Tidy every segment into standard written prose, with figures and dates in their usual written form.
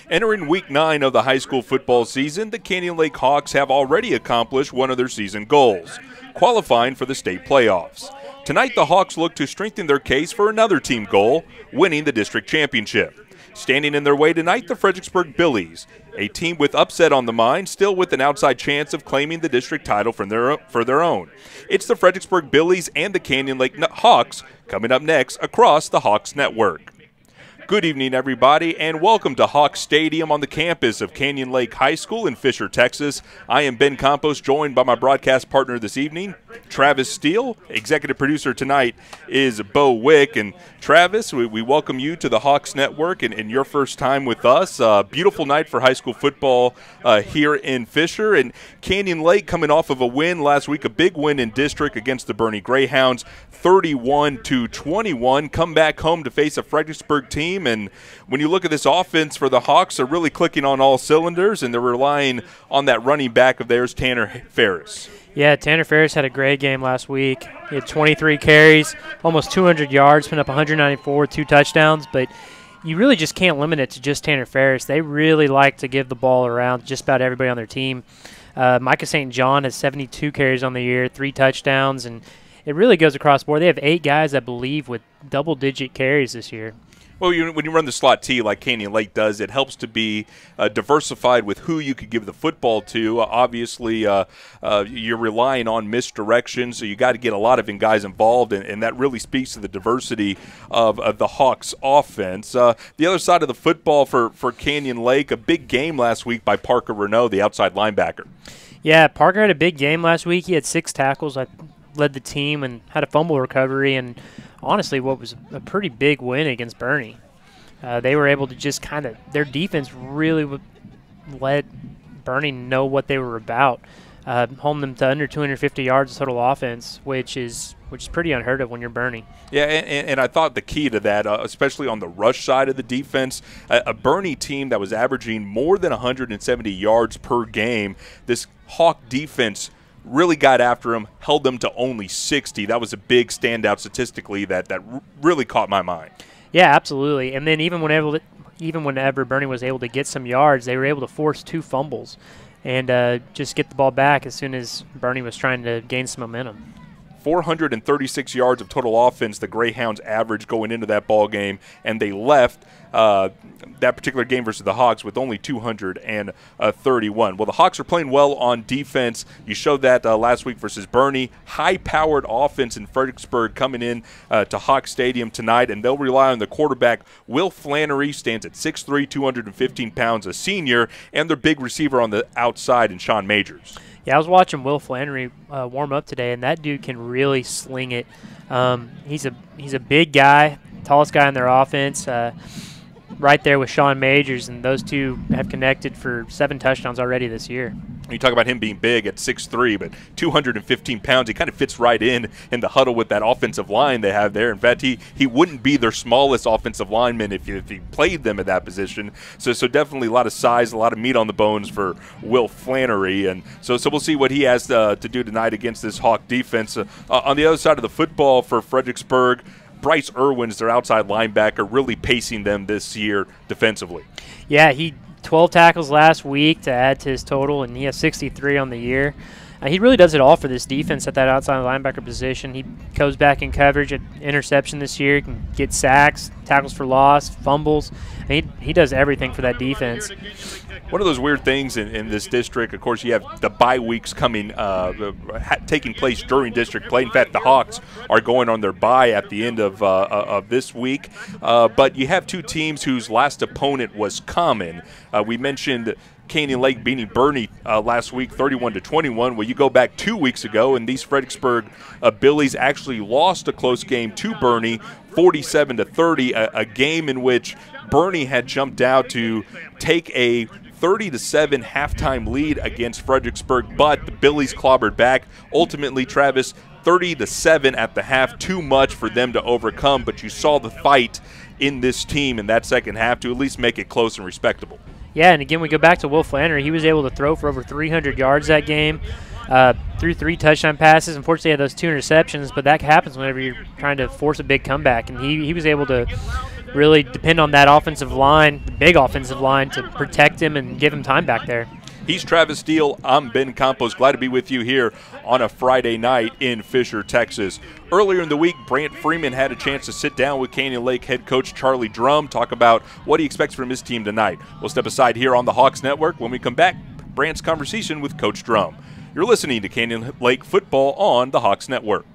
Entering Week 9 of the high school football season, the Canyon Lake Hawks have already accomplished one of their season goals, qualifying for the state playoffs. Tonight, the Hawks look to strengthen their case for another team goal, winning the district championship. Standing in their way tonight, the Fredericksburg Billies, a team with upset on the mind, still with an outside chance of claiming the district title for their own. It's the Fredericksburg Billies and the Canyon Lake Hawks coming up next across the Hawks Network. Good evening, everybody, and welcome to Hawks Stadium on the campus of Canyon Lake High School in Fisher, Texas. I am Ben Campos, joined by my broadcast partner this evening, Travis Steele. Executive producer tonight is Bo Wick. And Travis, we welcome you to the Hawks Network and your first time with us. Beautiful night for high school football here in Fisher. And Canyon Lake coming off of a win last week, a big win in district against the Boerne Greyhounds, 31-21. Come back home to face a Fredericksburg team. And when you look at this offense for the Hawks, they're really clicking on all cylinders, and they're relying on that running back of theirs, Tanner Ferris. Yeah, Tanner Ferris had a great game last week. He had 23 carries, almost 200 yards, put up 194 with 2 touchdowns. But you really just can't limit it to just Tanner Ferris. They really like to give the ball around just about everybody on their team. Micah St. John has 72 carries on the year, 3 touchdowns, and it really goes across the board. They have 8 guys, I believe, with double-digit carries this year. Well, when you run the slot T like Canyon Lake does, it helps to be diversified with who you could give the football to. Obviously, you're relying on misdirection, so you got to get a lot of guys involved, and that really speaks to the diversity of the Hawks' offense. The other side of the football for Canyon Lake, a big game last week by Parker Renault, the outside linebacker. Yeah, Parker had a big game last week. He had 6 tackles. I led the team and had a fumble recovery, and honestly, what was a pretty big win against Boerne. They were able to just their defense really let Boerne know what they were about, holding them to under 250 yards of total offense, which is pretty unheard of when you're Boerne. Yeah, and I thought the key to that, especially on the rush side of the defense, a Boerne team that was averaging more than 170 yards per game, this Hawk defense really got after him, held them to only 60. That was a big standout statistically that really caught my mind. Yeah, absolutely. And then even whenever Boerne was able to get some yards, they were able to force 2 fumbles and just get the ball back as soon as Boerne was trying to gain some momentum. 436 yards of total offense the Greyhounds averaged going into that ball game, and they left that particular game versus the Hawks with only 231. Well, the Hawks are playing well on defense. You showed that last week versus Boerne. High-powered offense in Fredericksburg coming in to Hawk Stadium tonight, and they'll rely on the quarterback. Will Flannery stands at 6'3", 215 pounds, a senior, and their big receiver on the outside in Sean Majors. Yeah, I was watching Will Flannery warm up today, and that dude can really sling it. He's a big guy, tallest guy in their offense, right there with Sean Majors, and those two have connected for 7 touchdowns already this year. You talk about him being big at 6'3", but 215 pounds. He kind of fits right in the huddle with that offensive line they have there. In fact, he wouldn't be their smallest offensive lineman if he played them at that position. So definitely a lot of size, a lot of meat on the bones for Will Flannery. And so we'll see what he has to do tonight against this Hawk defense. On the other side of the football for Fredericksburg, Bryce Irwin's their outside linebacker, really pacing them this year defensively. Yeah, he 12 tackles last week to add to his total, and he has 63 on the year. He really does it all for this defense at that outside linebacker position. He goes back in coverage at interception this year, can get sacks, tackles for loss, fumbles. He does everything for that defense. One of those weird things in this district, of course, you have the bye weeks coming, taking place during district play. In fact, the Hawks are going on their bye at the end of this week. But you have 2 teams whose last opponent was common. We mentioned Canyon Lake beating Boerne last week, 31-21. Well, you go back 2 weeks ago, and these Fredericksburg Billies actually lost a close game to Boerne, 47-30, a game in which Boerne had jumped out to take a 30-7 halftime lead against Fredericksburg, but the Billies clobbered back. Ultimately, Travis, 30-7 at the half, too much for them to overcome, but you saw the fight in this team in that second half to at least make it close and respectable. Yeah, and again, we go back to Will Flannery. He was able to throw for over 300 yards that game, threw 3 touchdown passes. Unfortunately, he had those 2 interceptions, but that happens whenever you're trying to force a big comeback. And he was able to really depend on that offensive line, the big offensive line, to protect him and give him time back there. He's Travis Steele. I'm Ben Campos. Glad to be with you here on a Friday night in Fisher, Texas. Earlier in the week, Brant Freeman had a chance to sit down with Canyon Lake head coach Charlie Drum, talk about what he expects from his team tonight. We'll step aside here on the Hawks Network. When we come back, Brant's conversation with Coach Drum. You're listening to Canyon Lake football on the Hawks Network.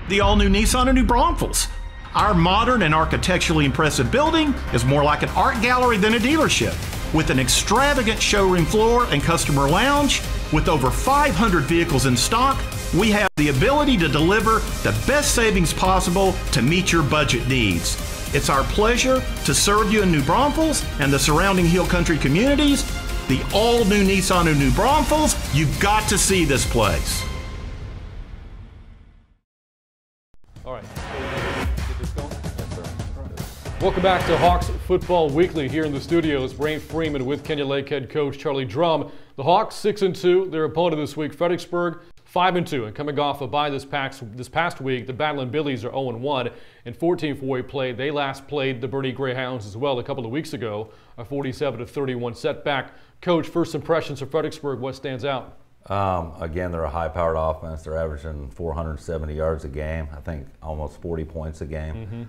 The all-new Nissan and New Braunfels. Our modern and architecturally impressive building is more like an art gallery than a dealership. With an extravagant showroom floor and customer lounge, with over 500 vehicles in stock, we have the ability to deliver the best savings possible to meet your budget needs. It's our pleasure to serve you in New Braunfels and the surrounding Hill Country communities. The all-new Nissan and New Braunfels, you've got to see this place. All right. Get this going? Yes, sir. Right. Welcome back to Hawks Football Weekly. Here in the studios, Brant Freeman with Canyon Lake head coach Charlie Drum. The Hawks 6-2. Their opponent this week, Fredericksburg, 5-2. And coming off a bye this past week, the Battlin Billies are 0-1 in 14-4A play. They last played the Bernie Greyhounds as well a couple of weeks ago, a 47-31 setback. Coach, first impressions of Fredericksburg, what stands out? Again, they're a high-powered offense. They're averaging 470 yards a game. I think almost 40 points a game.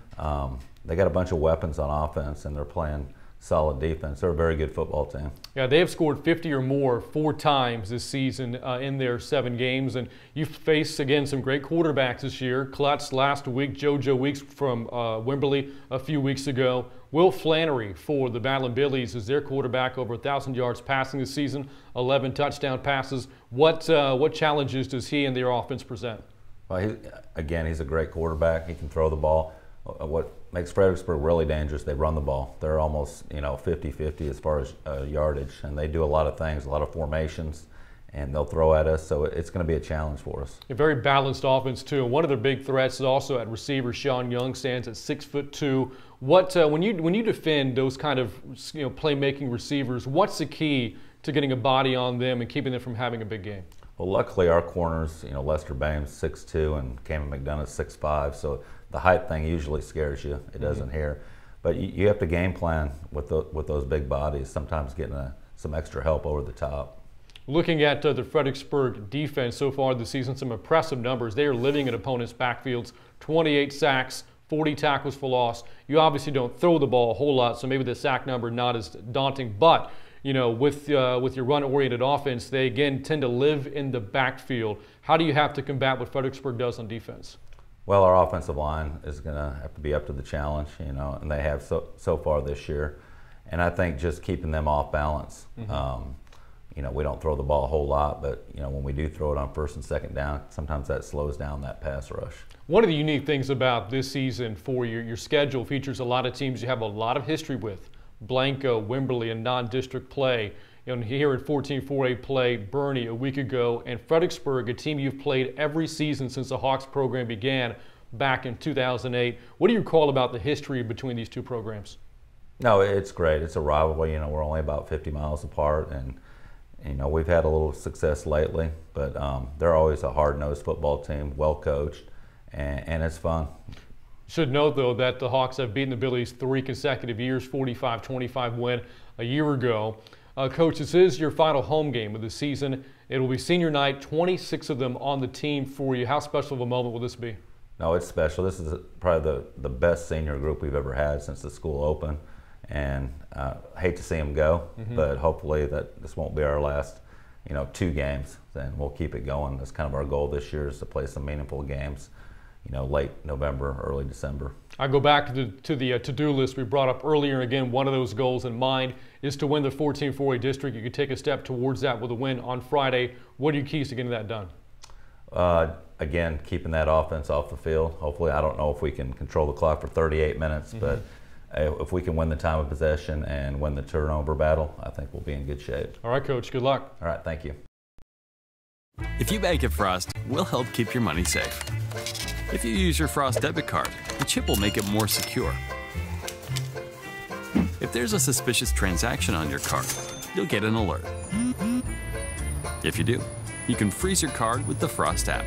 They got a bunch of weapons on offense, and they're playing solid defense. They're a very good football team. Yeah, they have scored 50 or more 4 times this season in their 7 games. And you've faced, again, some great quarterbacks this year. Klutz last week, JoJo Weeks from Wimberley a few weeks ago. Will Flannery for the Battlin Billies is their quarterback, over 1,000 yards passing this season, 11 touchdown passes. What challenges does he and their offense present? Well, he's a great quarterback. He can throw the ball. What makes Fredericksburg really dangerous, they run the ball. They're almost 50-50 as far as yardage, and they do a lot of things, a lot of formations, and they'll throw at us, so it's going to be a challenge for us. A very balanced offense, too. One of their big threats is also at receiver. Sean Young stands at 6'2". When you defend those kind of playmaking receivers, what's the key to getting a body on them and keeping them from having a big game? Well, luckily our corners, Lester Bames 6'2" and Cameron McDonough 6'5", so the height thing usually scares you. It doesn't here, but you have to game plan with those big bodies. Sometimes getting some extra help over the top. Looking at the Fredericksburg defense so far this season, some impressive numbers. They are living in opponents' backfields, 28 sacks, 40 tackles for loss. You obviously don't throw the ball a whole lot, so maybe the sack number not as daunting. But with your run-oriented offense, they again tend to live in the backfield. How do you have to combat what Fredericksburg does on defense? Well, our offensive line is going to have to be up to the challenge, and they have so far this year. And I think just keeping them off balance. We don't throw the ball a whole lot, but when we do throw it on first and second down, sometimes that slows down that pass rush. One of the unique things about this season for your schedule features a lot of teams you have a lot of history with. Blanco, Wimberley, and non-district play. Here in 14-4A play, Bernie a week ago, and Fredericksburg, a team you've played every season since the Hawks program began back in 2008. What do you recall about the history between these two programs? No, it's great. It's a rivalry. We're only about 50 miles apart, and we've had a little success lately, but they're always a hard-nosed football team, well-coached, and it's fun. Should note, though, that the Hawks have beaten the Billies 3 consecutive years, 45-25 win a year ago. Coach, this is your final home game of the season. It will be senior night, 26 of them on the team for you. How special of a moment will this be? No, it's special. This is probably the best senior group we've ever had since the school opened. And hate to see them go, but hopefully that this won't be our last, 2 games. Then we'll keep it going. That's kind of our goal this year, is to play some meaningful games, late November, early December. I go back to the to-do list we brought up earlier. And again, one of those goals in mind is to win the 14-4A district. You could take a step towards that with a win on Friday. What are your keys to getting that done? again, keeping that offense off the field. Hopefully, I don't know if we can control the clock for 38 minutes, but if we can win the time of possession and win the turnover battle, I think we'll be in good shape. All right, Coach. Good luck. All right, thank you. If you bank at Frost, we'll help keep your money safe. If you use your Frost debit card, the chip will make it more secure. If there's a suspicious transaction on your card, you'll get an alert. If you do, you can freeze your card with the Frost app.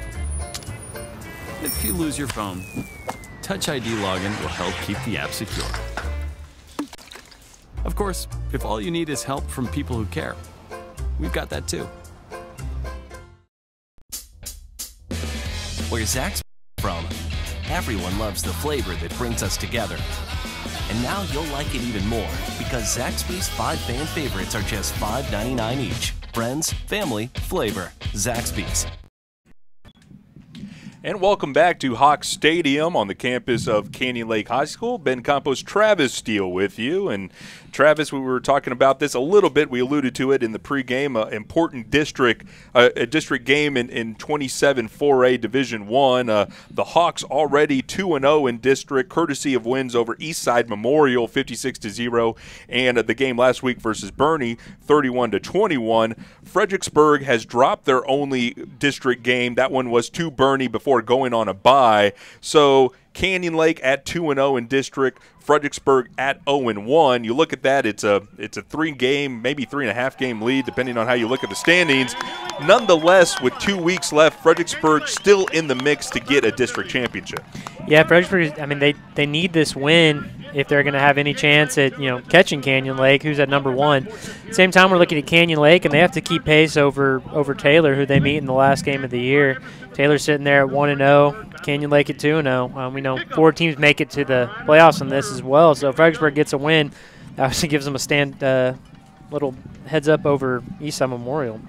If you lose your phone, Touch ID login will help keep the app secure. Of course, if all you need is help from people who care, we've got that too. Where Zach's from, everyone loves the flavor that brings us together. And now you'll like it even more because Zaxby's 5 fan favorites are just $5.99 each. Friends, family, flavor. Zaxby's. And welcome back to Hawks Stadium on the campus of Canyon Lake High School. Ben Campos, Travis Steele with you. And Travis, we were talking about this a little bit. We alluded to it in the pregame. Important district, a district game in 27 4A Division I. The Hawks already 2-0 in district, courtesy of wins over Eastside Memorial 56-0, and the game last week versus Bernie 31-21. Fredericksburg has dropped their only district game. That one was to Bernie before going on a bye. So Canyon Lake at 2-0 in district, Fredericksburg at 0-1. You look at that, it's a 3-game, maybe 3.5-game lead, depending on how you look at the standings. Nonetheless, with 2 weeks left, Fredericksburg still in the mix to get a district championship. Yeah, Fredericksburg, I mean, they need this win if they're going to have any chance at, catching Canyon Lake, who's at number 1. Same time, we're looking at Canyon Lake, and they have to keep pace over Taylor, who they meet in the last game of the year. Taylor's sitting there at 1-0, Canyon Lake at 2-0. We know 4 teams make it to the playoffs in this as well, so if Fredericksburg gets a win, obviously gives them a little heads up over Eastside Memorial.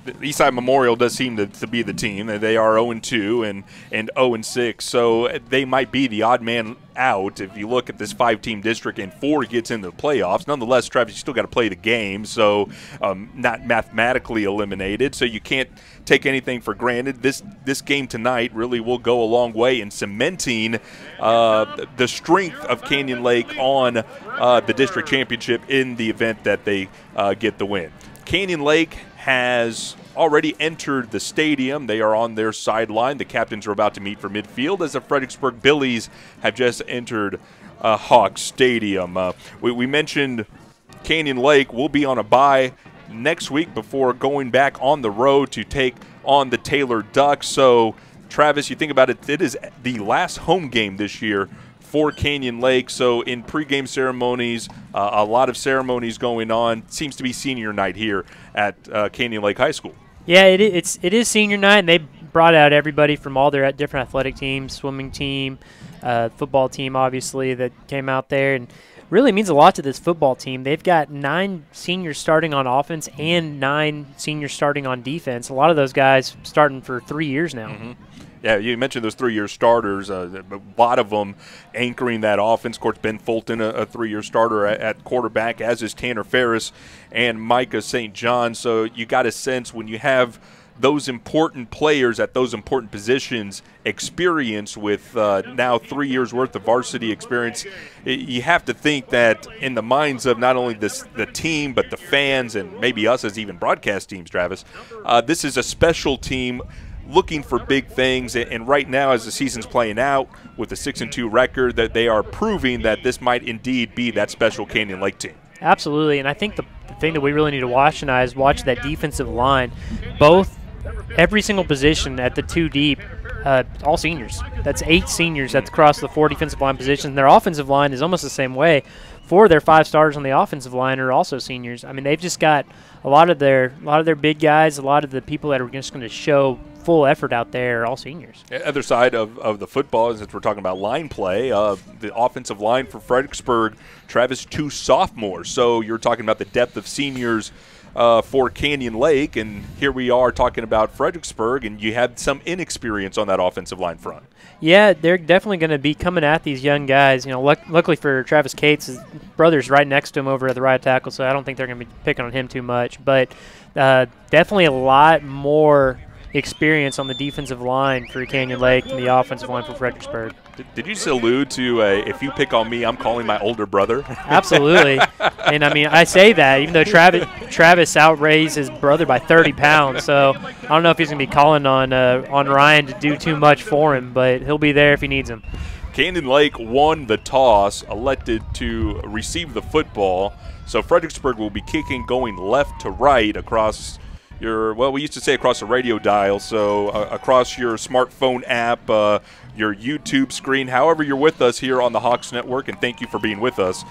Eastside Memorial does seem to be the team. They are 0-2 and 0-6, so they might be the odd man out if you look at this 5-team district and 4 gets into the playoffs. Nonetheless, Travis, you still got to play the game, so not mathematically eliminated, so you can't take anything for granted. This game tonight really will go a long way in cementing the strength of Canyon Lake on the district championship in the event that they get the win. Canyon Lake has already entered the stadium. They are on their sideline. The captains are about to meet for midfield as the Fredericksburg Billies have just entered Hawks Stadium. We mentioned Canyon Lake will be on a bye next week before going back on the road to take on the Taylor Ducks. So, Travis, you think about it, it is the last home game this year for Canyon Lake. So in pregame ceremonies, a lot of ceremonies going on. Seems to be senior night here at Canyon Lake High School. Yeah, it is senior night, and they brought out everybody from all their different athletic teams, swimming team, football team, obviously, that came out there. And really means a lot to this football team. They've got 9 seniors starting on offense and 9 seniors starting on defense. A lot of those guys starting for 3 years now. Mm-hmm. Yeah, you mentioned those 3-year starters, a lot of them anchoring that offense. Of course, Ben Fulton, a 3-year starter at quarterback, as is Tanner Ferris and Micah St. John. So you got a sense when you have those important players at those important positions, experience with now 3 years worth of varsity experience, you have to think that in the minds of not only the team but the fans and maybe us as even broadcast teams, Travis, this is a special team looking for big things, and right now as the season's playing out with a 6-2 record, that they are proving that this might indeed be that special Canyon Lake team. Absolutely, and I think the thing that we really need to watch tonight is watch that defensive line. Every single position at the 2 deep, all seniors. That's 8 seniors that's across the 4 defensive line positions. Their offensive line is almost the same way. 4 of their 5 starters on the offensive line are also seniors. I mean, they've just got a lot of their big guys, a lot of the people that are just going to show full effort out there are all seniors. Other side of the football, since we're talking about line play, the offensive line for Fredericksburg, Travis, 2 sophomores. So you're talking about the depth of seniors for Canyon Lake, and here we are talking about Fredericksburg, and you had some inexperience on that offensive line front. Yeah, they're definitely going to be coming at these young guys. Luckily for Travis Cates, his brother's right next to him over at the right tackle, so I don't think they're going to be picking on him too much. But definitely a lot more experience on the defensive line for Canyon Lake and the offensive line for Fredericksburg. Did you just allude to if you pick on me, I'm calling my older brother? Absolutely. And, I mean, I say that even though Travis outraised his brother by 30 pounds. So I don't know if he's going to be calling on Ryan to do too much for him, but he'll be there if he needs him. Canyon Lake won the toss, elected to receive the football. So Fredericksburg will be kicking going left to right across we used to say across the radio dial, so across your smartphone app, your YouTube screen, however you're with us here on the Hawks Network, and thank you for being with us.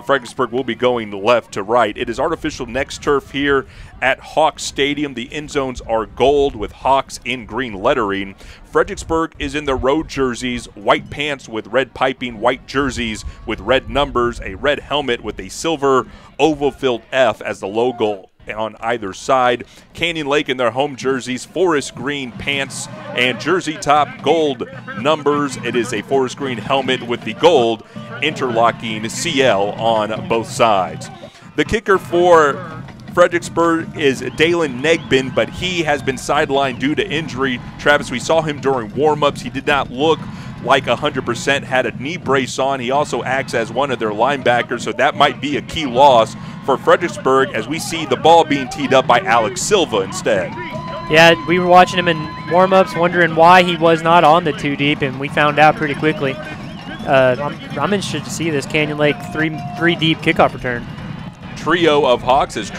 Fredericksburg will be going left to right. It is artificial next turf here at Hawks Stadium. The end zones are gold with Hawks in green lettering. Fredericksburg is in their road jerseys, white pants with red piping, white jerseys with red numbers, a red helmet with a silver oval-filled F as the logo on either side. Canyon Lake in their home jerseys, forest green pants and jersey top, gold numbers. It is a forest green helmet with the gold interlocking CL on both sides. The kicker for Fredericksburg is Dalen Negbin, but he has been sidelined due to injury. Travis, we saw him during warm-ups. He did not look like 100%, had a knee brace on. He also acts as one of their linebackers, so that might be a key loss for Fredericksburg as we see the ball being teed up by Alex Silva instead. Yeah, we were watching him in warm-ups wondering why he was not on the two deep, and we found out pretty quickly. I'm interested to see this Canyon Lake three deep kickoff return. Trio of Hawks, as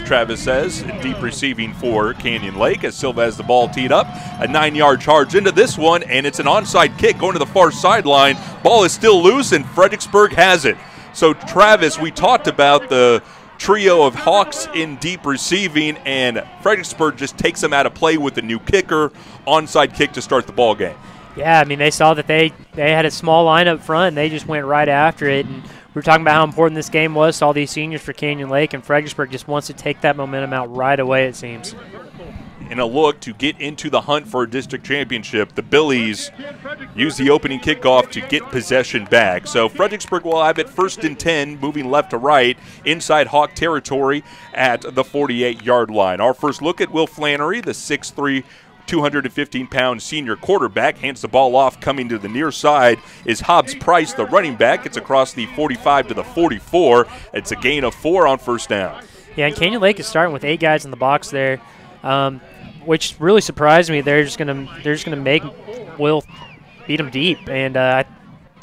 Travis says, deep receiving for Canyon Lake as Silva has the ball teed up. A 9-yard charge into this one, and it's an onside kick going to the far sideline. Ball is still loose, and Fredericksburg has it. So, Travis, we talked about the trio of Hawks in deep receiving, and Fredericksburg just takes them out of play with the new kicker, onside kick to start the ball game. Yeah, I mean, they saw that they had a small line up front, and they just went right after it. And we were talking about how important this game was to all these seniors for Canyon Lake, and Fredericksburg just wants to take that momentum out right away, it seems. In a look to get into the hunt for a district championship, the Billies use the opening kickoff to get possession back. So Fredericksburg will have it 1st and 10, moving left to right, inside Hawk territory at the 48-yard line. Our first look at Will Flannery, the 6'3", 215-pound senior quarterback, hands the ball off. Coming to the near side is Hobbs Price, the running back. It's across the 45 to the 44. It's a gain of 4 on first down. Yeah, and Canyon Lake is starting with 8 guys in the box there, which really surprised me. They're just gonna make Will beat him deep, and I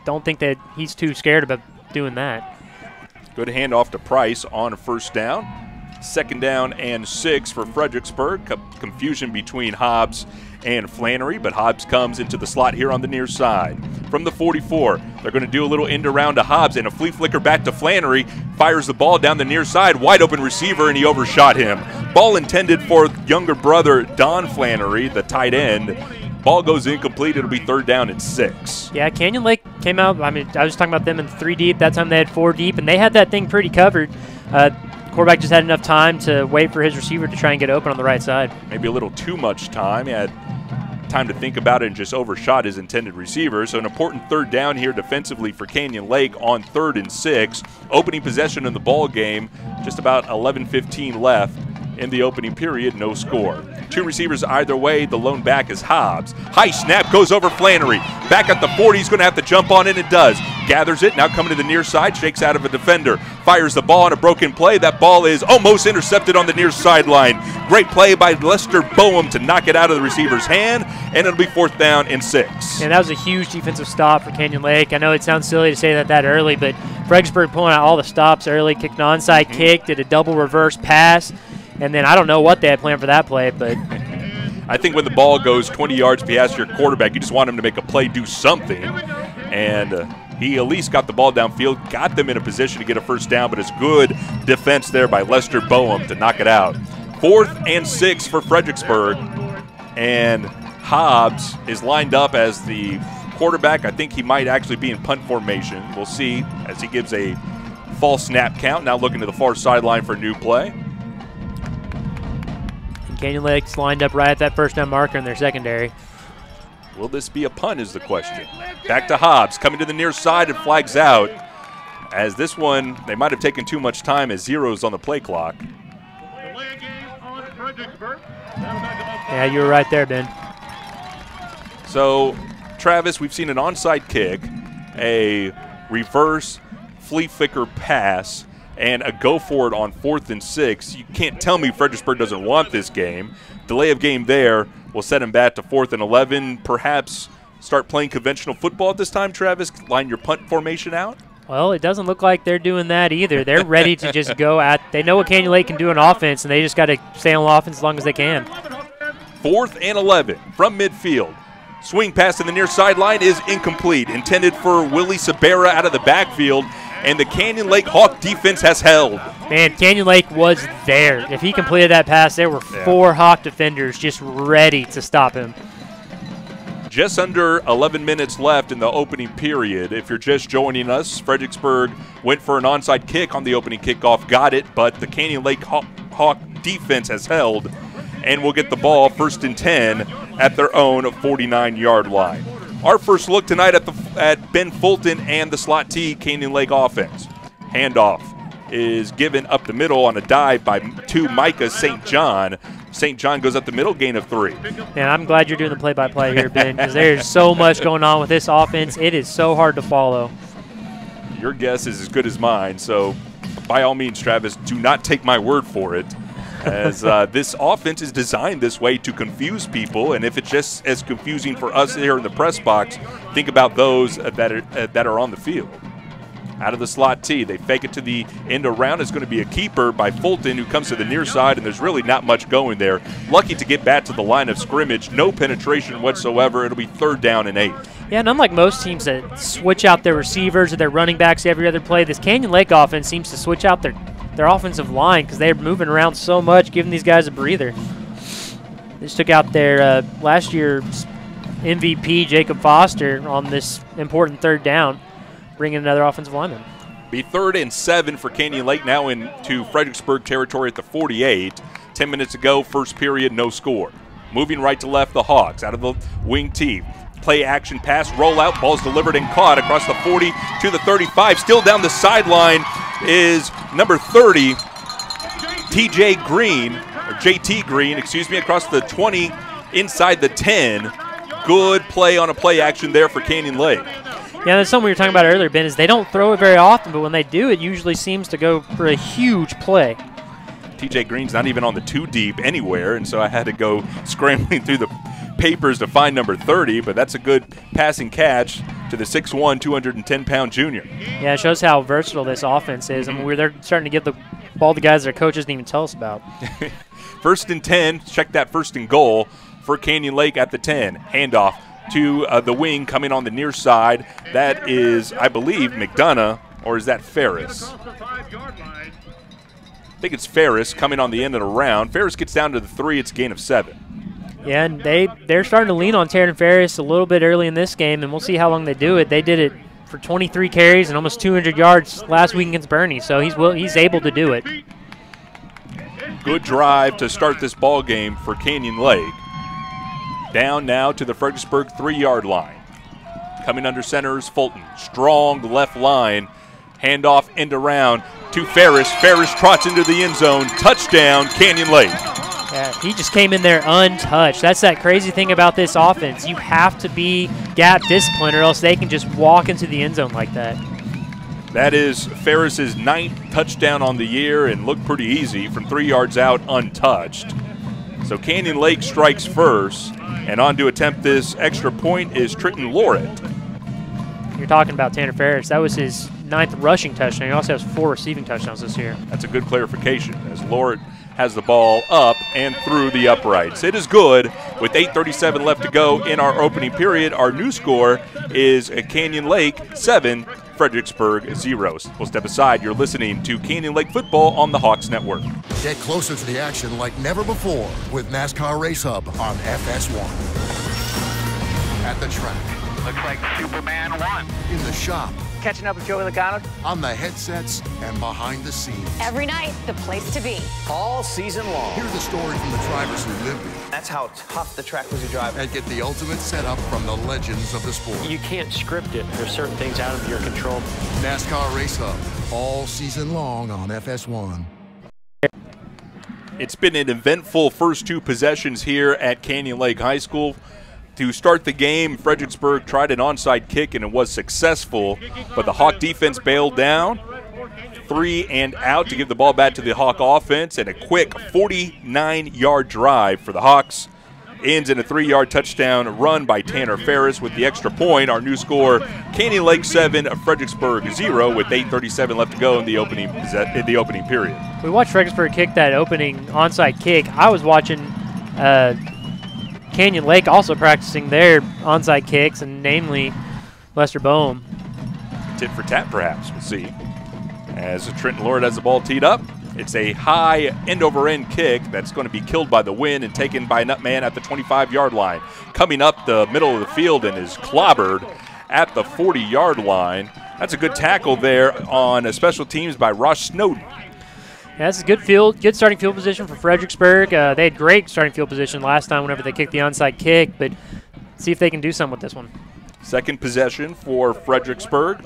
don't think that he's too scared about doing that. Good handoff to Price on first down. 2nd down and 6 for Fredericksburg. Confusion between Hobbs and Flannery, but Hobbs comes into the slot here on the near side. From the 44, they're going to do a little end around to Hobbs and a flea flicker back to Flannery. Fires the ball down the near side, wide open receiver, and he overshot him. Ball intended for younger brother Don Flannery, the tight end. Ball goes incomplete. It'll be 3rd down and 6. Yeah, Canyon Lake came out. I mean, I was talking about them in 3 deep. That time they had 4 deep, and they had that thing pretty covered. Quarterback just had enough time to wait for his receiver to try and get open on the right side. Maybe a little too much time. He had time to think about it and just overshot his intended receiver. So an important 3rd down here defensively for Canyon Lake on 3rd and 6. Opening possession in the ball game. Just about 11:15 left in the opening period. No score. 2 receivers either way. The lone back is Hobbs. High snap goes over Flannery. Back at the 40. He's going to have to jump on it. It does. Gathers it. Now coming to the near side. Shakes out of a defender. Fires the ball on a broken play. That ball is almost intercepted on the near sideline. Great play by Lester Boehm to knock it out of the receiver's hand. And it'll be 4th down and 6. And that was a huge defensive stop for Canyon Lake. I know it sounds silly to say that early, but Fredericksburg pulling out all the stops early. Kicked an onside kick. Did a double reverse pass. And then I don't know what they had planned for that play, but I think when the ball goes 20 yards past your quarterback, you just want him to make a play, do something. And he at least got the ball downfield, got them in a position to get a 1st down, but it's good defense there by Lester Boehm to knock it out. 4th and 6 for Fredericksburg. And Hobbs is lined up as the quarterback. I think he might actually be in punt formation. We'll see as he gives a false snap count. Now looking to the far sideline for a new play. Canyon Lake's lined up right at that 1st down marker in their secondary. Will this be a punt is the question. Back to Hobbs, coming to the near side and flags out. As this one, they might have taken too much time as 0's on the play clock. Yeah, you were right there, Ben. So, Travis, we've seen an onside kick, a reverse flea flicker pass, and a go for it on 4th and 6. You can't tell me Fredericksburg doesn't want this game. Delay of game there will set him back to 4th and 11. Perhaps start playing conventional football at this time, Travis? Line your punt formation out? Well, it doesn't look like they're doing that either. They're ready to just go at – they know what Canyon Lake can do on offense, and they just got to stay on offense as long as they can. 4th and 11 from midfield. Swing pass to the near sideline is incomplete. Intended for Willie Sabera out of the backfield, and the Canyon Lake Hawk defense has held. Man, Canyon Lake was there. If he completed that pass, there were 4 Hawk defenders just ready to stop him. Just under 11 minutes left in the opening period. If you're just joining us, Fredericksburg went for an onside kick on the opening kickoff, got it, but the Canyon Lake Hawk defense has held and will get the ball 1st and 10 at their own 49-yard line. Our first look tonight at Ben Fulton and the slot T Canyon Lake offense. Handoff is given up the middle on a dive to Micah St. John. St. John goes up the middle, gain of 3. Man, I'm glad you're doing the play-by-play here, Ben, because there's so much going on with this offense. It is so hard to follow. Your guess is as good as mine, so by all means, Travis, do not take my word for it, as this offense is designed this way to confuse people, and if it's just as confusing for us here in the press box, think about those that are on the field. Out of the slot T, they fake it to the end around. It's going to be a keeper by Fulton, who comes to the near side, and there's really not much going there. Lucky to get back to the line of scrimmage. No penetration whatsoever. It'll be 3rd down and 8. Yeah, and unlike most teams that switch out their receivers or their running backs every other play, this Canyon Lake offense seems to switch out their offensive line because they're moving around so much, giving these guys a breather. They just took out their last year's MVP, Jacob Foster, on this important 3rd down, bringing another offensive lineman. Be 3rd and 7 for Canyon Lake, now into Fredericksburg territory at the 48. 10 minutes ago, first period, no score. Moving right to left, the Hawks out of the wing T. Play action pass, rollout, ball's delivered and caught across the 40 to the 35. Still down the sideline is number 30, JT Green, across the 20 inside the 10. Good play on a play action there for Canyon Lake. Yeah, that's something we were talking about earlier, Ben, is they don't throw it very often, but when they do, it usually seems to go for a huge play. TJ Green's not even on the 2 deep anywhere, and so I had to go scrambling through the papers to find number 30, but that's a good passing catch to the 6'1", 210-pound junior. Yeah, it shows how versatile this offense is. I mean, they're starting to give the ball to guys their coaches didn't even tell us about. 1st and 10, check that 1st and goal for Canyon Lake at the 10. Handoff to the wing coming on the near side. That is, I believe, McDonough, or is that Ferris? I think it's Ferris coming on the end of the round. Ferris gets down to the 3. It's a gain of 7. Yeah, and they're starting to lean on Taryn Ferris a little bit early in this game, and we'll see how long they do it. They did it for 23 carries and almost 200 yards last week against Bernie, so he's able to do it. Good drive to start this ball game for Canyon Lake. Down now to the Fredericksburg 3-yard line. Coming under center is Fulton. Strong left line. Handoff end around to Ferris. Ferris trots into the end zone. Touchdown, Canyon Lake. Yeah, he just came in there untouched. That's that crazy thing about this offense. You have to be gap disciplined or else they can just walk into the end zone like that. That is Ferris's 9th touchdown on the year and looked pretty easy from 3 yards out untouched. So Canyon Lake strikes first, and on to attempt this extra point is Trenton Lorette. You're talking about Tanner Ferris. That was his 9th rushing touchdown. He also has 4 receiving touchdowns this year. That's a good clarification as Lorette has the ball up and through the uprights. It is good with 8:37 left to go in our opening period. Our new score is Canyon Lake 7, Fredericksburg 0. We'll step aside. You're listening to Canyon Lake Football on the Hawks Network. Get closer to the action like never before with NASCAR Race Hub on FS1. At the track. Looks like Superman won. In the shop. Catching up with Joey Logano. On the headsets and behind the scenes. Every night, the place to be. All season long. Hear the story from the drivers who lived it. That's how tough the track was to drive. And get the ultimate setup from the legends of the sport. You can't script it. There's certain things out of your control. NASCAR Race Hub, all season long on FS1. It's been an eventful first two possessions here at Canyon Lake High School. To start the game, Fredericksburg tried an onside kick and it was successful, but the Hawk defense bailed down. 3 and out to give the ball back to the Hawk offense, and a quick 49-yard drive for the Hawks. Ends in a 3-yard touchdown run by Tanner Ferris with the extra point. Our new score, Canyon Lake 7, Fredericksburg 0, with 8:37 left to go in the opening period. We watched Fredericksburg kick that opening onside kick. I was watching Canyon Lake also practicing their onside kicks, and namely Lester Boehm. Tit for tat, perhaps. We'll see. As Trenton Lord has the ball teed up, it's a high end-over-end kick that's going to be killed by the wind and taken by a nut man at the 25-yard line. Coming up the middle of the field and is clobbered at the 40-yard line. That's a good tackle there on a special teams by Ross Snowden. Yeah, that's a good starting field position for Fredericksburg. They had great starting field position last time whenever they kicked the onside kick, but see if they can do something with this one. Second possession for Fredericksburg.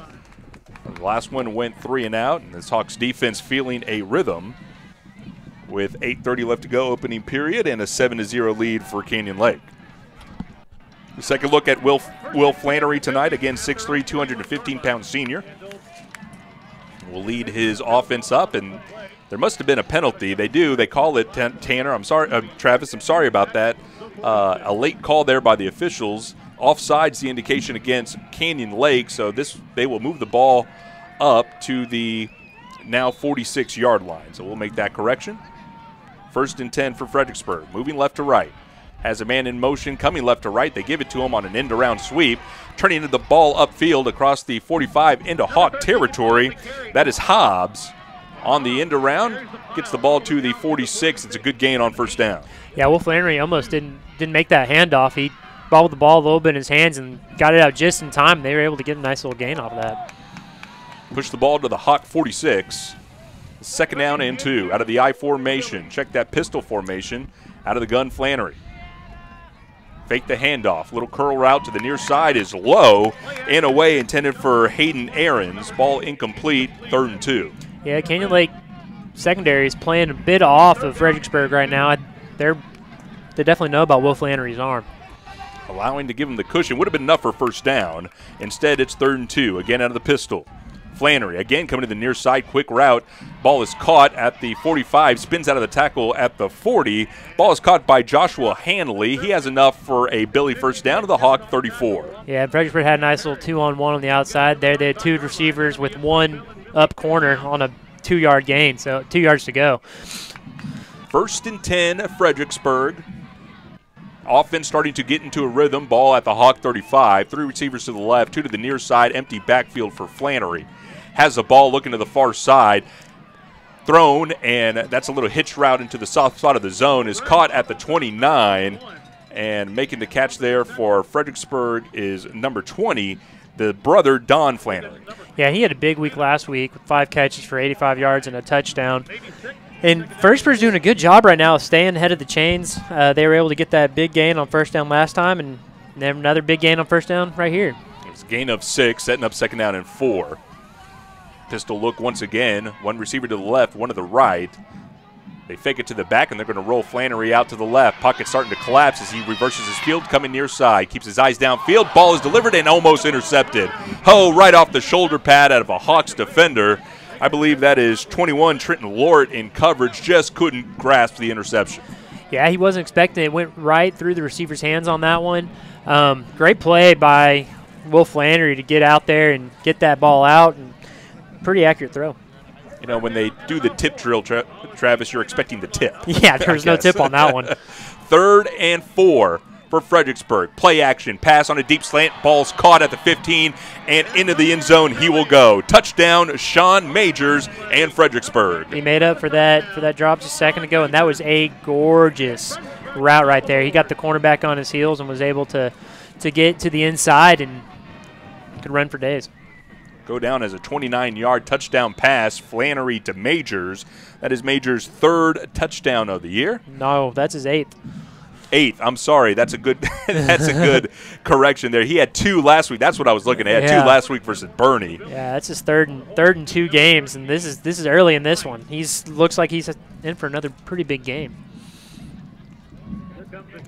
The last one went 3 and out, and this Hawks defense feeling a rhythm with 8:30 left to go opening period and a 7-0 lead for Canyon Lake. The second look at Will Flannery tonight, again 6'3", 215-pound senior. Will lead his offense up, and there must have been a penalty. They call it, Tanner. I'm sorry, Travis, I'm sorry about that. A late call there by the officials. Offside's the indication against Canyon Lake, so they will move the ball up to the now 46-yard line. So we'll make that correction. 1st and 10 for Fredericksburg. Moving left to right. Has a man in motion coming left to right. They give it to him on an end-around sweep. Turning the ball upfield across the 45 into Hawk territory. That is Hobbs on the end around. Gets the ball to the 46. It's a good gain on 1st down. Yeah, Will Flannery almost didn't make that handoff. He ball with the ball a little bit in his hands and got it out just in time. They were able to get a nice little gain off of that. Push the ball to the Hawk 46. 2nd down and 2 out of the I formation. Check that pistol formation out of the gun. Flannery. Fake the handoff. Little curl route to the near side is low and away, intended for Hayden Aarons. Ball incomplete. 3rd and 2. Yeah, Canyon Lake secondary is playing a bit off of Fredericksburg right now. They definitely know about Will Flannery's arm. Allowing to give him the cushion would have been enough for 1st down. Instead, it's 3rd and 2. Again out of the pistol. Flannery again coming to the near side. Quick route. Ball is caught at the 45. Spins out of the tackle at the 40. Ball is caught by Joshua Hanley. He has enough for a Billy 1st down to the Hawk 34. Yeah, Fredericksburg had a nice little 2-on-1 on the outside there. They had 2 receivers with 1 up corner on a 2-yard gain, so 2 yards to go. 1st and 10, Fredericksburg. Offense starting to get into a rhythm. Ball at the Hawk 35. 3 receivers to the left, 2 to the near side. Empty backfield for Flannery. Has the ball looking to the far side. Thrown, and that's a little hitch route into the south side of the zone. Is caught at the 29. And making the catch there for Fredericksburg is number 20, the brother Don Flannery. Yeah, he had a big week last week with 5 catches for 85 yards and a touchdown. And Fredericksburg's doing a good job right now of staying ahead of the chains. They were able to get that big gain on 1st down last time, and they have another big gain on 1st down right here. It's a gain of 6, setting up 2nd down and 4. Pistol look once again. 1 receiver to the left, 1 to the right. They fake it to the back, and they're going to roll Flannery out to the left. Pocket starting to collapse as he reverses his field, coming near side. Keeps his eyes downfield. Ball is delivered and almost intercepted. Right off the shoulder pad out of a Hawks defender. I believe that is 21, Trenton Lort, in coverage. Just couldn't grasp the interception. Yeah, he wasn't expecting it. It went right through the receiver's hands on that one. Great play by Will Flannery to get out there and get that ball out. And pretty accurate throw. You know, when they do the tip drill, Travis, you're expecting the tip. Yeah, there's no tip on that one. 3rd and 4 for Fredericksburg. Play action, pass on a deep slant. Ball's caught at the 15, and into the end zone he will go. Touchdown, Sean Majors and Fredericksburg. He made up for that drop just a second ago, and that was a gorgeous route right there. He got the cornerback on his heels and was able to get to the inside and could run for days. Go down as a 29-yard touchdown pass, Flannery to Majors. That is Majors' 3rd touchdown of the year. No, that's his 8th. 8th. I'm sorry. That's a good that's a good correction there. He had 2 last week. That's what I was looking at. Yeah. 2 last week versus Bernie. Yeah, that's his third and 2 games, and this is early in this one. Looks like he's in for another pretty big game.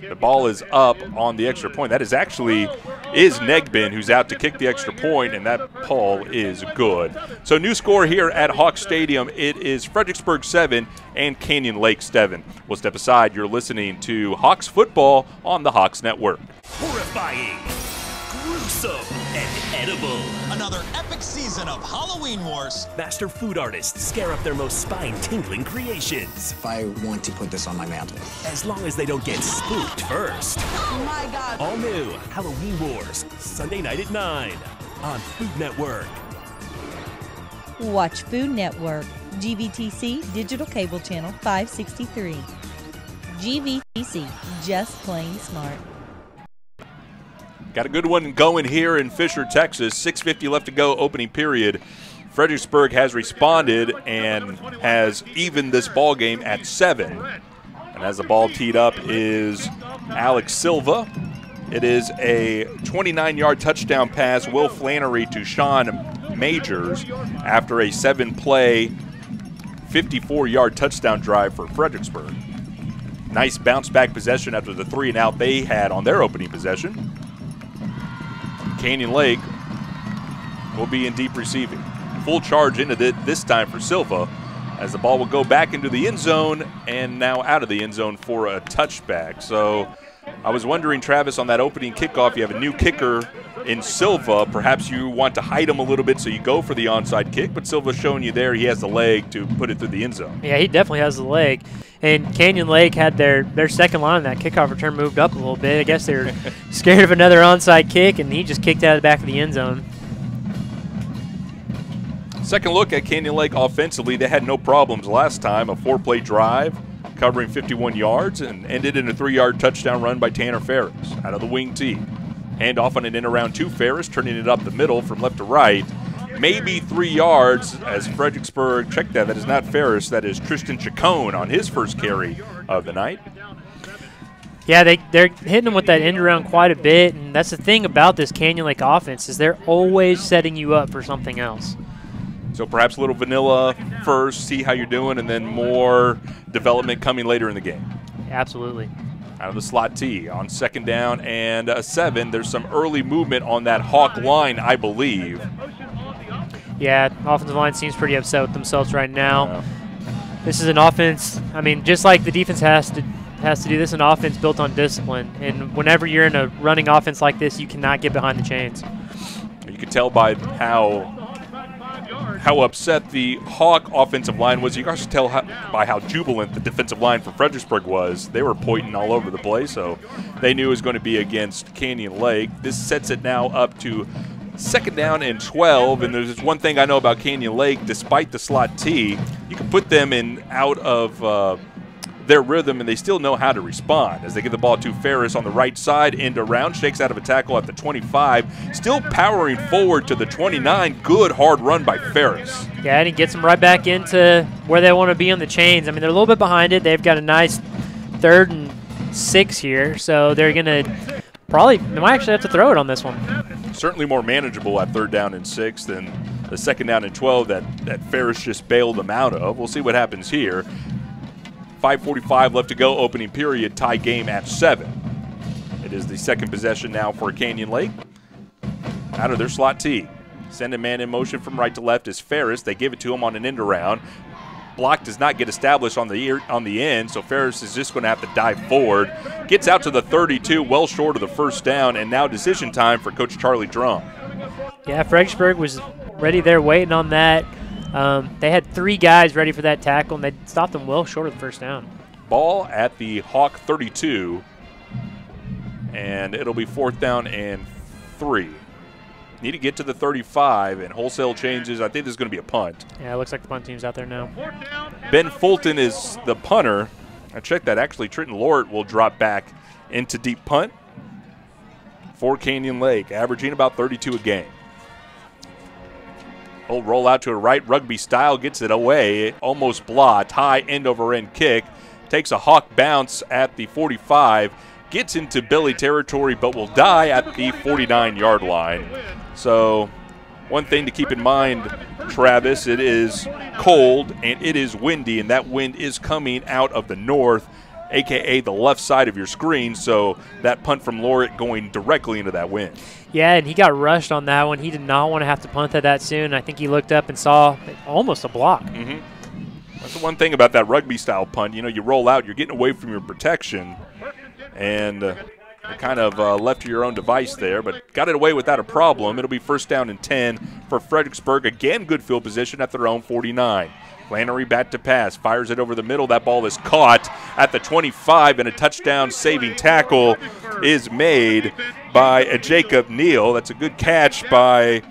The ball is up on the extra point. That is Negbin, who's out to kick the extra point, and that ball is good. So new score here at Hawks Stadium. It is Fredericksburg 7 and Canyon Lake 7. We'll step aside. You're listening to Hawks football on the Hawks Network. Horrifying, gruesome, and edible. Another epic season of Halloween Wars. Master food artists scare up their most spine-tingling creations. If I want to put this on my mantle. As long as they don't get spooked first. Oh my God. All new Halloween Wars, Sunday night at 9 on Food Network. Watch Food Network, GVTC Digital Cable Channel 563. GVTC, just plain smart. Got a good one going here in Fisher, Texas. 6:50 left to go, opening period. Fredericksburg has responded and has evened this ball game at 7. And as the ball teed up is Alex Silva. It is a 29-yard touchdown pass, Will Flannery to Sean Majors after a 7-play, 54-yard touchdown drive for Fredericksburg. Nice bounce-back possession after the 3-and-out they had on their opening possession. Canyon Lake will be in deep receiving. Full charge into this time for Silva as the ball will go back into the end zone and now out of the end zone for a touchback. So I was wondering, Travis, on that opening kickoff, you have a new kicker in Silva. Perhaps you want to hide him a little bit so you go for the onside kick, but Silva's showing you there he has the leg to put it through the end zone. Yeah, he definitely has the leg. And Canyon Lake had their second line. That kickoff return moved up a little bit. I guess they were scared of another onside kick, and he just kicked out of the back of the end zone. Second look at Canyon Lake offensively. They had no problems last time. A 4-play drive covering 51 yards and ended in a 3-yard touchdown run by Tanner Ferris out of the wing tee. Hand off on an in around to Ferris, turning it up the middle from left to right. Maybe 3 yards as Fredericksburg, check that is not Ferris, that is Tristan Chacon on his first carry of the night. Yeah, they're hitting him with that end around quite a bit, and that's the thing about this Canyon Lake offense is they're always setting you up for something else. So perhaps a little vanilla first, see how you're doing, and then more development coming later in the game. Absolutely. Out of the slot T on 2nd down and 7. There's some early movement on that Hawk line, I believe. Yeah, offensive line seems pretty upset with themselves right now. Yeah. This is an offense, I mean, just like the defense has to do this, an offense built on discipline. And whenever you're in a running offense like this, you cannot get behind the chains. You can tell by how upset the Hawk offensive line was. You can also tell by how jubilant the defensive line for Fredericksburg was. They were pointing all over the place, so they knew it was going to be against Canyon Lake. This sets it now up to 2nd down and 12, and there's one thing I know about Canyon Lake. Despite the slot T, you can put them in out of their rhythm, and they still know how to respond as they get the ball to Ferris on the right side, end around, shakes out of a tackle at the 25, still powering forward to the 29. Good hard run by Ferris. Yeah, and he gets them right back into where they want to be on the chains. I mean, they're a little bit behind it. They've got a nice 3rd and 6 here, so they're going to they might actually have to throw it on this one. Certainly more manageable at 3rd down and 6 than the 2nd down and 12 that Ferris just bailed them out of. We'll see what happens here. 5:45 left to go, opening period, tie game at 7. It is the 2nd possession now for Canyon Lake. Out of their slot T. Send a man in motion from right to left is Ferris. They give it to him on an end around. Block does not get established on the end, so Ferris is just going to have to dive forward. Gets out to the 32, well short of the 1st down, and now decision time for Coach Charlie Drum. Yeah, Fredericksburg was ready there waiting on that. They had 3 guys ready for that tackle, and they stopped them well short of the 1st down. Ball at the Hawk 32, and it'll be 4th down and 3. Need to get to the 35, and wholesale changes. I think this is going to be a punt. Yeah, it looks like the punt team's out there now. Ben Fulton is the punter. I checked that. Actually, Trenton Lort will drop back into deep punt for Canyon Lake, averaging about 32 a game. He'll roll out to a right rugby style, gets it away, almost blocked. High end-over-end kick. Takes a Hawk bounce at the 45 gets into Billy territory but will die at the 49-yard line. So one thing to keep in mind, Travis, it is cold and it is windy, and that wind is coming out of the north, a.k.a. the left side of your screen, so that punt from Lorick going directly into that wind. Yeah, and he got rushed on that one. He did not want to have to punt that soon. I think he looked up and saw almost a block. Mm-hmm. That's the one thing about that rugby-style punt. You know, you roll out, you're getting away from your protection, and you're kind of left to your own device there, but got it away without a problem. It'll be 1st down and 10 for Fredericksburg. Again, good field position at their own 49. Flannery back to pass, fires it over the middle. That ball is caught at the 25, and a touchdown-saving tackle is made by Jacob Neal. That's a good catch by,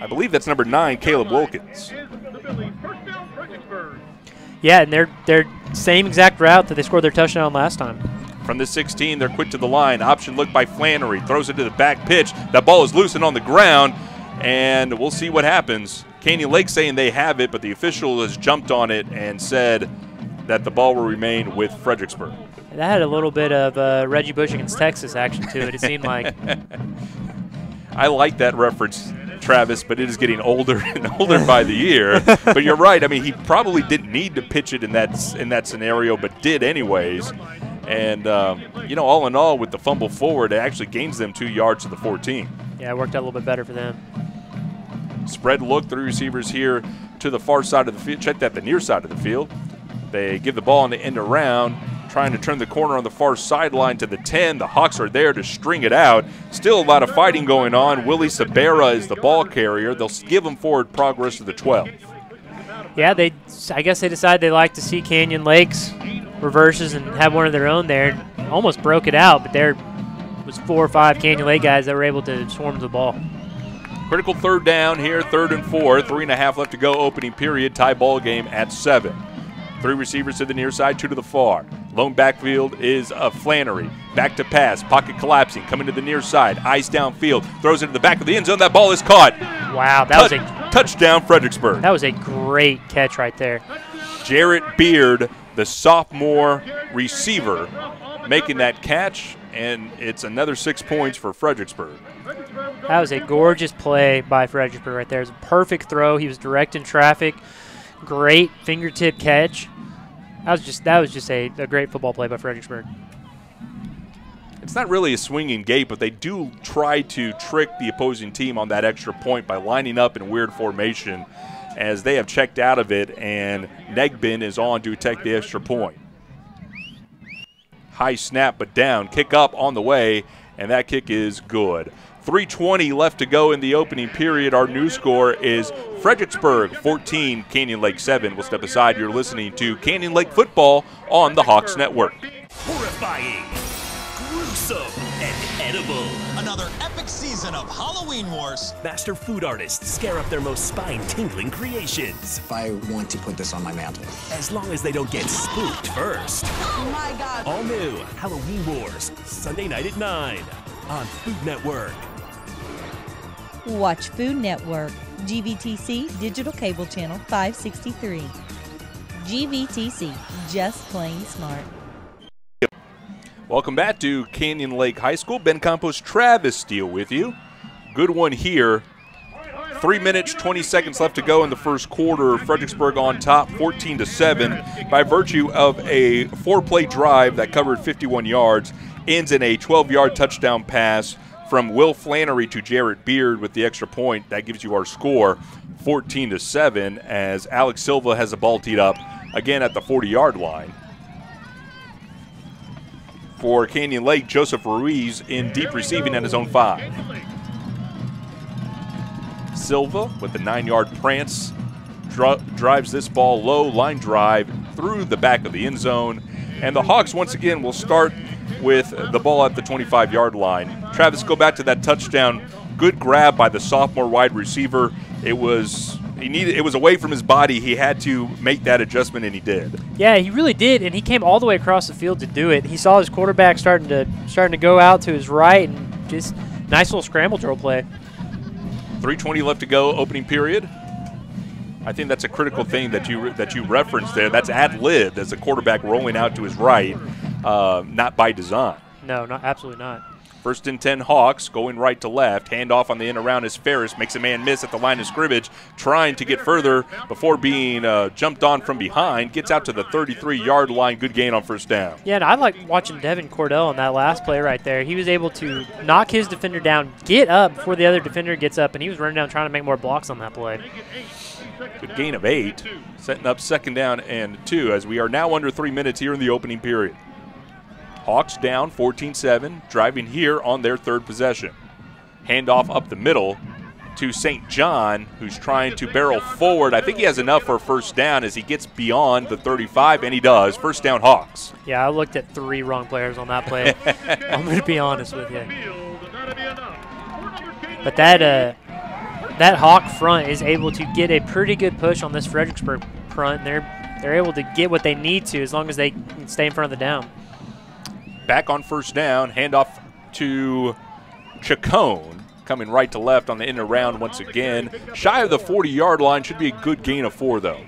I believe that's number 9, Caleb Wilkins. Yeah, and they're same exact route that they scored their touchdown last time. From the 16, they're quick to the line. Option look by Flannery. Throws it to the back pitch. That ball is loosened on the ground, and we'll see what happens. Canyon Lake saying they have it, but the official has jumped on it and said that the ball will remain with Fredericksburg. That had a little bit of Reggie Bush against Texas action to it, it seemed like. I like that reference, Travis, but it is getting older and older by the year. But you're right. I mean, he probably didn't need to pitch it in that scenario, but did anyways. And, you know, all in all, with the fumble forward, it actually gains them 2 yards to the 14. Yeah, it worked out a little bit better for them. Spread look, 3 receivers here to the far side of the field. Check that, the near side of the field. They give the ball on the end around, trying to turn the corner on the far sideline to the 10. The Hawks are there to string it out. Still a lot of fighting going on. Willie Sabera is the ball carrier. They'll give him forward progress to the 12. Yeah, I guess they decided they like to see Canyon Lakes reverses and have one of their own there. Almost broke it out, but there was 4 or 5 Canyon Lake guys that were able to swarm the ball. Critical 3rd down here, 3rd and 4. 3.5 left to go, opening period. Tie ball game at 7. 3 receivers to the near side, 2 to the far. Lone backfield is Flannery. Back to pass, pocket collapsing, coming to the near side. Eyes downfield, throws it to the back of the end zone. That ball is caught. Wow, that was a touchdown, Fredericksburg. That was a great catch right there. Jarrett Beard, the sophomore receiver, making that catch, and it's another 6 points for Fredericksburg. That was a gorgeous play by Fredericksburg right there. It was a perfect throw. He was directing traffic. Great fingertip catch. That was just a great football play by Fredericksburg. It's not really a swinging gate, but they do try to trick the opposing team on that extra point by lining up in weird formation as they have checked out of it, and Negbin is on to take the extra point. High snap, but down. Kick up on the way, and that kick is good. 3:20 left to go in the opening period. Our new score is Fredericksburg 14, Canyon Lake 7. We'll step aside. You're listening to Canyon Lake football on the Hawks Network. Horrifying, gruesome, and edible. Another epic season of Halloween Wars. Master food artists scare up their most spine-tingling creations. I want to put this on my mantle. As long as they don't get spooked first. Oh my God. All new Halloween Wars, Sunday night at 9 on Food Network. Watch Food Network, GVTC Digital Cable Channel 563. GVTC, just plain smart. Welcome back to Canyon Lake High School. Ben Campos, Travis Steele with you. Good one here. 3 minutes, 20 seconds left to go in the first quarter. Fredericksburg on top, 14-7, by virtue of a 4-play drive that covered 51 yards, ends in a 12-yard touchdown pass from Will Flannery to Jarrett Beard with the extra point. That gives you our score, 14-7, as Alex Silva has the ball teed up again at the 40-yard line. For Canyon Lake, Joseph Ruiz in deep receiving at his own 5. Silva with the 9-yard prance drives this ball low, line drive through the back of the end zone. And the Hawks once again will start with the ball at the 25-yard line. Travis, go back to that touchdown. Good grab by the sophomore wide receiver. It was away from his body. He had to make that adjustment, and he did. Yeah, he really did, and he came all the way across the field to do it. He saw his quarterback starting to go out to his right, and just nice little scramble drill play. 3:20 left to go, opening period. I think that's a critical thing that you referenced there. That's ad-libbed as the quarterback rolling out to his right. not by design. No, absolutely not. 1st and 10 Hawks going right to left. Handoff on the end around as Ferris makes a man miss at the line of scrimmage, trying to get further before being jumped on from behind. Gets out to the 33-yard line. Good gain on 1st down. Yeah, and I like watching Devin Cordell on that last play right there. He was able to knock his defender down, get up before the other defender gets up, and he was running down trying to make more blocks on that play. Good gain of 8, setting up 2nd down and 2 as we are now under 3 minutes here in the opening period. Hawks down 14-7, driving here on their 3rd possession. Handoff up the middle to St. John, who's trying to barrel forward. I think he has enough for a 1st down as he gets beyond the 35, and he does. 1st down Hawks. Yeah, I looked at 3 wrong players on that play. I'm going to be honest with you. But that Hawk front is able to get a pretty good push on this Fredericksburg front, and they're able to get what they need to as long as they can stay in front of the down. Back on 1st down, handoff to Chacon, coming right to left on the in and around once again. Shy of the 40-yard line, should be a good gain of 4, though.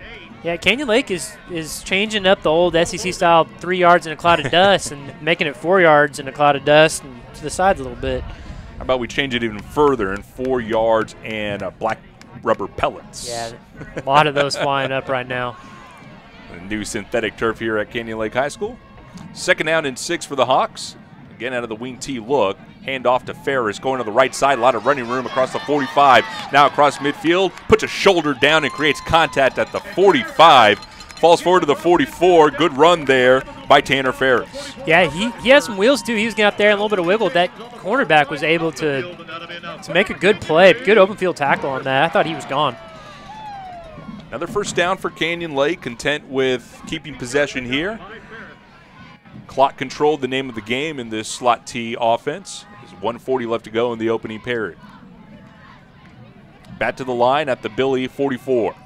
Yeah, Canyon Lake is changing up the old SEC-style 3 yards in a cloud of dust and making it 4 yards in a cloud of dust and to the sides a little bit. How about we change it even further in 4 yards and black rubber pellets? Yeah, a lot of those flying up right now. The new synthetic turf here at Canyon Lake High School. 2nd down and 6 for the Hawks. Again, out of the wing T look. Hand off to Ferris, going to the right side. A lot of running room across the 45. Now across midfield. Puts a shoulder down and creates contact at the 45. Falls forward to the 44. Good run there by Tanner Ferris. Yeah, he has some wheels, too. He was getting up there and a little bit of wiggle. That cornerback was able to make a good play. Good open field tackle on that. I thought he was gone. Another 1st down for Canyon Lake. Content with keeping possession here. Clock controlled, the name of the game in this slot T offense. There's 1:40 left to go in the opening period. Back to the line at the Billy 44.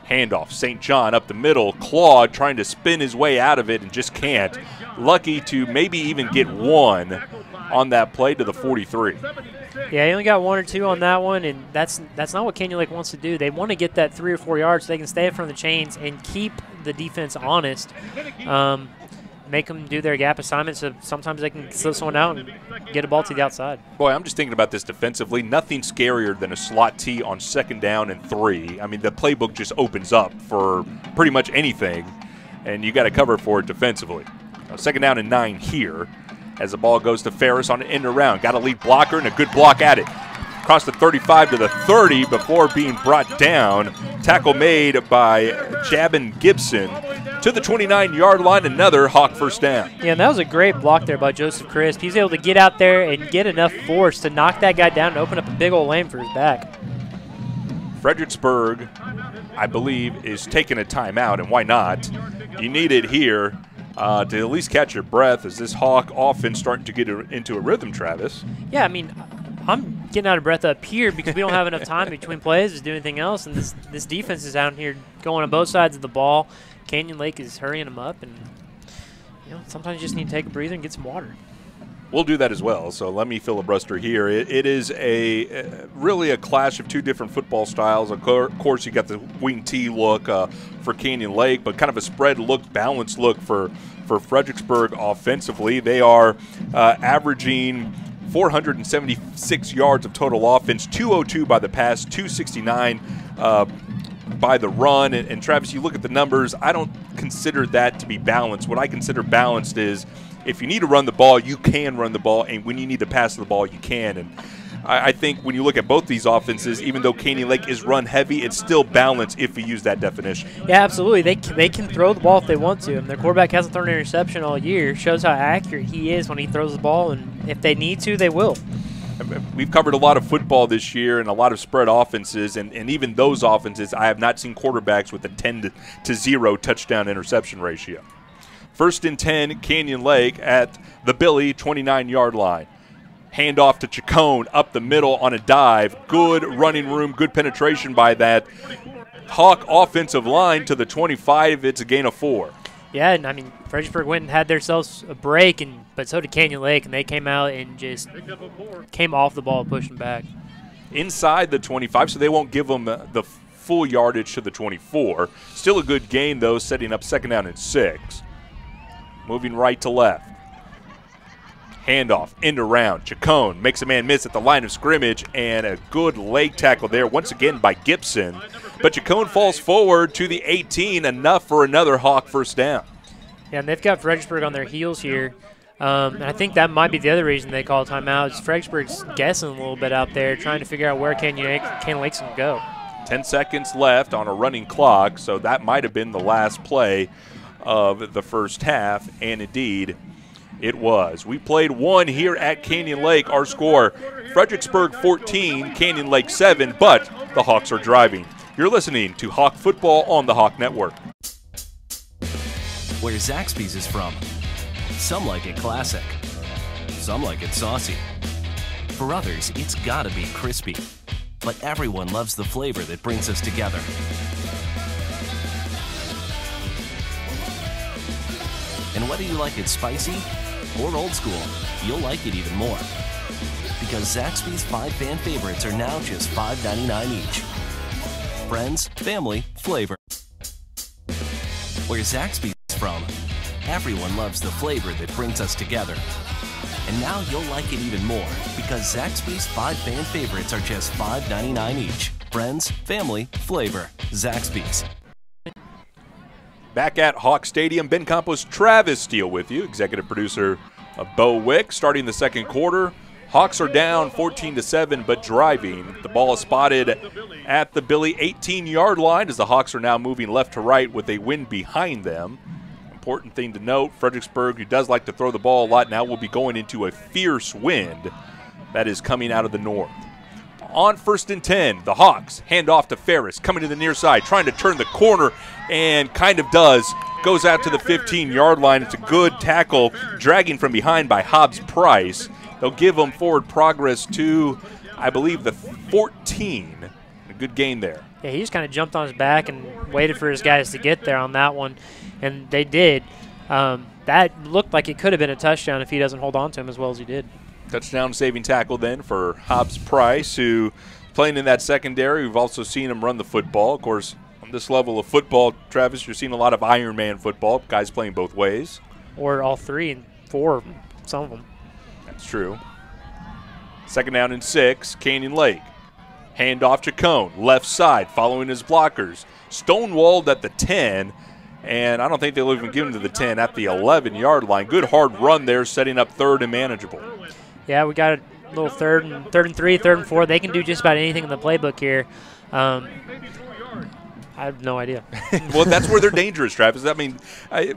Handoff, St. John up the middle. Claude trying to spin his way out of it and just can't. Lucky to maybe even get 1 on that play to the 43. Yeah, he only got 1 or 2 on that one, and that's not what Canyon Lake wants to do. They want to get that 3 or 4 yards so they can stay in front of the chains and keep the defense honest. Make them do their gap assignments so sometimes they can slip someone out and get a ball to the outside. Boy, I'm just thinking about this defensively. Nothing scarier than a slot T on 2nd down and 3. I mean, the playbook just opens up for pretty much anything, and you got to cover for it defensively. 2nd down and 9 here. As the ball goes to Ferris on an end around. Got a lead blocker and a good block at it. Across the 35 to the 30 before being brought down. Tackle made by Jabin Gibson to the 29-yard line. Another Hawk 1st down. Yeah, and that was a great block there by Joseph Crisp. He's able to get out there and get enough force to knock that guy down and open up a big old lane for his back. Fredericksburg, I believe, is taking a timeout, and why not? You need it here. To at least catch your breath as this Hawk offense starting to get into a rhythm, Travis. Yeah, I mean, I'm getting out of breath up here because we don't have enough time between plays to do anything else, and this defense is out here going on both sides of the ball. Canyon Lake is hurrying them up, and sometimes you just need to take a breather and get some water. We'll do that as well, so let me filibuster here. It is really a clash of 2 different football styles. Of course, you got the wing T look for Canyon Lake, but kind of a spread look, balanced look for Fredericksburg offensively. They are averaging 476 yards of total offense, 202 by the pass, 269 by the run. And Travis, you look at the numbers, I don't consider that to be balanced. What I consider balanced is if you need to run the ball, you can run the ball, and when you need to pass the ball, you can. And I think when you look at both these offenses, even though Canyon Lake is run heavy, it's still balanced if you use that definition. Yeah, absolutely. They can throw the ball if they want to. And their quarterback hasn't thrown an interception all year. Shows how accurate he is when he throws the ball, and if they need to, they will. We've covered a lot of football this year and a lot of spread offenses, and even those offenses, I have not seen quarterbacks with a 10-0 touchdown interception ratio. 1st and 10, Canyon Lake at the Billy 29-yard line. Handoff to Chacon up the middle on a dive. Good running room, good penetration by that Hawk offensive line to the 25. It's a gain of 4. Yeah, and I mean, Fredericksburg went and had themselves a break, but so did Canyon Lake, and they came out and just came off the ball and pushed them back. Inside the 25, so they won't give them the full yardage to the 24. Still a good gain, though, setting up 2nd down and 6. moving right to left. Handoff, end around. Chacon makes a man miss at the line of scrimmage, and a good leg tackle there once again by Gibson. But Chacon falls forward to the 18, enough for another Hawk first down. Yeah, and they've got Fredericksburg on their heels here. And I think that might be the other reason they call timeout. Is Fredericksburg's guessing a little bit out there, trying to figure out where Canyon Lakes can go. 10 seconds left on a running clock, so that might have been the last play of the first half, and indeed it was. We played one here at Canyon Lake. Our score, Fredericksburg 14, Canyon Lake 7, but the Hawks are driving. You're listening to Hawk Football on the Hawk Network. Where Zaxby's is from. Some like it classic. Some like it saucy. For others, it's gotta be crispy. But everyone loves the flavor that brings us together. And whether you like it spicy or old school, you'll like it even more. Because Zaxby's 5 fan favorites are now just $5.99 each. Friends, family, flavor. Where Zaxby's is from, everyone loves the flavor that brings us together. And now you'll like it even more because Zaxby's 5 fan favorites are just $5.99 each. Friends, family, flavor. Zaxby's. Back at Hawk Stadium, Ben Campos, Travis Steele with you, executive producer Bo Wick. Starting the second quarter, Hawks are down 14-7, but driving. The ball is spotted at the Billy 18-yard line as the Hawks are now moving left to right with a wind behind them. Important thing to note, Fredericksburg, who does like to throw the ball a lot, now will be going into a fierce wind that is coming out of the north. On 1st and 10, the Hawks hand off to Ferris, coming to the near side, trying to turn the corner, and kind of does. Goes out to the 15-yard line. It's a good tackle, dragging from behind by Hobbs Price. They'll give them forward progress to, I believe, the 14. A good gain there. Yeah, he just kind of jumped on his back and waited for his guys to get there on that one, and they did. That looked like it could have been a touchdown if he doesn't hold on to him as well as he did. Touchdown saving tackle then for Hobbs Price, who playing in that secondary. We've also seen him run the football. Of course, on this level of football, Travis, you're seeing a lot of Iron Man football, guys playing both ways. Or all 3 and 4, some of them. That's true. 2nd down and 6, Canyon Lake. Handoff Chacon, left side, following his blockers. Stonewalled at the 10, and I don't think they'll even give him to the 10 at the 11-yard line. Good hard run there, setting up 3rd and manageable. Yeah, we got a little 3rd and 3, 3rd and 4. They can do just about anything in the playbook here. I have no idea. Well, that's where they're dangerous, Travis. I mean,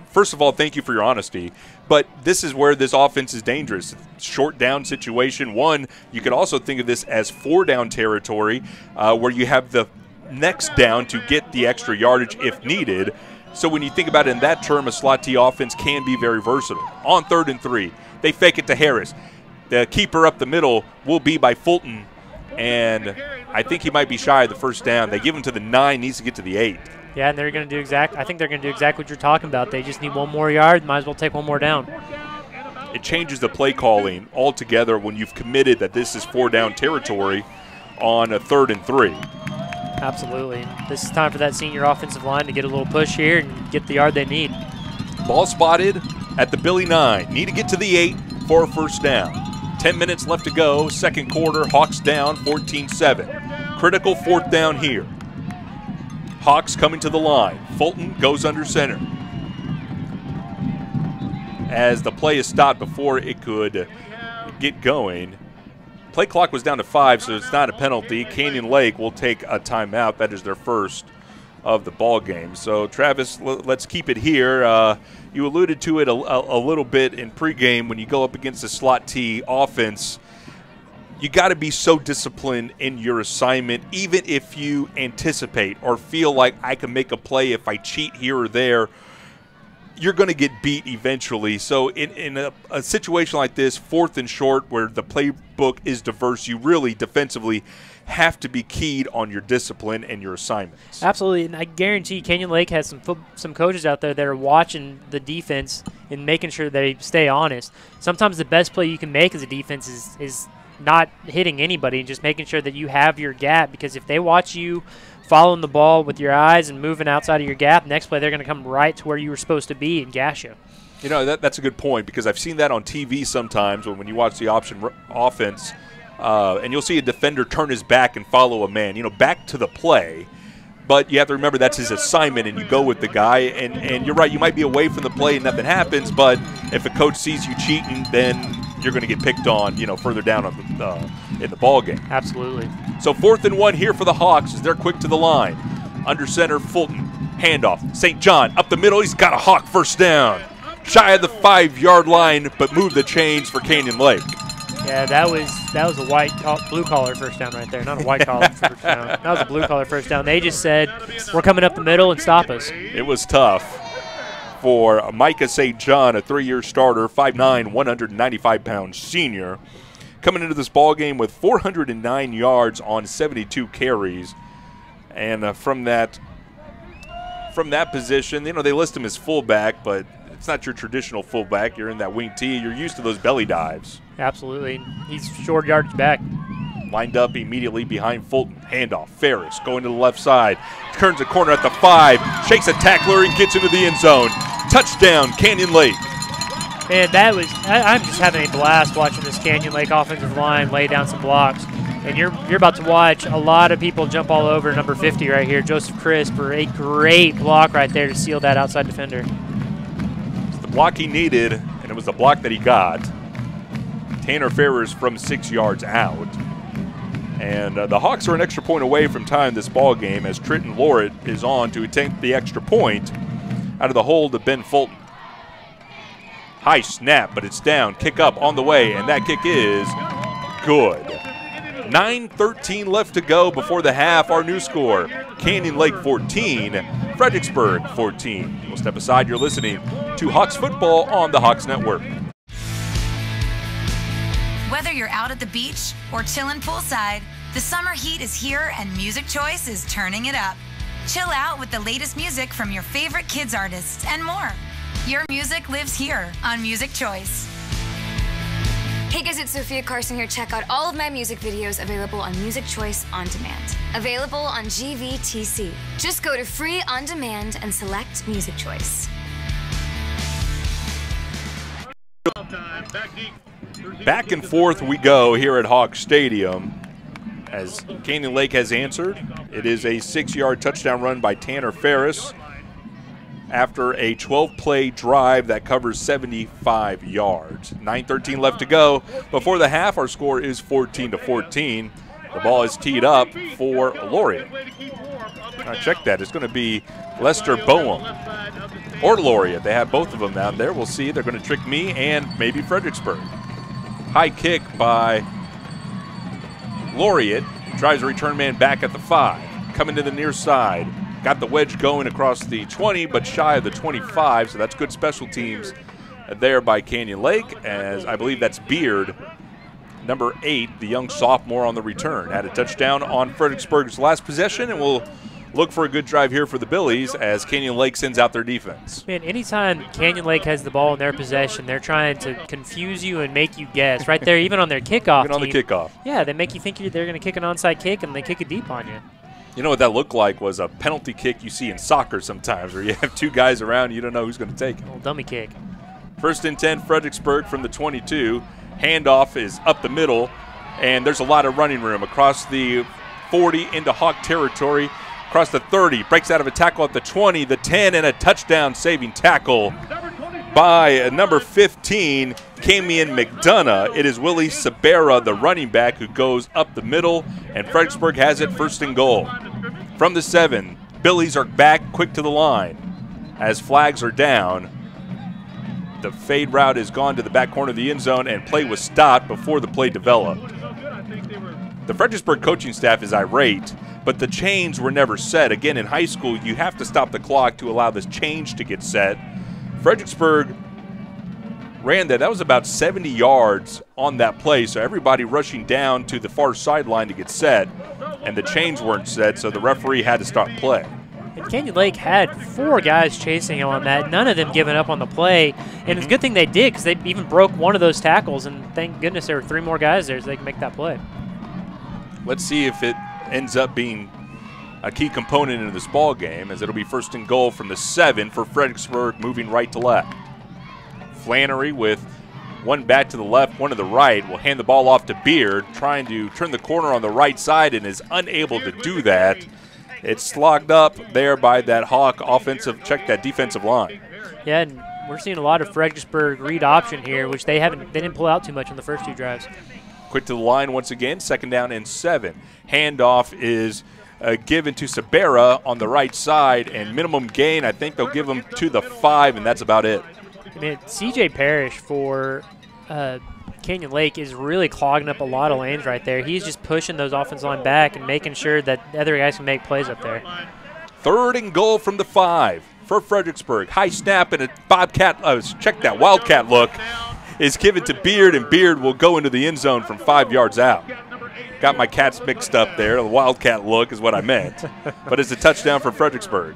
first of all, thank you for your honesty. But this is where this offense is dangerous. Short down situation. One, you could also think of this as 4-down territory where you have the next down to get the extra yardage if needed. So when you think about it in that term, a slot T offense can be very versatile. On 3rd and 3, they fake it to Harris. The keeper up the middle will be by Fulton, and I think he might be shy of the first down. They give him to the 9, needs to get to the 8. Yeah, and they're going to do I think they're going to do exactly what you're talking about. They just need one more yard, might as well take one more down. It changes the play calling altogether when you've committed that this is 4-down territory on a 3rd and 3. Absolutely. And this is time for that senior offensive line to get a little push here and get the yard they need. Ball spotted at the Billy 9. Need to get to the 8 for a first down. 10 minutes left to go, second quarter. Hawks down 14-7. Critical 4th down here. Hawks coming to the line. Fulton goes under center. As the play is stopped before it could get going. Play clock was down to 5, so it's not a penalty. Canyon Lake will take a timeout. That is their first of the ball game. So, Travis, let's keep it here. You alluded to it a little bit in pregame. When you go up against a slot T offense, you got to be so disciplined in your assignment, even if you anticipate or feel like I can make a play if I cheat here or there. You're going to get beat eventually. So in a situation like this, 4th and short, where the playbook is diverse, you really defensively have to be keyed on your discipline and your assignments. Absolutely, and I guarantee Canyon Lake has some coaches out there that are watching the defense and making sure they stay honest. Sometimes the best play you can make as a defense is not hitting anybody and just making sure that you have your gap, because if they watch you following the ball with your eyes and moving outside of your gap, next play they're going to come right to where you were supposed to be and gash you. You know, that's a good point, because I've seen that on TV sometimes when you watch the option offense, and you'll see a defender turn his back and follow a man, back to the play. But you have to remember that's his assignment, and you go with the guy. And you're right, you might be away from the play and nothing happens, but if a coach sees you cheating, then you're going to get picked on, further down in the ball game. Absolutely. So 4th and 1 here for the Hawks as they're quick to the line. Under center, Fulton. Handoff. St. John up the middle. He's got a Hawk first down. Shy of the 5-yard line, but moved the chains for Canyon Lake. Yeah, that was a blue collar first down right there. Not a white collar first down. That was a blue collar first down. They just said, we're coming up the middle and stop us. It was tough for Micah St. John, a 3-year starter, 5'9", 195-pound senior, coming into this ball game with 409 yards on 72 carries. And from that position, they list him as fullback, but it's not your traditional fullback. You're in that wing T. You're used to those belly dives. Absolutely. He's short yardage back. Lined up immediately behind Fulton. Handoff. Ferris going to the left side. Turns the corner at the 5. Shakes a tackler and gets into the end zone. Touchdown, Canyon Lake. Man, I'm just having a blast watching this Canyon Lake offensive line lay down some blocks. And you're about to watch a lot of people jump all over number 50 right here, Joseph Crisp, for a great block right there to seal that outside defender. It's the block he needed, and it was the block that he got. Tanner Ferris from 6 yards out. And the Hawks are an extra point away from tying this ball game as Trenton Lorett is on to attempt the extra point out of the hold of Ben Fulton. High snap, but it's down. Kick up on the way, and that kick is good. 9:13 left to go before the half. Our new score, Canyon Lake 14, Fredericksburg 14. We'll step aside. You're listening to Hawks Football on the Hawks Network. Whether you're out at the beach or chilling poolside, the summer heat is here and Music Choice is turning it up. Chill out with the latest music from your favorite kids artists and more. Your music lives here on Music Choice. Hey guys, it's Sophia Carson here. Check out all of my music videos available on Music Choice On Demand. Available on GVTC. Just go to Free On Demand and select Music Choice. Back and forth we go here at Hawk Stadium as Canyon Lake has answered. It is a 6-yard touchdown run by Tanner Ferris after a 12-play drive that covers 75 yards. 9:13 left to go. Before the half, our score is 14-14. The ball is teed up for Laureate. Check that. It's going to be Lester Boehm or Laureate. They have both of them down there. We'll see. They're going to trick me and maybe Fredericksburg. High kick by Laureate. Drives a return man back at the 5. Coming to the near side. Got the wedge going across the 20, but shy of the 25, so that's good special teams there by Canyon Lake, as I believe that's Beard, number 8, the young sophomore on the return. Had a touchdown on Fredericksburg's last possession, and we'll look for a good drive here for the Billies as Canyon Lake sends out their defense. Man, anytime Canyon Lake has the ball in their possession, they're trying to confuse you and make you guess. Right there, even on their kickoff Even on the kickoff. Yeah, they make you think they're going to kick an onside kick, and they kick it deep on you. You know what that looked like was a penalty kick you see in soccer sometimes where you have 2 guys around and you don't know who's going to take it. Little dummy kick. 1st and 10, Fredericksburg from the 22. Handoff is up the middle, and there's a lot of running room across the 40 into Hawk territory, across the 30. Breaks out of a tackle at the 20, the 10, and a touchdown-saving tackle by number 15, Camion McDonough. It is Willie Sabera, the running back, who goes up the middle, and Fredericksburg has it 1st and goal. From the 7, Billies are back quick to the line as flags are down. The fade route is gone to the back corner of the end zone, and play was stopped before the play developed. The Fredericksburg coaching staff is irate, but the chains were never set. Again, in high school, you have to stop the clock to allow this change to get set. Fredericksburg ran that. That was about 70 yards on that play, so everybody rushing down to the far sideline to get set, and the chains weren't set, so the referee had to stop play. And Canyon Lake had 4 guys chasing him on that, none of them giving up on the play, and it's a good thing they did because they even broke one of those tackles, and thank goodness there were 3 more guys there so they can make that play. Let's see if it ends up being a key component in this ball game, as it'll be 1st and goal from the 7 for Fredericksburg, moving right to left. Flannery with one bat to the left, one to the right, will hand the ball off to Beard, trying to turn the corner on the right side and is unable to do that. It's slogged up there by that Hawk defensive line. Yeah, and we're seeing a lot of Fredericksburg read option here, which they didn't pull out too much on the first 2 drives. Quick to the line once again, 2nd down and 7. Handoff is given to Sabera on the right side, and minimum gain, I think they'll give him to the 5, and that's about it. I mean, C.J. Parrish for Canyon Lake is really clogging up a lot of lanes right there. He's just pushing those offensive line back and making sure that the other guys can make plays up there. 3rd and goal from the 5 for Fredericksburg. High snap and a wildcat look is given to Beard, and Beard will go into the end zone from 5 yards out. Got my cats mixed up there. The wildcat look is what I meant. But it's a touchdown for Fredericksburg.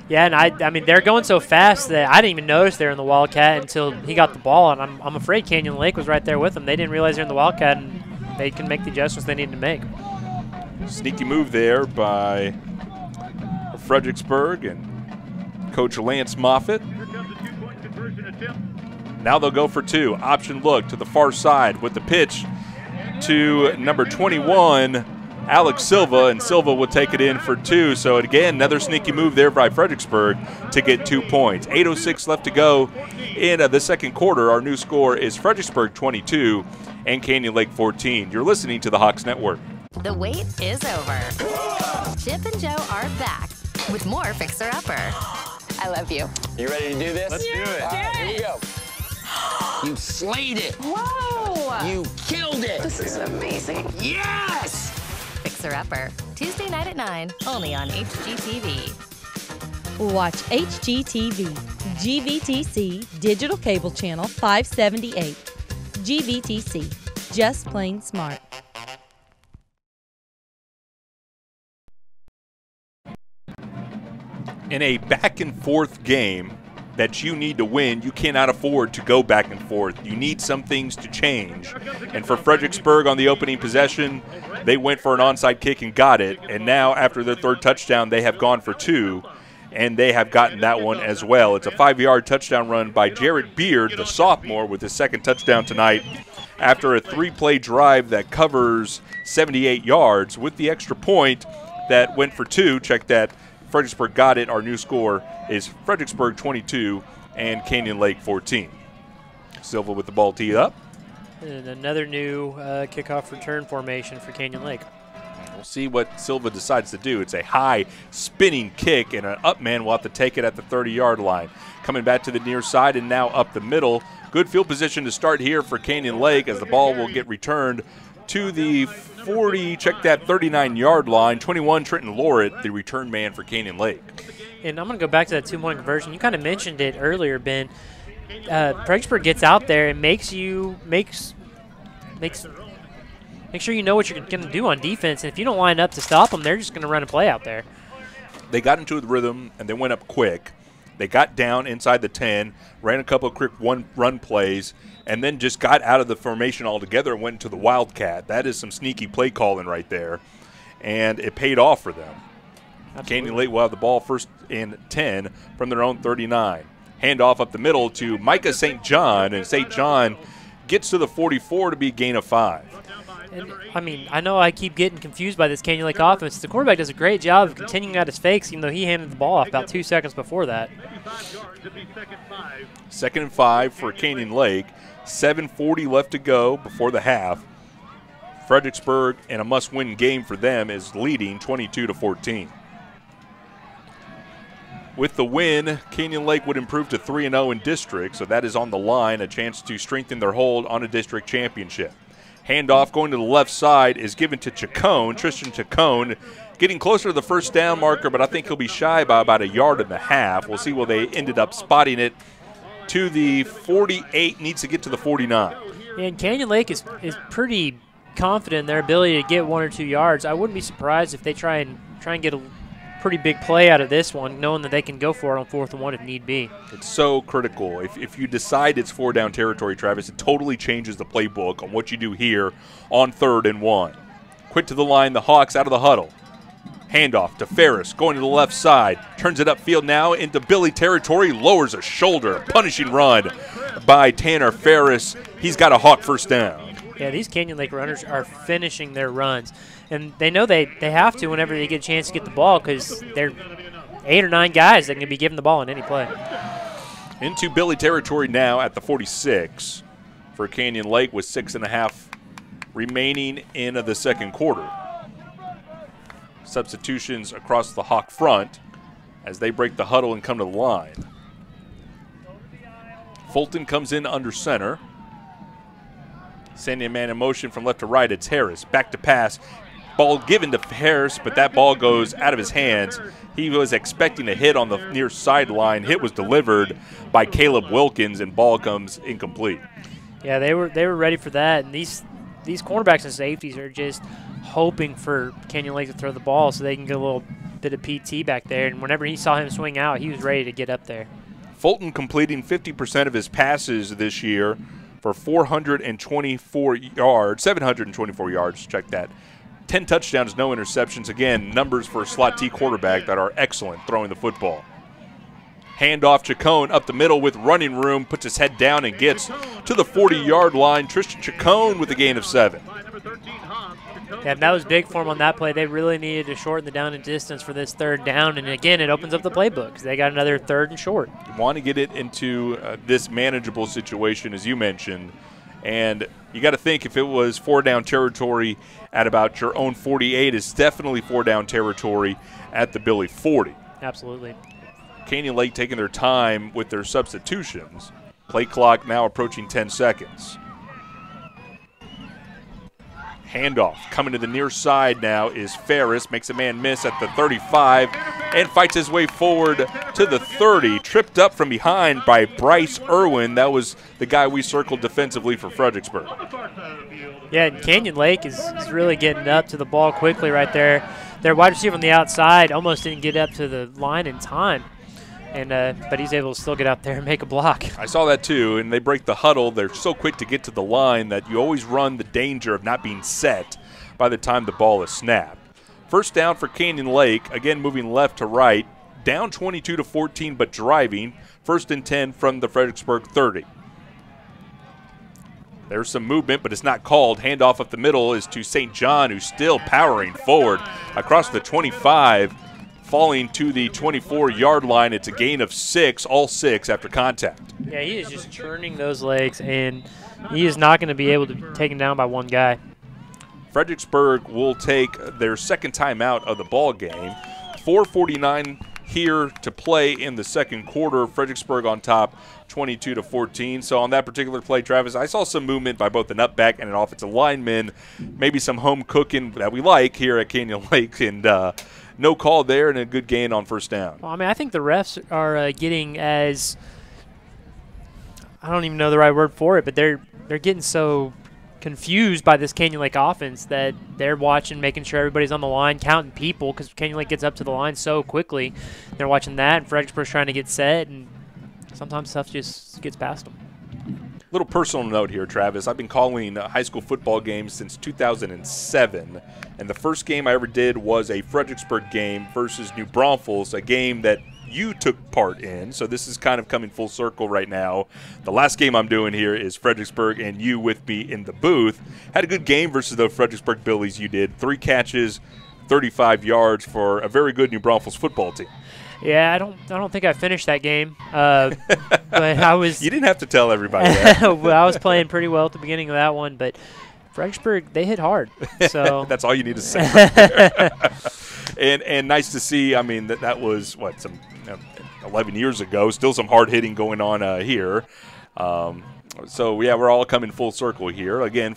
Yeah, and I mean, they're going so fast that I didn't even notice they're in the Wildcat until he got the ball, and I'm afraid Canyon Lake was right there with them. They didn't realize they're in the Wildcat, and they can make the adjustments they need to make. Sneaky move there by Fredericksburg and Coach Lance Moffitt. Now they'll go for 2. Option look to the far side with the pitch to number 21, Alex Silva, and Silva will take it in for 2. So again, another sneaky move there by Fredericksburg to get 2 points. 8:06 left to go in the second quarter. Our new score is Fredericksburg 22 and Canyon Lake 14. You're listening to the Hawks Network. The wait is over. Chip and Joe are back with more Fixer Upper. I love you. You ready to do this? Let's do it. All right, here we go. You slayed it. Whoa! You killed it. This is amazing. Yes! Fixer Upper, Tuesday night at 9, only on HGTV. Watch HGTV, GVTC, Digital Cable Channel 578. GVTC, just plain smart. In a back-and-forth game that you need to win, you cannot afford to go back and forth. You need some things to change. And for Fredericksburg on the opening possession, they went for an onside kick and got it. And now after their 3rd touchdown, they have gone for 2, and they have gotten that one as well. It's a 5-yard touchdown run by Jared Beard, the sophomore, with his 2nd touchdown tonight after a 3-play drive that covers 78 yards with the extra point that went for 2. Check that. Fredericksburg got it. Our new score is Fredericksburg 22 and Canyon Lake 14. Silva with the ball teed up. And another new kickoff return formation for Canyon Lake. We'll see what Silva decides to do. It's a high spinning kick, and an up man will have to take it at the 30-yard line. Coming back to the near side and now up the middle. Good field position to start here for Canyon Lake as the ball will get returned to the 40, check that, 39-yard line. 21, Trenton Lorett, the return man for Canyon Lake. And I'm going to go back to that 2-point conversion. You kind of mentioned it earlier, Ben. Fredericksburg gets out there and makes sure you know what you're going to do on defense. And if you don't line up to stop them, they're just going to run a play out there. They got into the rhythm and they went up quick. They got down inside the 10, ran a couple of quick run plays, and then just got out of the formation altogether and went into the Wildcat. That is some sneaky play calling right there, and it paid off for them. Absolutely. Canyon Lake will have the ball 1st and 10 from their own 39. Handoff up the middle to Micah St. John, and St. John gets to the 44 to be a gain of 5. And, I mean, I know I keep getting confused by this Canyon Lake offense. The quarterback does a great job of continuing out his fakes, even though he handed the ball off about 2 seconds before that. 2nd and 5 for Canyon Lake. 7:40 left to go before the half. Fredericksburg, in a must-win game for them, is leading 22-14. With the win, Canyon Lake would improve to 3-0 in district, so that is on the line, a chance to strengthen their hold on a district championship. Handoff going to the left side is given to Chacon, Tristan Chacon, getting closer to the 1st down marker, but I think he'll be shy by about 1.5 yards. We'll see where they ended up spotting it to the 48, needs to get to the 49. And Canyon Lake is pretty confident in their ability to get 1 or 2 yards. I wouldn't be surprised if they try and get a pretty big play out of this one, knowing that they can go for it on 4th and 1 if need be. It's so critical. If you decide it's 4-down territory, Travis, it totally changes the playbook on what you do here on 3rd and 1. Quick to the line, the Hawks out of the huddle. Handoff to Ferris, going to the left side. Turns it upfield now into Billy territory, lowers a shoulder. Punishing run caught by Tanner Ferris. He's got a Hawk first down. Yeah, these Canyon Lake runners are finishing their runs. And they know they have to whenever they get a chance to get the ball because they're 8 or 9 guys that can be given the ball in any play. Into Billy territory now at the 46 for Canyon Lake with 6.5 remaining in the second quarter. Substitutions across the Hawk front as they break the huddle and come to the line. Fulton comes in under center. Sending a man in motion from left to right. It's Harris. Back to pass. Ball given to Harris, but that ball goes out of his hands. He was expecting a hit on the near sideline. Hit was delivered by Caleb Wilkins, and ball comes incomplete. Yeah, they were ready for that. And these cornerbacks and safeties are just hoping for Canyon Lake to throw the ball so they can get a little bit of PT back there. And whenever he saw him swing out, he was ready to get up there. Fulton completing 50% of his passes this year for 424 yards, 724 yards, check that. 10 touchdowns, no interceptions. Again, numbers for a slot T quarterback that are excellent throwing the football. Handoff, Chacon up the middle with running room, puts his head down and gets to the 40-yard line. Tristan Chacon with a gain of 7. Yeah, that was big for them on that play. They really needed to shorten the down and distance for this third down. And, again, it opens up the playbook because they got another third and short. You want to get it into this manageable situation, as you mentioned. And you got to think if it was 4-down territory at about your own 48, it's definitely 4-down territory at the Billy 40. Absolutely. Canyon Lake taking their time with their substitutions. Play clock now approaching 10 seconds. Handoff coming to the near side now is Ferris. Makes a man miss at the 35 and fights his way forward to the 30. Tripped up from behind by Bryce Irwin. That was the guy we circled defensively for Fredericksburg. Yeah, and Canyon Lake is really getting up to the ball quickly right there. Their wide receiver on the outside almost didn't get up to the line in time. But he's able to still get out there and make a block. I saw that too, and they break the huddle. They're so quick to get to the line that you always run the danger of not being set by the time the ball is snapped. First down for Canyon Lake, again moving left to right, down 22-14 but driving. 1st and 10 from the Fredericksburg 30. There's some movement, but it's not called. Handoff up the middle is to St. John, who's still powering forward across the 25. Falling to the 24-yard line. It's a gain of 6, all 6 after contact. Yeah, he is just churning those legs, and he is not going to be able to be taken down by one guy. Fredericksburg will take their second time out of the ball game. 4:49 here to play in the second quarter. Fredericksburg on top 22-14. So on that particular play, Travis, I saw some movement by both the nutback and an offensive lineman, maybe some home cooking that we like here at Canyon Lake, and no call there and a good gain on first down. Well, I mean, I think the refs are getting as – I don't even know the right word for it, but they're getting so confused by this Canyon Lake offense that they're watching, making sure everybody's on the line, counting people because Canyon Lake gets up to the line so quickly. They're watching that, and Fredericksburg's trying to get set, and sometimes stuff just gets past them. Little personal note here, Travis. I've been calling high school football games since 2007, and the first game I ever did was a Fredericksburg game versus New Braunfels, a game that you took part in. So this is kind of coming full circle right now. The last game I'm doing here is Fredericksburg and you with me in the booth. Had a good game versus the Fredericksburg Billies you did. 3 catches, 35 yards for a very good New Braunfels football team. Yeah, I don't think I finished that game, but I was. You didn't have to tell everybody that. Well, I was playing pretty well at the beginning of that one, but Fredericksburg, they hit hard. So that's all you need to say. and nice to see. I mean, that was what, some 11 years ago. Still some hard hitting going on here. So yeah, we're all coming full circle here again.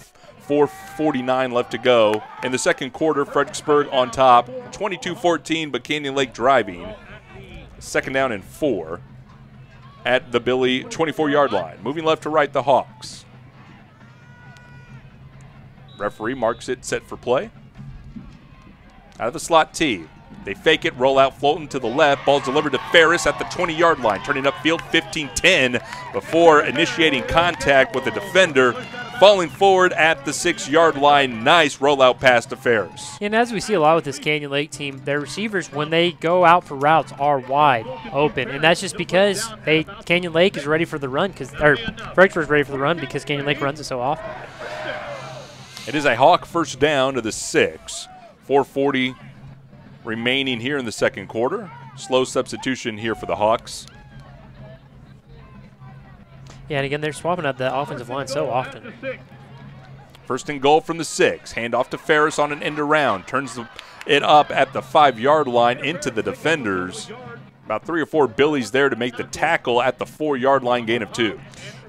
4:49 left to go in the second quarter. Fredericksburg on top, 22-14, but Canyon Lake driving. Second down and 4 at the Billy 24-yard line. Moving left to right, the Hawks. Referee marks it set for play. Out of the slot T. They fake it, roll out Fulton to the left. Ball's delivered to Ferris at the 20-yard line. Turning upfield 15-10 before initiating contact with the defender. falling forward at the 6-yard line. Nice rollout pass to Ferris. And as we see a lot with this Canyon Lake team, their receivers, when they go out for routes, are wide open. And that's just because Canyon Lake is ready for the run, or Fredericksburg's ready for the run because Canyon Lake runs it so often. It is a Hawk first down to the 6. 4:40 remaining here in the second quarter. Slow substitution here for the Hawks. Yeah, and again, they're swapping out the offensive line so often. First and goal from the 6. Hand off to Ferris on an end around. Turns it up at the 5-yard line into the defenders. About 3 or 4 Billies there to make the tackle at the 4-yard line, gain of 2.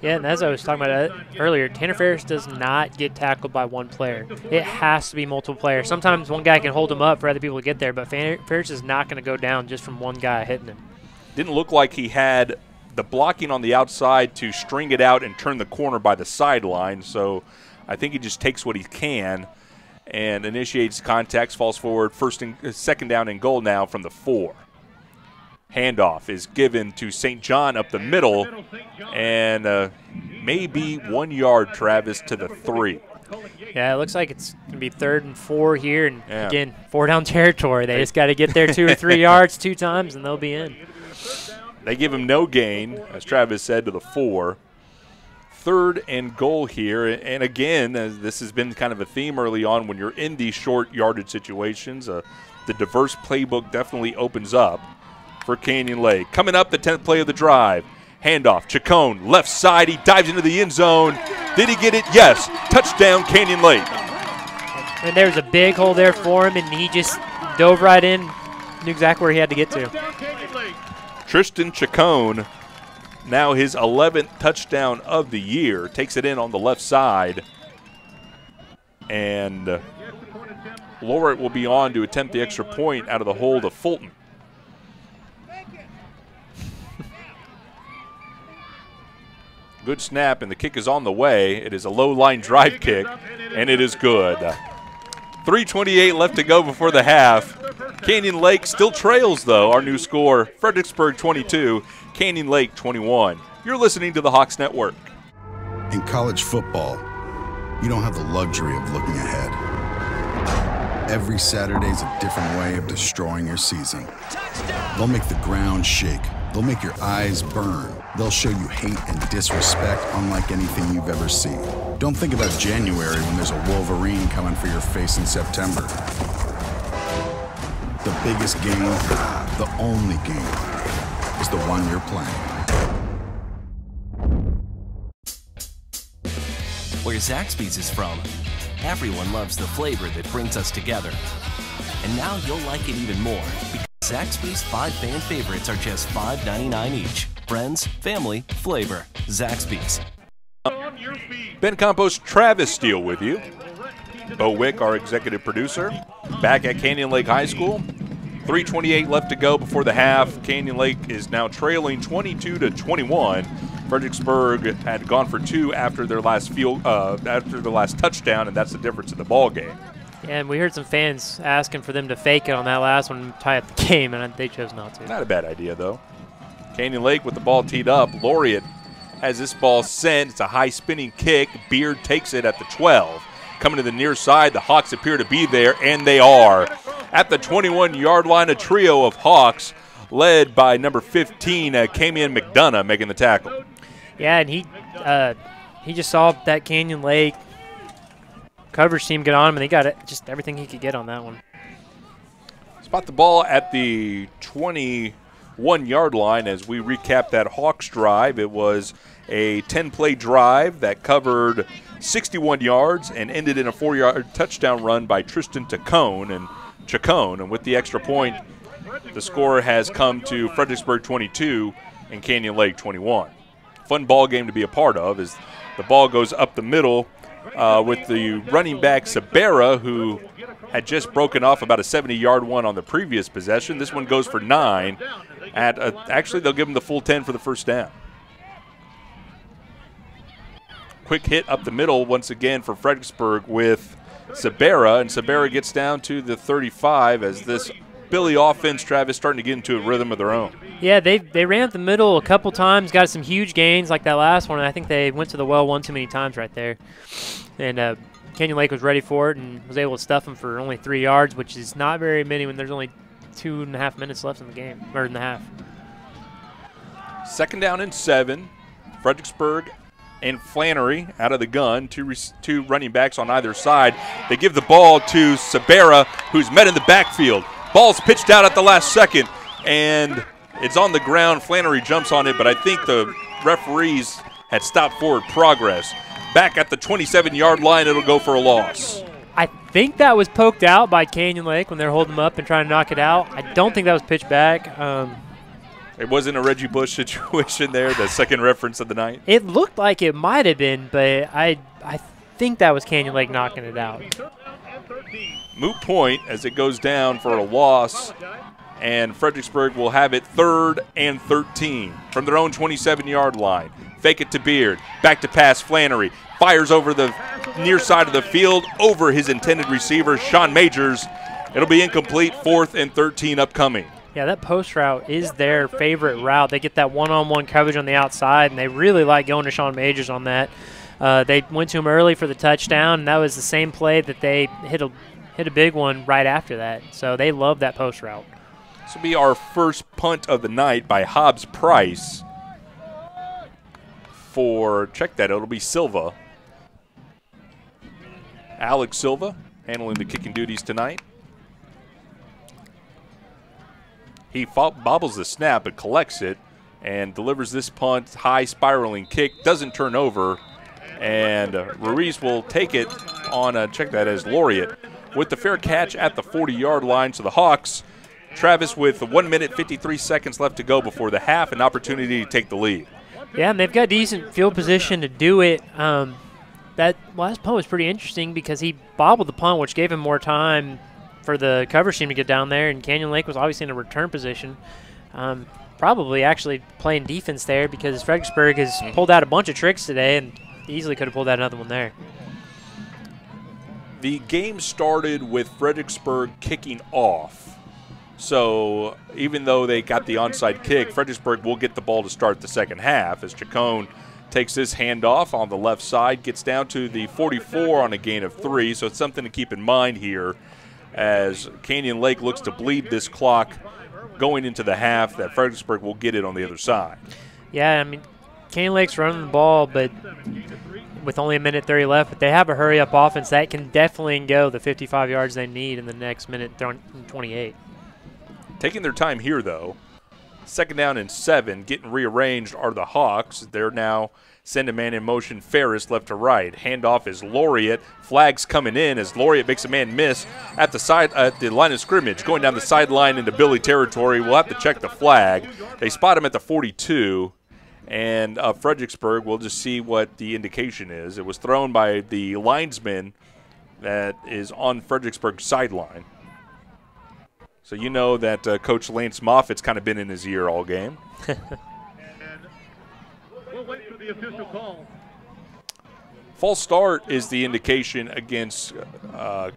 Yeah, and as I was talking about earlier, Tanner Ferris does not get tackled by one player. It has to be multiple players. Sometimes one guy can hold him up for other people to get there, but Ferris is not going to go down just from one guy hitting him. Didn't look like he had the blocking on the outside to string it out and turn the corner by the sideline, so I think he just takes what he can and initiates contact, falls forward, second down and goal now from the 4. Handoff is given to St. John up the middle, and maybe 1 yard, Travis, to the 3. Yeah, it looks like it's going to be 3rd and 4 here, and again, 4-down territory. They just got to get there 2 or 3 yards 2 times, and they'll be in. They give him no gain, as Travis said, to the 4. 3rd and goal here, and again, as this has been kind of a theme early on, when you're in these short yardage situations, the diverse playbook definitely opens up for Canyon Lake. Coming up, the 10th play of the drive. Handoff, Chacon, left side, he dives into the end zone. Did he get it? Yes. Touchdown, Canyon Lake. And there was a big hole there for him, and he just dove right in, knew exactly where he had to get to. Tristan Chacon, now his 11th touchdown of the year, takes it in on the left side. And Laureate will be on to attempt the extra point out of the hold of Fulton. Good snap, and the kick is on the way. It is a low-line drive kick, and it is good. 3:28 left to go before the half. Canyon Lake still trails, though. Our new score, Fredericksburg 22, Canyon Lake 21. You're listening to the Hawks Network. In college football, you don't have the luxury of looking ahead. Every Saturday's a different way of destroying your season. They'll make the ground shake. They'll make your eyes burn. They'll show you hate and disrespect unlike anything you've ever seen. Don't think about January when there's a Wolverine coming for your face in September. The biggest game, the only game, is the one you're playing. Where Zaxby's is from, everyone loves the flavor that brings us together. And now you'll like it even more because Zaxby's 5 fan favorites are just $5.99 each. Friends, family, flavor. Zaxby's. Ben Campos, Travis Steele with you. Bo Wick, our executive producer, back at Canyon Lake High School. 3:28 left to go before the half. Canyon Lake is now trailing 22-21. Fredericksburg had gone for 2 after their last touchdown, and that's the difference in the ball game. Yeah, and we heard some fans asking for them to fake it on that last one and tie up the game, and they chose not to. Not a bad idea, though. Canyon Lake with the ball teed up. Laureate has this ball sent. It's a high spinning kick. Beard takes it at the 12. Coming to the near side, the Hawks appear to be there, and they are. At the 21-yard line, a trio of Hawks led by number 15, Camion McDonough, making the tackle. Yeah, and he just saw that Canyon Lake coverage team get on him, and he got just everything he could get on that one. Spot the ball at the 21-yard line as we recap that Hawks drive. It was a 10-play drive that covered 61 yards and ended in a 4-yard touchdown run by Tristan Chacon. And with the extra point, the score has come to Fredericksburg 22 and Canyon Lake 21. Fun ball game to be a part of as the ball goes up the middle with the running back Sabera, who had just broken off about a 70-yard one on the previous possession. This one goes for 9. Actually, they'll give him the full 10 for the first down. Quick hit up the middle once again for Fredericksburg with Sabera, and Sabera gets down to the 35 as this Billy offense, Travis, starting to get into a rhythm of their own. Yeah, they ran up the middle a couple times, got some huge gains like that last one, and I think they went to the well one too many times right there. And Canyon Lake was ready for it and was able to stuff them for only 3 yards, which is not very many when there's only 2.5 minutes left in the game, or in the half. 2nd down and 7. Fredericksburg and Flannery out of the gun, two running backs on either side. They give the ball to Sabera, who's met in the backfield. Ball's pitched out at the last second, and it's on the ground. Flannery jumps on it, but I think the referees had stopped forward progress. Back at the 27-yard line, it'll go for a loss. I think that was poked out by Canyon Lake when they're holding them up and trying to knock it out. I don't think that was pitched back. It wasn't a Reggie Bush situation there, the second reference of the night? It looked like it might have been, but I think that was Canyon Lake knocking it out. Moot point as it goes down for a loss, and Fredericksburg will have it 3rd and 13 from their own 27-yard line. Fake it to Beard, back to pass Flannery, fires over the near side of the field, over his intended receiver, Sean Majors. It'll be incomplete, 4th and 13 upcoming. Yeah, that post route is their favorite route. They get that one-on-one coverage on the outside, and they really like going to Sean Majors on that. They went to him early for the touchdown, and that was the same play that they hit a big one right after that. So they love that post route. This will be our first punt of the night by Hobbs Price. Check that, it'll be Silva. Alex Silva handling the kicking duties tonight. He bobbles the snap but collects it and delivers this punt, high spiraling kick, doesn't turn over, and Ruiz will take it on, check that, as Laureate with the fair catch at the 40-yard line. So the Hawks, Travis, with 1 minute 53 seconds left to go before the half, an opportunity to take the lead. Yeah, and they've got decent field position to do it. That last punt was pretty interesting because he bobbled the punt, which gave him more time for the coverage team to get down there, and Canyon Lake was obviously in a return position. Probably actually playing defense there because Fredericksburg has pulled out a bunch of tricks today and easily could have pulled out another one there. The game started with Fredericksburg kicking off. So even though they got the onside kick, Fredericksburg will get the ball to start the second half as Chacon takes this handoff on the left side, gets down to the 44 on a gain of 3. So it's something to keep in mind here as Canyon Lake looks to bleed this clock going into the half, that Fredericksburg will get it on the other side. Yeah, I mean, Canyon Lake's running the ball, but with only 1:30 left, but they have a hurry-up offense that can definitely go the 55 yards they need in the next minute 28. Taking their time here, though. 2nd down and 7, getting rearranged are the Hawks. They're now send a man in motion, Ferris left to right. Handoff is Laureate. Flags coming in as Laureate makes a man miss at the line of scrimmage. Going down the sideline into Billy territory. We'll have to check the flag. They spot him at the 42. And Fredericksburg, we'll just see what the indication is. It was thrown by the linesman that is on Fredericksburg's sideline. So you know that Coach Lance Moffitt's kind of been in his ear all game. We'll wait for the official call. False start is the indication against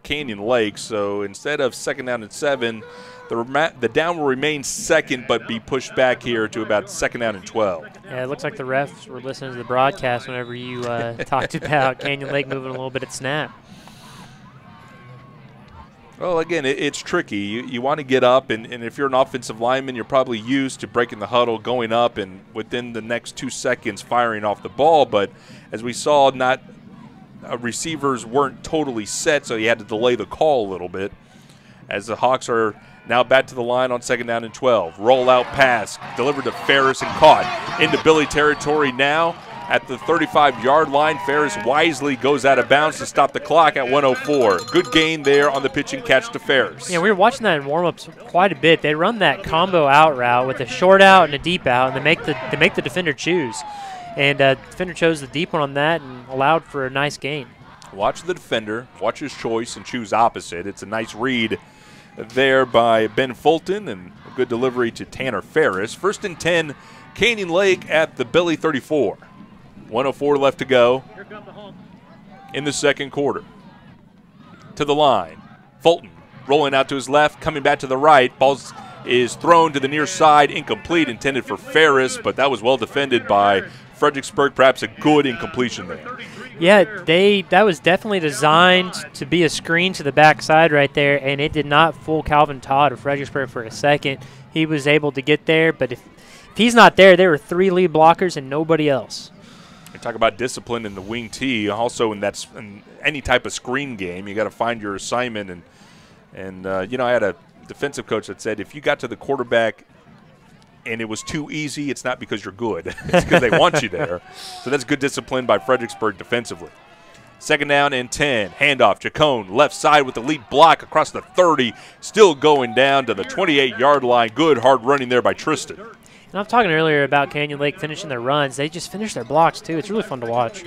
Canyon Lake. So instead of 2nd down and 7, the down will remain 2nd but be pushed back here to about 2nd down and 12. Yeah, it looks like the refs were listening to the broadcast whenever you talked about Canyon Lake moving a little bit at snap. Well, again, it's tricky. You want to get up, and if you're an offensive lineman, you're probably used to breaking the huddle, going up, and within the next 2 seconds firing off the ball. But as we saw, receivers weren't totally set, so you had to delay the call a little bit. As the Hawks are now back to the line on 2nd down and 12. Rollout pass delivered to Ferris and caught into Billy territory now. At the 35-yard line, Ferris wisely goes out of bounds to stop the clock at 1:04. Good gain there on the pitch and catch to Ferris. Yeah, we were watching that in warm-ups quite a bit. They run that combo out route with a short out and a deep out, and they make the defender choose. And the defender chose the deep one on that and allowed for a nice gain. Watch the defender, watch his choice, and choose opposite. It's a nice read there by Ben Fulton and a good delivery to Tanner Ferris. 1st and 10, Canyon Lake at the Billy 34. 1:04 left to go in the second quarter. To the line, Fulton rolling out to his left, coming back to the right. Ball is thrown to the near side, incomplete, intended for Ferris, but that was well defended by Fredericksburg. Perhaps a good incompletion there. Yeah, that was definitely designed to be a screen to the backside right there, and it did not fool Calvin Todd of Fredericksburg for a second. He was able to get there, but if he's not there, there were 3 lead blockers and nobody else. You talk about discipline in the wing tee. Also, in any type of screen game, you got to find your assignment. And I had a defensive coach that said if you got to the quarterback and it was too easy, it's not because you're good. It's because they want you there. So that's good discipline by Fredericksburg defensively. 2nd down and 10. Handoff. Chacon left side with the lead block across the 30. Still going down to the 28-yard line. Good hard running there by Tristan. And I'm talking earlier about Canyon Lake finishing their runs. They just finish their blocks, too. It's really fun to watch.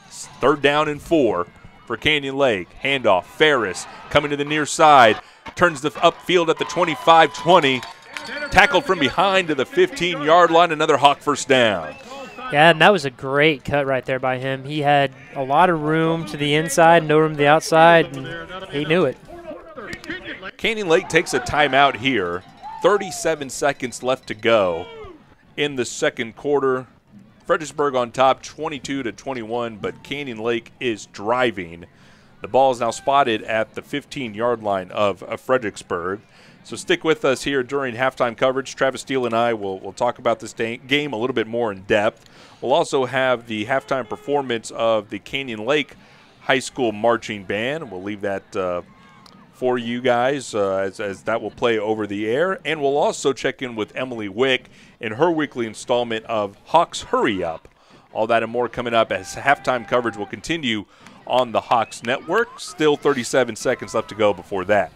3rd down and 4 for Canyon Lake. Handoff. Ferris coming to the near side. Turns the upfield at the 25-20. Tackled from behind to the 15-yard line. Another Hawk first down. Yeah, and that was a great cut right there by him. He had a lot of room to the inside, no room to the outside, and he knew it. Canyon Lake takes a timeout here. 37 seconds left to go in the second quarter. Fredericksburg on top 22-21, but Canyon Lake is driving. The ball is now spotted at the 15-yard line of Fredericksburg. So stick with us here during halftime coverage. Travis Steele and I will talk about this game a little bit more in depth. We'll also have the halftime performance of the Canyon Lake High School Marching Band. We'll leave that for you guys as that will play over the air. And we'll also check in with Emily Wick in her weekly installment of Hawks Hurry Up. All that and more coming up as halftime coverage will continue on the Hawks Network. Still 37 seconds left to go before that.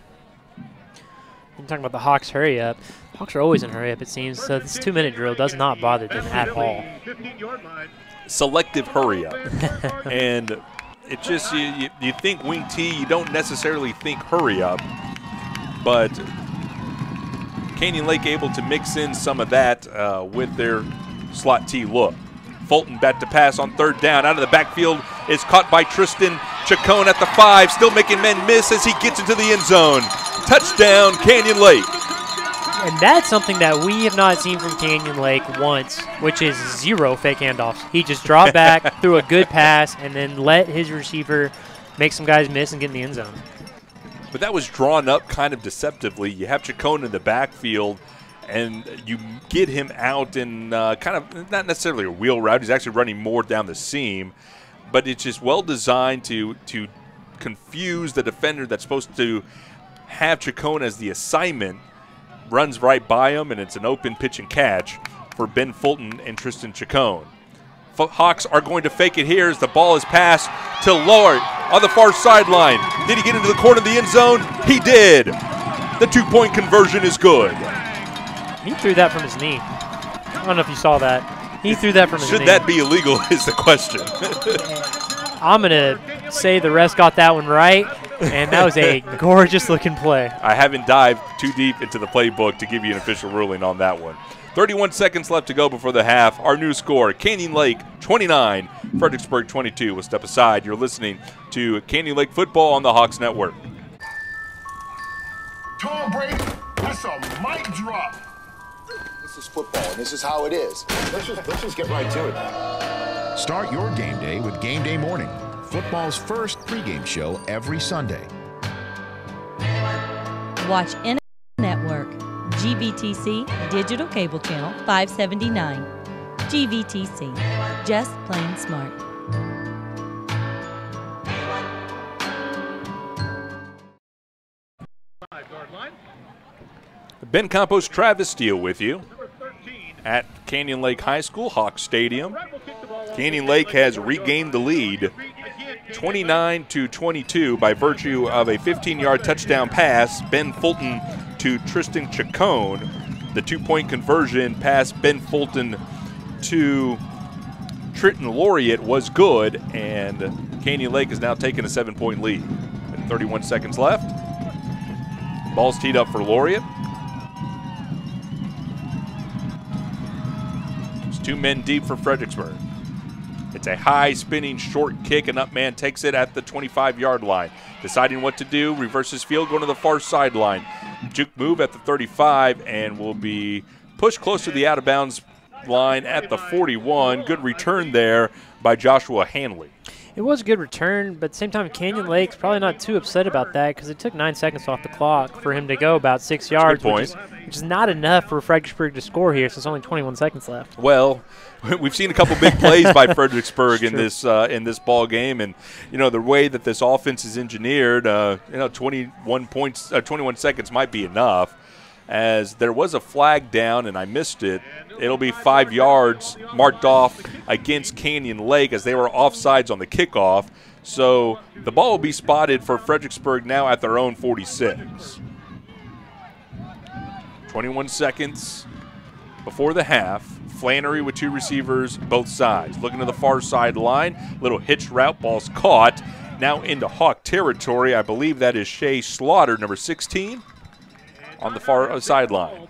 I'm talking about the Hawks Hurry Up. Hawks are always in hurry up, it seems, so this 2-minute drill does not bother them at all. Selective hurry up. And it just, you think wing T, you don't necessarily think hurry up, but Canyon Lake able to mix in some of that with their slot T look. Fulton back to pass on 3rd down. Out of the backfield is caught by Tristan Chacon at the 5, still making men miss as he gets into the end zone. Touchdown, Canyon Lake. And that's something that we have not seen from Canyon Lake once, which is 0 fake handoffs. He just dropped back, threw a good pass, and then let his receiver make some guys miss and get in the end zone. But that was drawn up kind of deceptively. You have Chacon in the backfield, and you get him out in kind of not necessarily a wheel route. He's actually running more down the seam, but it's just well designed to confuse the defender that's supposed to have Chacon as the assignment. Runs right by him, and it's an open pitch and catch for Ben Fulton and Tristan Chacon. Hawks are going to fake it here as the ball is passed to Lord on the far sideline. Did he get into the corner of the end zone? He did. The 2-point conversion is good. He threw that from his knee. I don't know if you saw that. He threw that from his knee. Should that be illegal is the question. I'm going to say the refs got that one right, and that was a gorgeous-looking play. I haven't dived too deep into the playbook to give you an official ruling on that one. 31 seconds left to go before the half. Our new score, Canyon Lake 29, Fredericksburg 22. We'll step aside. You're listening to Canyon Lake football on the Hawks Network. Tom Brady, that's a mic drop. This is football, and this is how it is. Let's just get right to it. Start your game day with Game Day Morning, football's first pregame show every Sunday. Watch NFL Network, GVTC Digital Cable Channel 579. GVTC, just plain smart. Ben Campos, Travis Steele with you at Canyon Lake High School, Hawk Stadium. Canyon Lake has regained the lead 29-22 by virtue of a 15-yard touchdown pass, Ben Fulton to Tristan Chacon. The 2-point conversion pass Ben Fulton to Trenton Laureate was good, and Canyon Lake is now taking a 7-point lead. 31 seconds left. Ball's teed up for Laureate. It's 2 men deep for Fredericksburg. It's a high spinning short kick, and up man takes it at the 25-yard line. Deciding what to do, reverses field, going to the far sideline. Juke move at the 35 and will be pushed close to the out-of-bounds line at the 41. Good return there by Joshua Hanley. It was a good return, but at the same time, Canyon Lake's probably not too upset about that because it took 9 seconds off the clock for him to go about 6 yards, which is not enough for Fredericksburg to score here since only 21 seconds left. Well, we've seen a couple big plays by Fredericksburg in this ball game, and the way that this offense is engineered, 21 seconds might be enough. As there was a flag down and I missed it, it'll be 5 yards marked off against Canyon Lake as they were offsides on the kickoff. So the ball will be spotted for Fredericksburg now at their own 46. 21 seconds before the half. Flannery with 2 receivers both sides. Looking to the far sideline. Little hitch route, ball's caught. Now into Hawk territory. I believe that is Shea Slaughter, number 16. On the far sideline.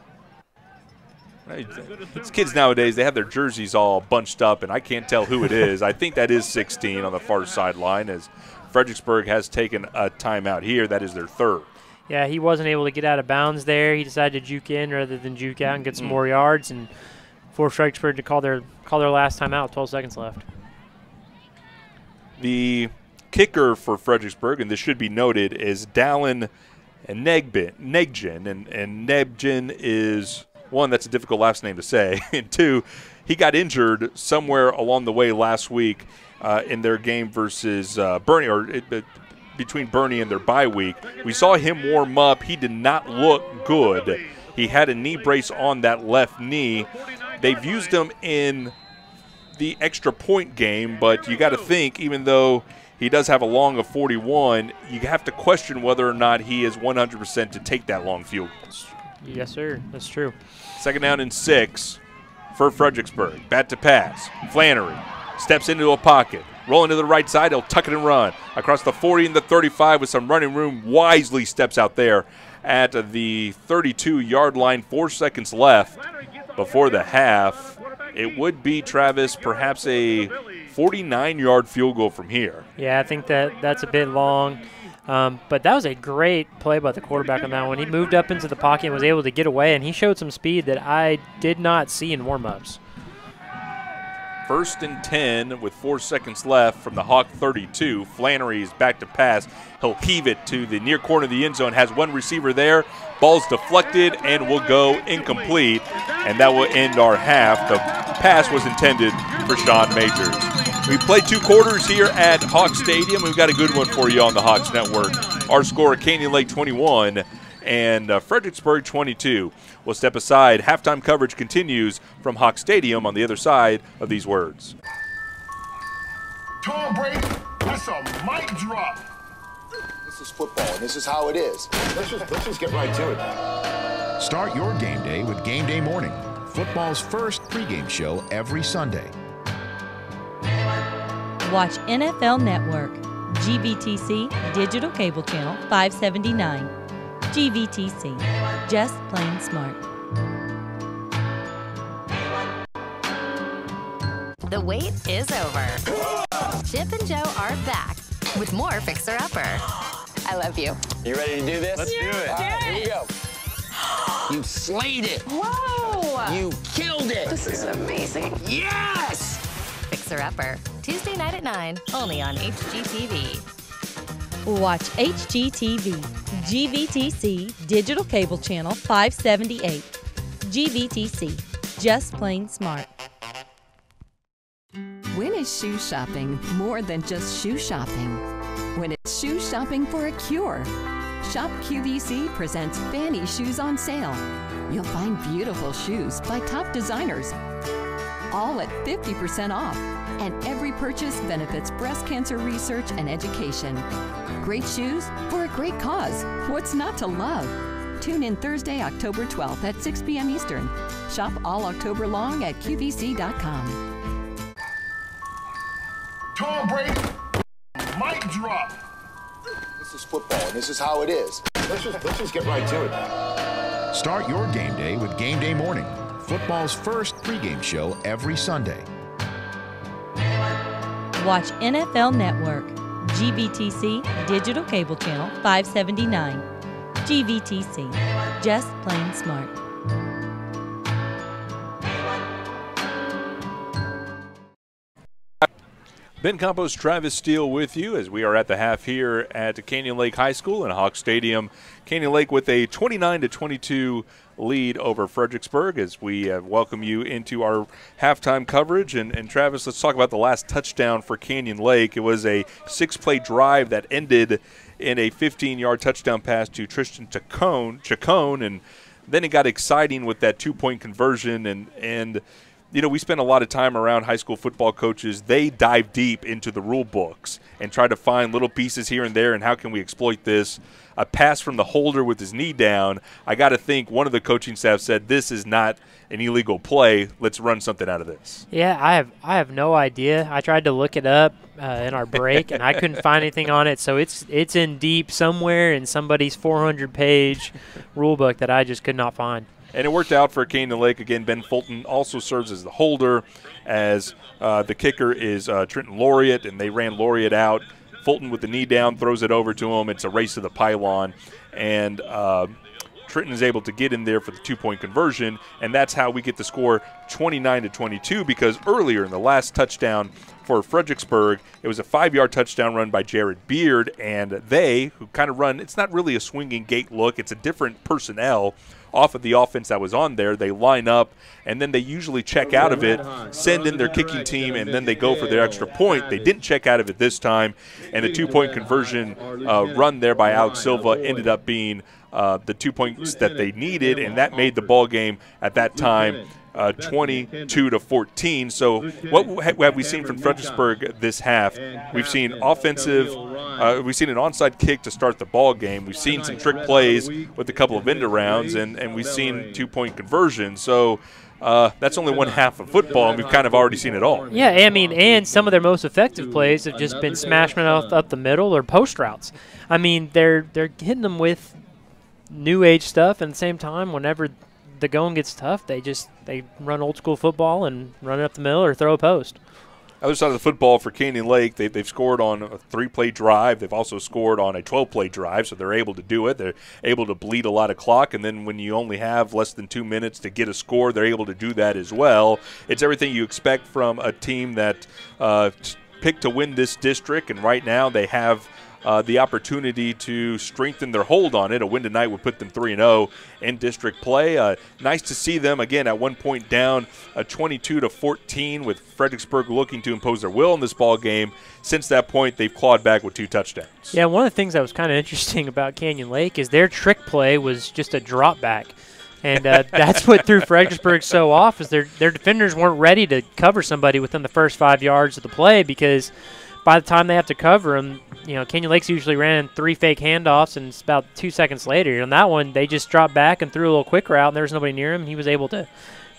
These kids nowadays, they have their jerseys all bunched up, and I can't tell who it is. I think that is 16 on the far sideline, as Fredericksburg has taken a timeout here. That is their third. Yeah, he wasn't able to get out of bounds there. He decided to juke in rather than juke out and get some more yards, and force Fredericksburg to call their last timeout. 12 seconds left. The kicker for Fredericksburg, and this should be noted, is Dallin and Negjen, and Nebjen is, one, that's a difficult last name to say, and 2, he got injured somewhere along the way last week in their game versus Bernie, between Bernie and their bye week. We saw him warm up. He did not look good. He had a knee brace on that left knee. They've used him in the extra point game, but you got to think, even though he does have a long of 41, you have to question whether or not he is 100% to take that long field goal. Yes, sir. That's true. 2nd down and 6 for Fredericksburg. Bat to pass. Flannery steps into a pocket. Rolling to the right side. He'll tuck it and run. Across the 40 and the 35 with some running room. Wisely steps out there at the 32-yard line. 4 seconds left before the half. It would be, Travis, perhaps a 49-yard field goal from here. Yeah, I think that's a bit long. But that was a great play by the quarterback on that one. He moved up into the pocket and was able to get away, and he showed some speed that I did not see in warm-ups. 1st and 10 with 4 seconds left from the Hawk 32. Flannery is back to pass. He'll heave it to the near corner of the end zone. Has one receiver there. Ball's deflected and will go incomplete. And that will end our half. The pass was intended for Sean Majors. We played 2 quarters here at Hawks Stadium. We've got a good one for you on the Hawks Network. Our score, Canyon Lake 21 and Fredericksburg 22. We'll step aside. Halftime coverage continues from Hawks Stadium on the other side of these words. Tom Brady, that's a mic drop. This is football, and this is how it is. Let's just get right to it. Start your game day with Game Day Morning, football's first pregame show every Sunday. Watch NFL Network, GVTC Digital Cable Channel 579. GVTC, just plain smart. The wait is over. Chip and Jo are back with more Fixer Upper. I love you. You ready to do this? Let's do it. All right, here we go. You slayed it. Whoa! You killed it. This is amazing. Yes! Fixer Upper, Tuesday night at 9, only on HGTV. Watch HGTV, GVTC Digital Cable Channel 578. GVTC, just plain smart. When is shoe shopping more than just shoe shopping? When it's shoe shopping for a cure. Shop QVC presents Fanny Shoes on Sale. You'll find beautiful shoes by top designers, all at 50% off. And every purchase benefits breast cancer research and education. Great shoes for a great cause. What's not to love? Tune in Thursday, October 12th at 6 p.m. Eastern. Shop all October long at QVC.com. Tom Brady, mic drop. This is football, and this is how it is. Let's just get right to it. Start your game day with Game Day Morning, football's first pregame show every Sunday. Watch NFL Network. GVTC Digital Cable Channel 579. GVTC. Just plain smart. Ben Campos, Travis Steele with you as we are at the half here at Canyon Lake High School in Hawk Stadium. Canyon Lake with a 29-22 lead over Fredericksburg as we welcome you into our halftime coverage. And Travis, let's talk about the last touchdown for Canyon Lake. It was a 6-play drive that ended in a 15-yard touchdown pass to Tristan Chacon, and then it got exciting with that 2-point conversion. And you know, we spend a lot of time around high school football coaches. They dive deep into the rule books and try to find little pieces here and there and how can we exploit this. A pass from the holder with his knee down, I got to think one of the coaching staff said, this is not an illegal play. Let's run something out of this. Yeah, I have no idea. I tried to look it up in our break, and I couldn't find anything on it. So it's in deep somewhere in somebody's 400-page rule book that I just could not find. And it worked out for Canyon Lake. Again, Ben Fulton also serves as the holder, as the kicker is Trenton Laureate, and they ran Laureate out. Fulton with the knee down throws it over to him. It's a race to the pylon, and Trenton is able to get in there for the 2-point conversion, and that's how we get the score 29-22, because earlier in the last touchdown for Fredericksburg, it was a 5-yard touchdown run by Jared Beard, and they, who kind of run, it's not really a swinging gate look, it's a different personnel off of the offense that was on there. They line up, and then they usually check out of it, send in their kicking team, and then they go for their extra point. They didn't check out of it this time, and the 2-point conversion run there by Alex Silva ended up being the 2 points that they needed, and that made the ball game at that time 22-14. So what have we seen from Fredericksburg this half? We've seen offensive. We've seen an onside kick to start the ball game. We've seen some trick plays with a couple of end arounds, and we've seen 2-point conversions. So that's only one half of football, and we've kind of already seen it all. Yeah, I mean, and some of their most effective plays have just been smashing up the middle or post routes. I mean, they're hitting them with new age stuff, and at the same time, whenever the going gets tough, they run old school football and run it up the middle or throw a post. Other side of the football for Canyon Lake, they've scored on a 3-play drive. They've also scored on a 12-play drive, so they're able to do it. They're able to bleed a lot of clock, and then when you only have less than 2 minutes to get a score, they're able to do that as well. It's everything you expect from a team that picked to win this district, and right now they have the opportunity to strengthen their hold on it. A win tonight would put them 3-0 in district play. Nice to see them, again, at one point down 22-14 with Fredericksburg looking to impose their will in this ball game. Since that point, they've clawed back with 2 touchdowns. Yeah, one of the things that was kind of interesting about Canyon Lake is their trick play was just a drop back. And that's what threw Fredericksburg so off, is their defenders weren't ready to cover somebody within the first 5 yards of the play, because by the time they have to cover them, you know, Canyon Lakes usually ran 3 fake handoffs, and it's about 2 seconds later. On that one, they just dropped back and threw a little quick route, and there was nobody near him. He was able to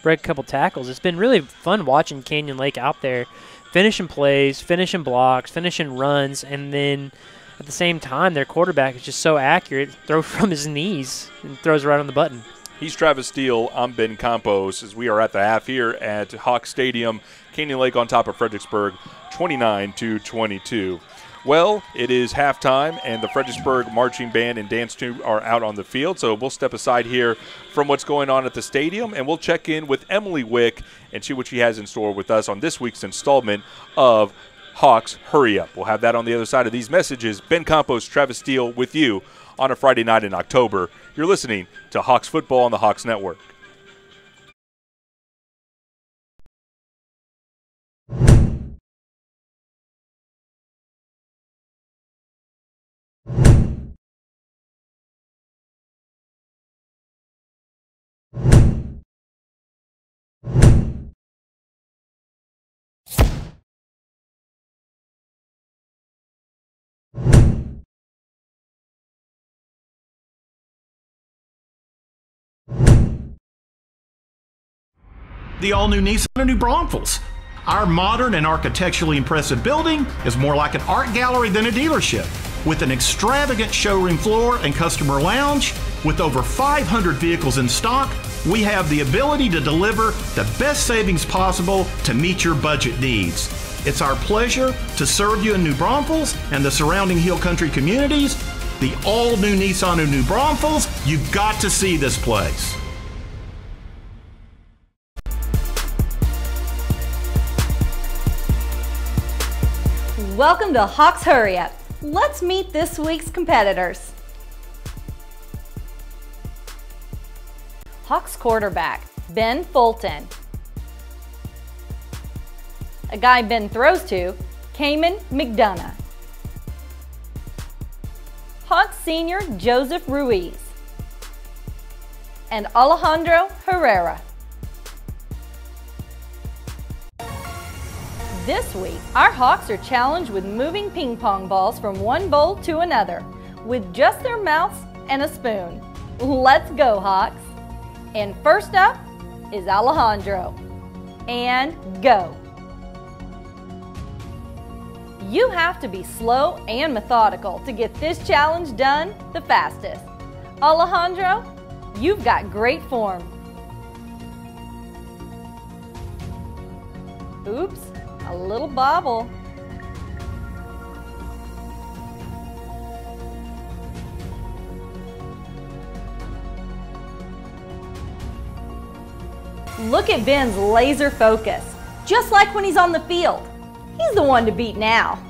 break a couple tackles. It's been really fun watching Canyon Lake out there, finishing plays, finishing blocks, finishing runs, and then at the same time, their quarterback is just so accurate, throw from his knees and throws right on the button. He's Travis Steele. I'm Ben Campos as we are at the half here at Hawk Stadium. Canyon Lake on top of Fredericksburg, 29-22. Well, it is halftime, and the Fredericksburg Marching Band and Dance Troupe are out on the field, so we'll step aside here from what's going on at the stadium, and we'll check in with Emily Wick and see what she has in store with us on this week's installment of Hawks Hurry Up. We'll have that on the other side of these messages. Ben Campos, Travis Steele with you on a Friday night in October. You're listening to Hawks Football on the Hawks Network. The all-new Nissan and New Braunfels. Our modern and architecturally impressive building is more like an art gallery than a dealership. With an extravagant showroom floor and customer lounge, with over 500 vehicles in stock, we have the ability to deliver the best savings possible to meet your budget needs. It's our pleasure to serve you in New Braunfels and the surrounding Hill Country communities. The all-new Nissan of New Braunfels. You've got to see this place. Welcome to Hawks Hurry Up. Let's meet this week's competitors. Hawks quarterback, Ben Fulton. A guy Ben throws to, Cayman McDonough. Hawks senior, Joseph Ruiz. And Alejandro Herrera. This week, our Hawks are challenged with moving ping pong balls from one bowl to another with just their mouths and a spoon. Let's go, Hawks. And first up is Alejandro. And go. You have to be slow and methodical to get this challenge done the fastest. Alejandro, you've got great form. Oops. A little bobble. Look at Ben's laser focus, just like when he's on the field. He's the one to beat now.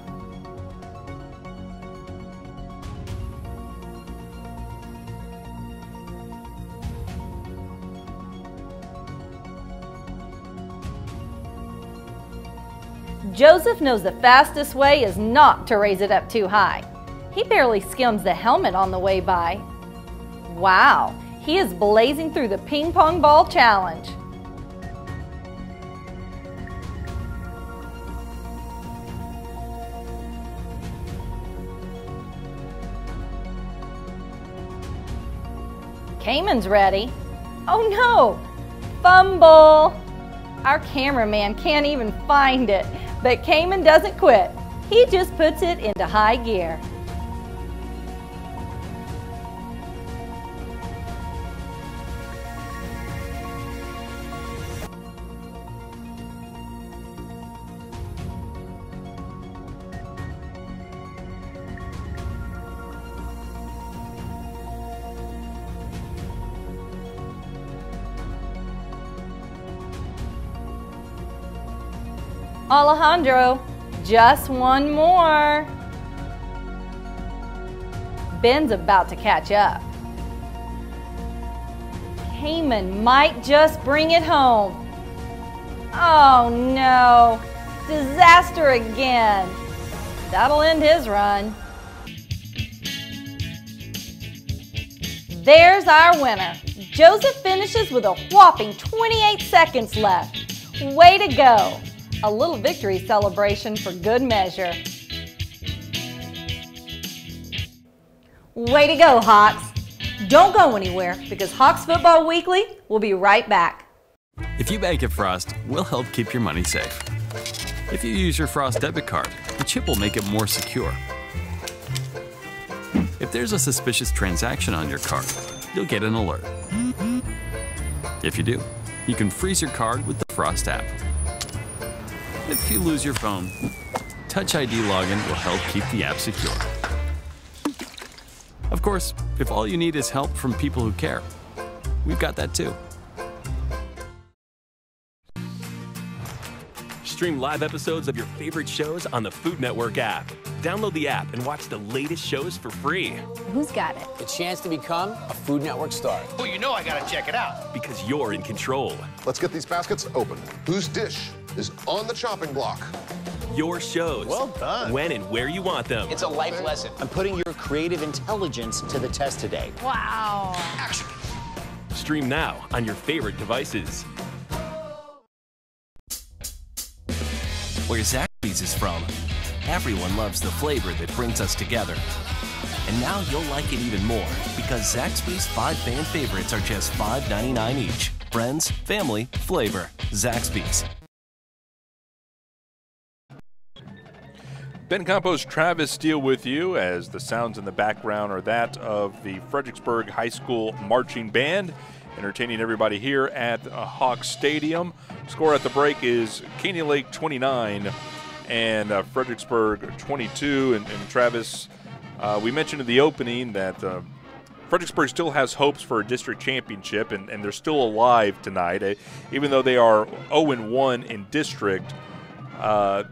Joseph knows the fastest way is not to raise it up too high. He barely skims the helmet on the way by. Wow, he is blazing through the ping pong ball challenge. Cayman's ready. Oh no! Fumble! Our cameraman can't even find it, but Cayman doesn't quit. He just puts it into high gear. Alejandro, just one more. Ben's about to catch up. Cayman might just bring it home. Oh no, disaster again. That'll end his run. There's our winner. Joseph finishes with a whopping 28 seconds left. Way to go. A little victory celebration for good measure. Way to go, Hawks. Don't go anywhere because Hawks Football Weekly will be right back. If you bank at Frost, we'll help keep your money safe. If you use your Frost debit card, the chip will make it more secure. If there's a suspicious transaction on your card, you'll get an alert. If you do, you can freeze your card with the Frost app. If you lose your phone, Touch ID login will help keep the app secure. Of course, if all you need is help from people who care, we've got that too. Stream live episodes of your favorite shows on the Food Network app. Download the app and watch the latest shows for free. Who's got it? The chance to become a Food Network star. Oh, you know I gotta check it out. Because you're in control. Let's get these baskets open. Whose dish is on the chopping block? Your shows. Well done. When and where you want them. It's a life lesson. I'm putting your creative intelligence to the test today. Wow. Action. Stream now on your favorite devices. Where Zaxby's is from, everyone loves the flavor that brings us together. And now you'll like it even more because Zaxby's 5 fan favorites are just $5.99 each. Friends, family, flavor. Zaxby's. Ben Campos, Travis Steele with you as the sounds in the background are that of the Fredericksburg High School Marching Band, entertaining everybody here at Hawks Stadium. Score at the break is Canyon Lake 29, and Fredericksburg 22. And Travis, we mentioned in the opening that Fredericksburg still has hopes for a district championship, and they're still alive tonight. Even though they are 0-1 in district,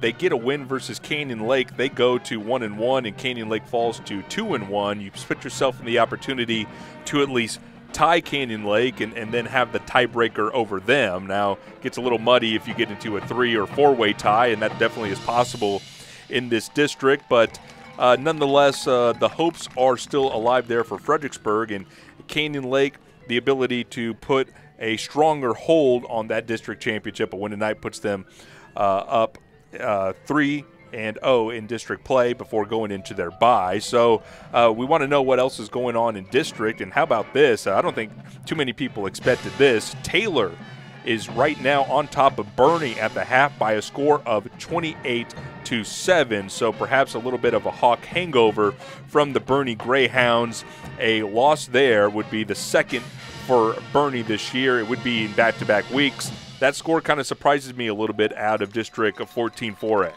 they get a win versus Canyon Lake. They go to 1-1, and Canyon Lake falls to 2-1. You put yourself in the opportunity to at least tie Canyon Lake and then have the tiebreaker over them. Now, it gets a little muddy if you get into a 3- or 4-way tie, and that definitely is possible in this district, but nonetheless, the hopes are still alive there for Fredericksburg, and Canyon Lake, the ability to put a stronger hold on that district championship. A win tonight puts them up 3-0 in district play before going into their bye. So we want to know what else is going on in district, and how about this? I don't think too many people expected this. Taylor is right now on top of Bernie at the half by a score of 28-7. So perhaps a little bit of a Hawk hangover from the Bernie Greyhounds. A loss there would be the second for Bernie this year. It would be in back-to-back weeks. That score kind of surprises me a little bit out of District 14-4A.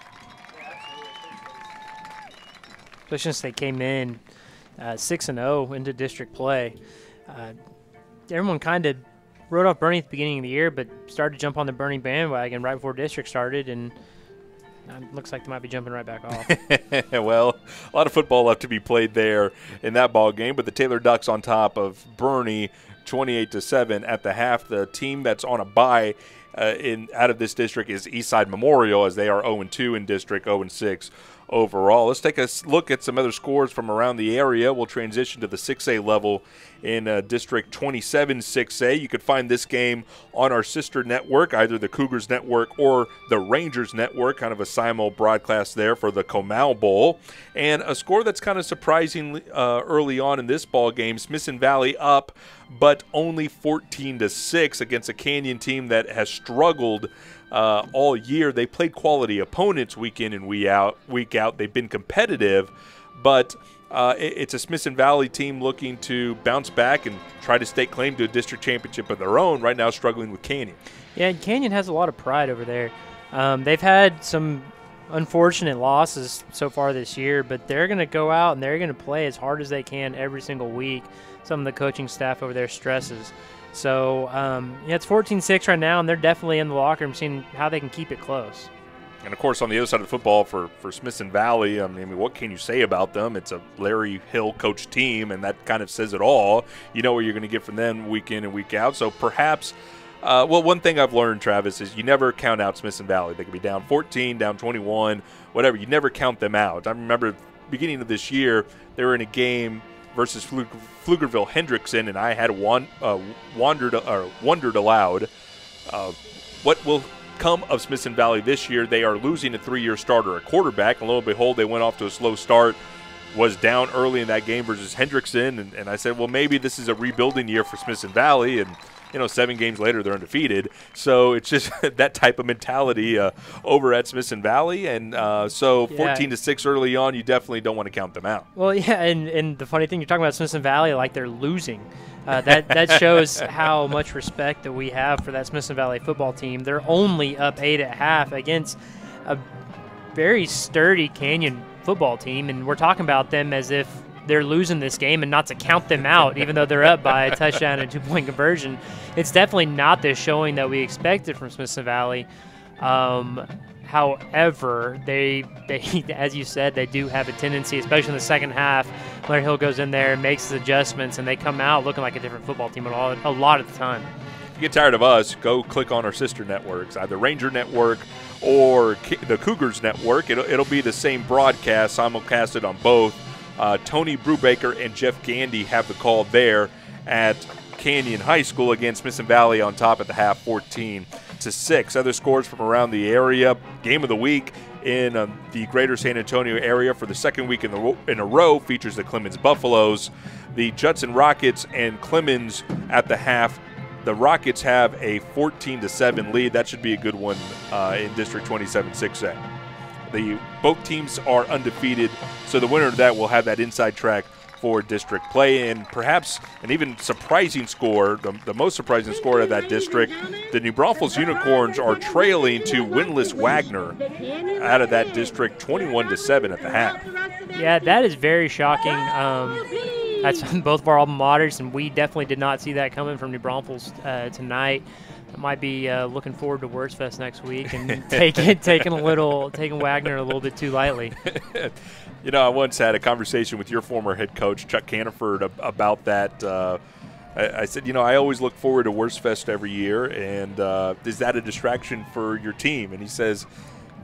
Especially since they came in 6-0 into district play. Everyone kind of wrote off Bernie at the beginning of the year, but started to jump on the Bernie bandwagon right before district started, and looks like they might be jumping right back off. Well, a lot of football left to be played there in that ball game, but the Taylor Ducks on top of Bernie 28-7 at the half. The team that's on a bye out of this district is Eastside Memorial, as they are 0-2 in district, 0-6 overall. Let's take a look at some other scores from around the area. We'll transition to the 6A level in District 27 6A. You could find this game on our sister network, either the Cougars Network or the Rangers Network, kind of a simul broadcast there for the Comal Bowl. And a score that's kind of surprising early on in this ball game, Smithson Valley up, but only 14-6 against a Canyon team that has struggled all year. They played quality opponents week in and week out. They've been competitive, but it's a Smithson Valley team looking to bounce back and try to stake claim to a district championship of their own, right now struggling with Canyon. Yeah, and Canyon has a lot of pride over there. They've had some unfortunate losses so far this year, but they're going to go out and they're going to play as hard as they can every single week. Some of the coaching staff over there stresses. So, it's 14-6 right now, and they're definitely in the locker room seeing how they can keep it close. And, of course, on the other side of the football for Smithson Valley, I mean, what can you say about them? It's a Larry Hill coach team, and that kind of says it all. You know what you're going to get from them week in and week out. So perhaps, one thing I've learned, Travis, is you never count out Smithson Valley. They could be down 14, down 21, whatever. You never count them out. I remember at the beginning of this year, they were in a game versus Pflugerville-Hendrickson, and I had wondered aloud what will come of Smithson Valley this year. They are losing a 3-year starter, a quarterback, and lo and behold, they went off to a slow start, was down early in that game versus Hendrickson, and I said, well, maybe this is a rebuilding year for Smithson Valley, and 7 games later, they're undefeated. So it's just that type of mentality over at Smithson Valley. And 14-6 early on, you definitely don't want to count them out. Well, yeah, and the funny thing, you're talking about Smithson Valley like they're losing. That shows how much respect that we have for that Smithson Valley football team. They're only up 8 at half against a very sturdy Canyon football team, and we're talking about them as if they're losing this game and not to count them out, even though they're up by a touchdown and 2-point conversion. It's definitely not the showing that we expected from Smithson Valley. However, they, as you said, they do have a tendency, especially in the second half. Larry Hill goes in there and makes his adjustments, and they come out looking like a different football team a lot of the time. If you get tired of us, go click on our sister networks, either Ranger Network or the Cougars Network. It'll be the same broadcast, simulcasted on both. Tony Brubaker and Jeff Gandy have the call there at Canyon High School against Smithson Valley on top at the half, 14-6. Other scores from around the area. Game of the week in the greater San Antonio area for the second week in a row features the Clemens Buffaloes. The Judson Rockets and Clemens at the half. The Rockets have a 14-7 lead. That should be a good one in District 27 6A. Both teams are undefeated, so the winner of that will have that inside track for district play. And perhaps an even surprising score, the most surprising score of that district, the New Braunfels Unicorns are trailing to winless Wagner out of that district 21-7 at the half. Yeah, that is very shocking. That's both of our alma maters, and we definitely did not see that coming from New Braunfels tonight. I might be looking forward to Wurzfest next week and taking Wagner a little bit too lightly. You know, I once had a conversation with your former head coach, Chuck Caniford, about that. I said, you know, I always look forward to Wurzfest every year, and is that a distraction for your team? And he says,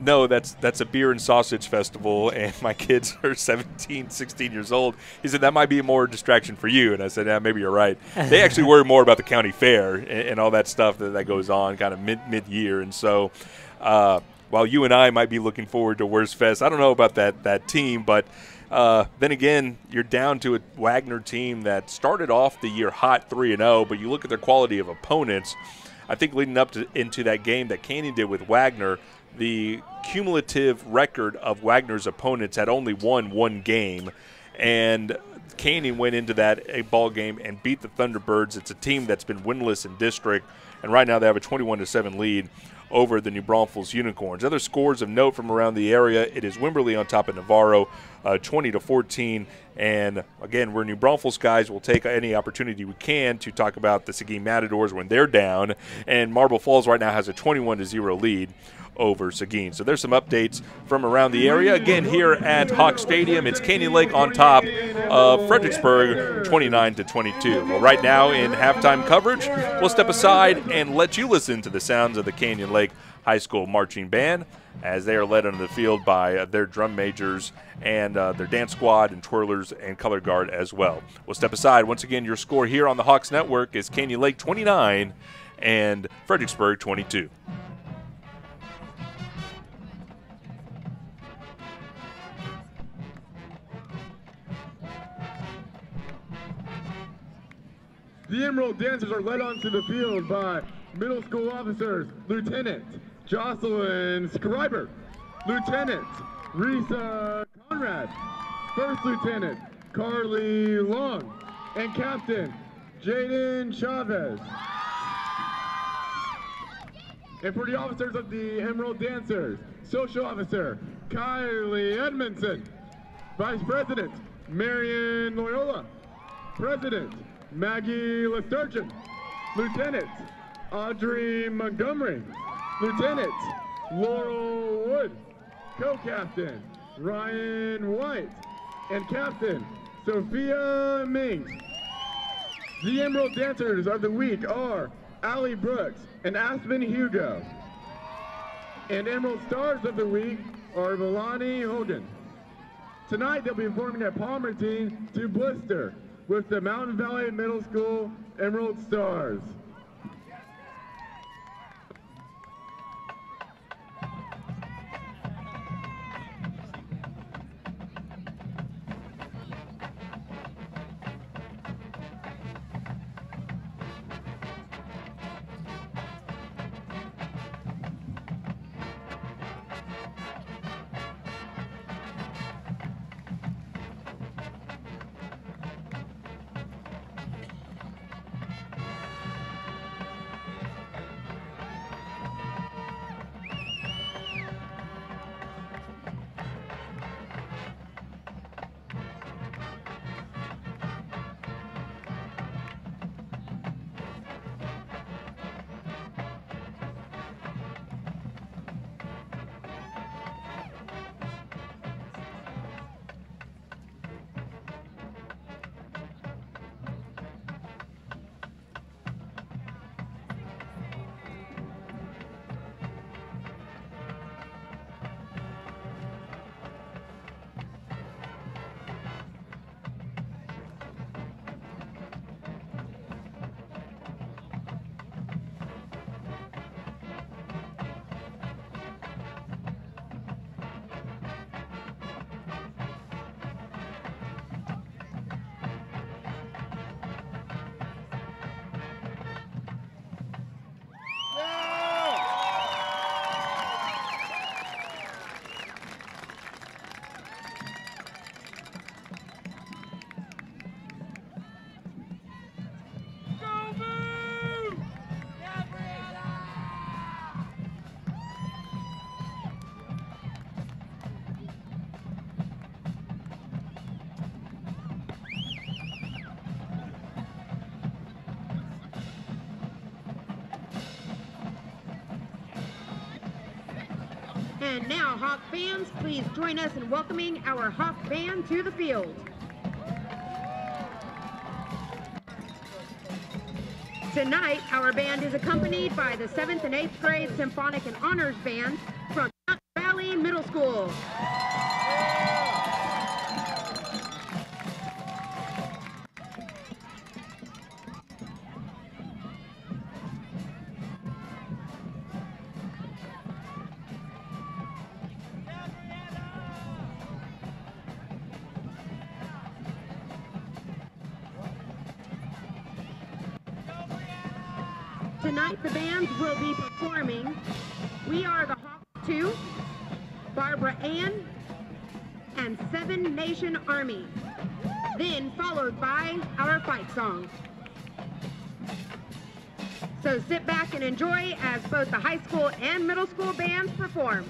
no, that's a beer and sausage festival, and my kids are 17, 16 years old. He said, that might be more distraction for you. And I said, yeah, maybe you're right. They actually worry more about the county fair and all that stuff that goes on kind of mid-year. And so while you and I might be looking forward to Wurzfest, I don't know about that team, but then again, you're down to a Wagner team that started off the year hot 3-0, but you look at their quality of opponents. I think leading up into that game that Canyon did with Wagner, the cumulative record of Wagner's opponents had only won one game, and Canyon went into that ball game and beat the Thunderbirds. It's a team that's been winless in district, and right now they have a 21-7 lead over the New Braunfels Unicorns. Other scores of note from around the area, it is Wimberley on top of Navarro, 20-14. And again, we're New Braunfels guys. We'll take any opportunity we can to talk about the Seguin Matadors when they're down. And Marble Falls right now has a 21-0 lead over Seguin. So there's some updates from around the area. Again, here at Hawk Stadium, it's Canyon Lake on top of Fredericksburg, 29-22. Well, right now in halftime coverage, we'll step aside and let you listen to the sounds of the Canyon Lake High School Marching Band as they are led onto the field by their drum majors and their dance squad and twirlers and color guard as well. We'll step aside. Once again, your score here on the Hawks Network is Canyon Lake 29 and Fredericksburg 22. The Emerald Dancers are led onto the field by middle school officers Lieutenant Jocelyn Schreiber, Lieutenant Risa Conrad, First Lieutenant Carly Long, and Captain Jaden Chavez. And for the officers of the Emerald Dancers, Social Officer Kylie Edmondson, Vice President Marion Loyola, President Maggie Lesturgeon, Lieutenant Audrey Montgomery, Lieutenant Laurel Wood, Co-Captain Ryan White, and Captain Sophia Ming. The Emerald Dancers of the Week are Allie Brooks and Aspen Hugo. And Emerald Stars of the Week are Villani Hogan. Tonight they'll be performing at Palmerton to Blister with the Mountain Valley Middle School Emerald Stars. And now, Hawk fans, please join us in welcoming our Hawk band to the field. Tonight, our band is accompanied by the 7th and 8th grade Symphonic and Honors Band from Mountain Valley Middle School. Tonight, the bands will be performing We Are the Hawks 2, Barbara Ann, and Seven Nation Army, then followed by our fight song. So sit back and enjoy as both the high school and middle school bands perform.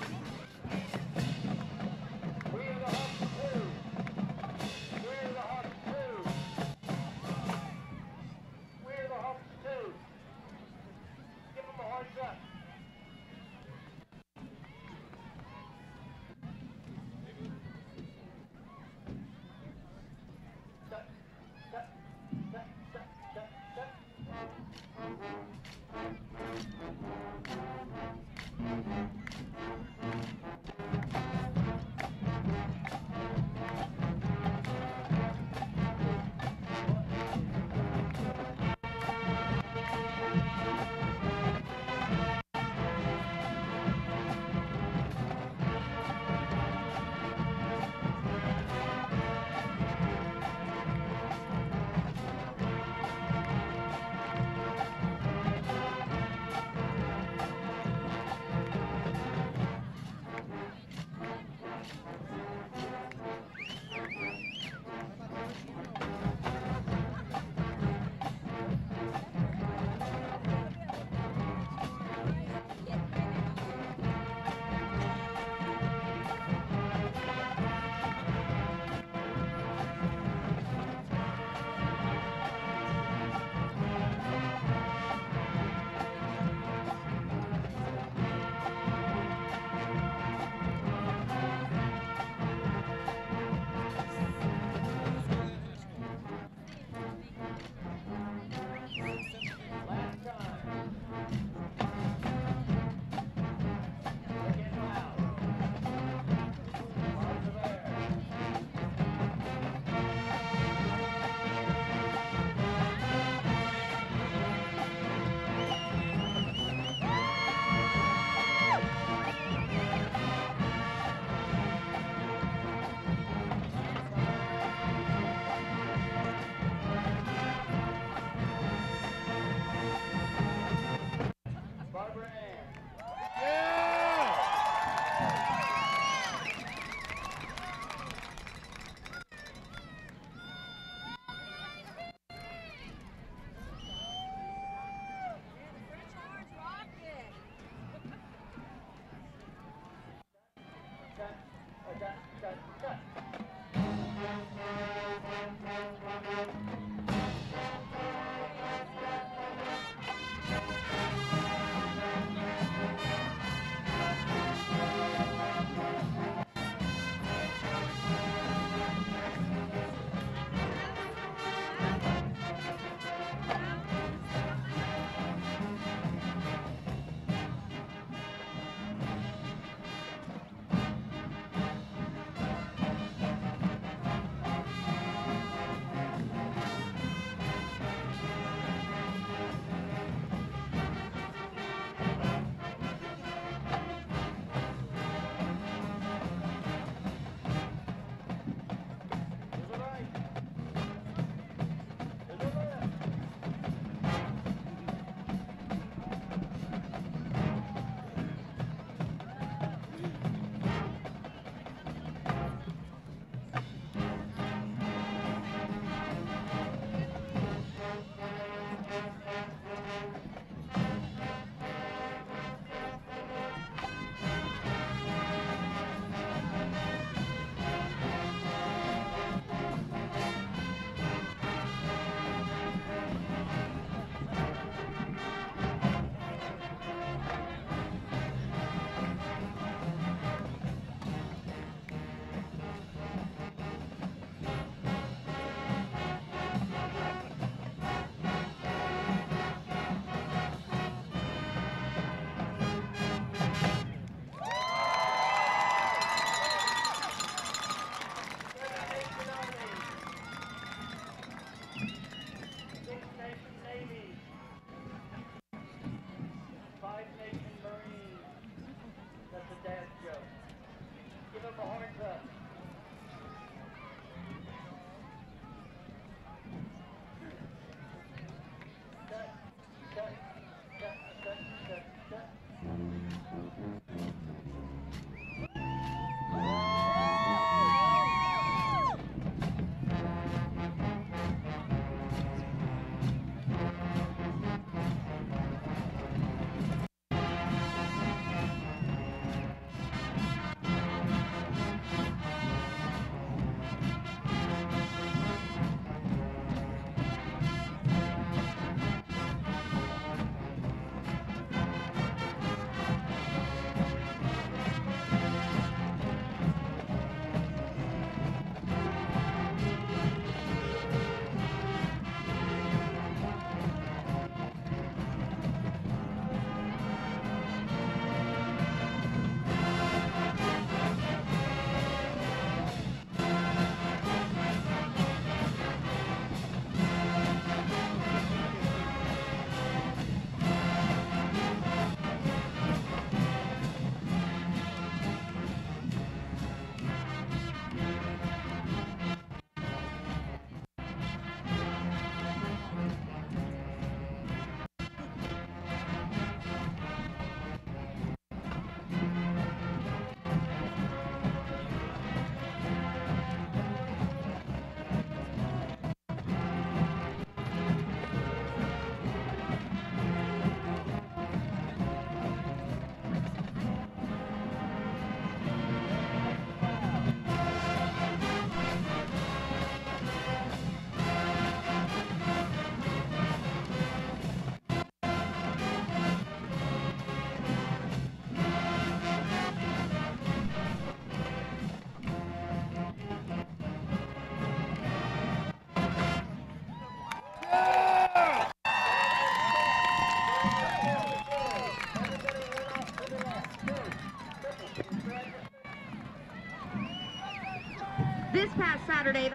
This past Saturday,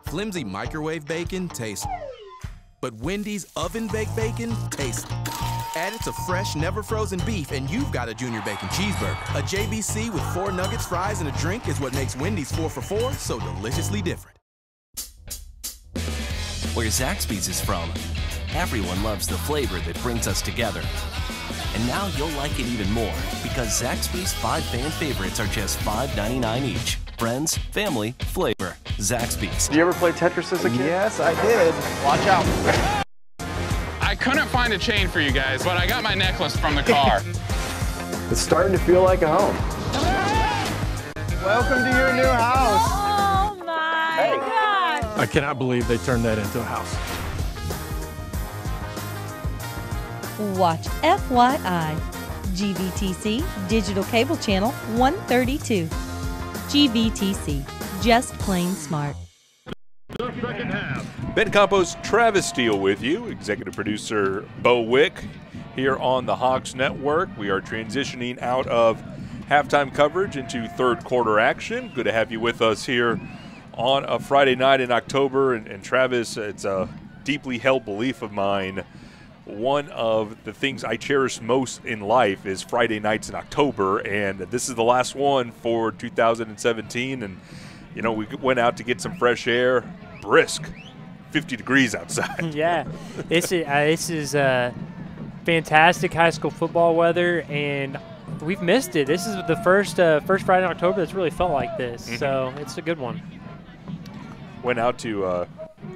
Flimsy microwave bacon tastes, but Wendy's oven-baked bacon tastes. Add it to fresh, never-frozen beef, and you've got a Junior Bacon Cheeseburger. A JBC with 4 nuggets, fries, and a drink is what makes Wendy's 4 for $4 so deliciously different. Where Zaxby's is from, everyone loves the flavor that brings us together. And now you'll like it even more because Zaxby's 5 fan favorites are just $5.99 each. Friends, family, flavor. Zaxby's. Did you ever play Tetris as a kid? Yes, I did. Watch out. I couldn't find a chain for you guys, but I got my necklace from the car. It's starting to feel like a home. Welcome to your new house. Oh my gosh. I cannot believe they turned that into a house. Watch FYI. GVTC Digital Cable Channel 132. GVTC, just plain smart. Ben Campos, Travis Steele with you, executive producer Bo Wick here on the Hawks Network. We are transitioning out of halftime coverage into third quarter action. Good to have you with us here on a Friday night in October. And Travis, it's a deeply held belief of mine. One of the things I cherish most in life is Friday nights in October, and this is the last one for 2017. And, you know, we went out to get some fresh air, brisk, 50 degrees outside. Yeah, this is fantastic high school football weather, and we've missed it. This is the first Friday in October that's really felt like this, so it's a good one. Went out to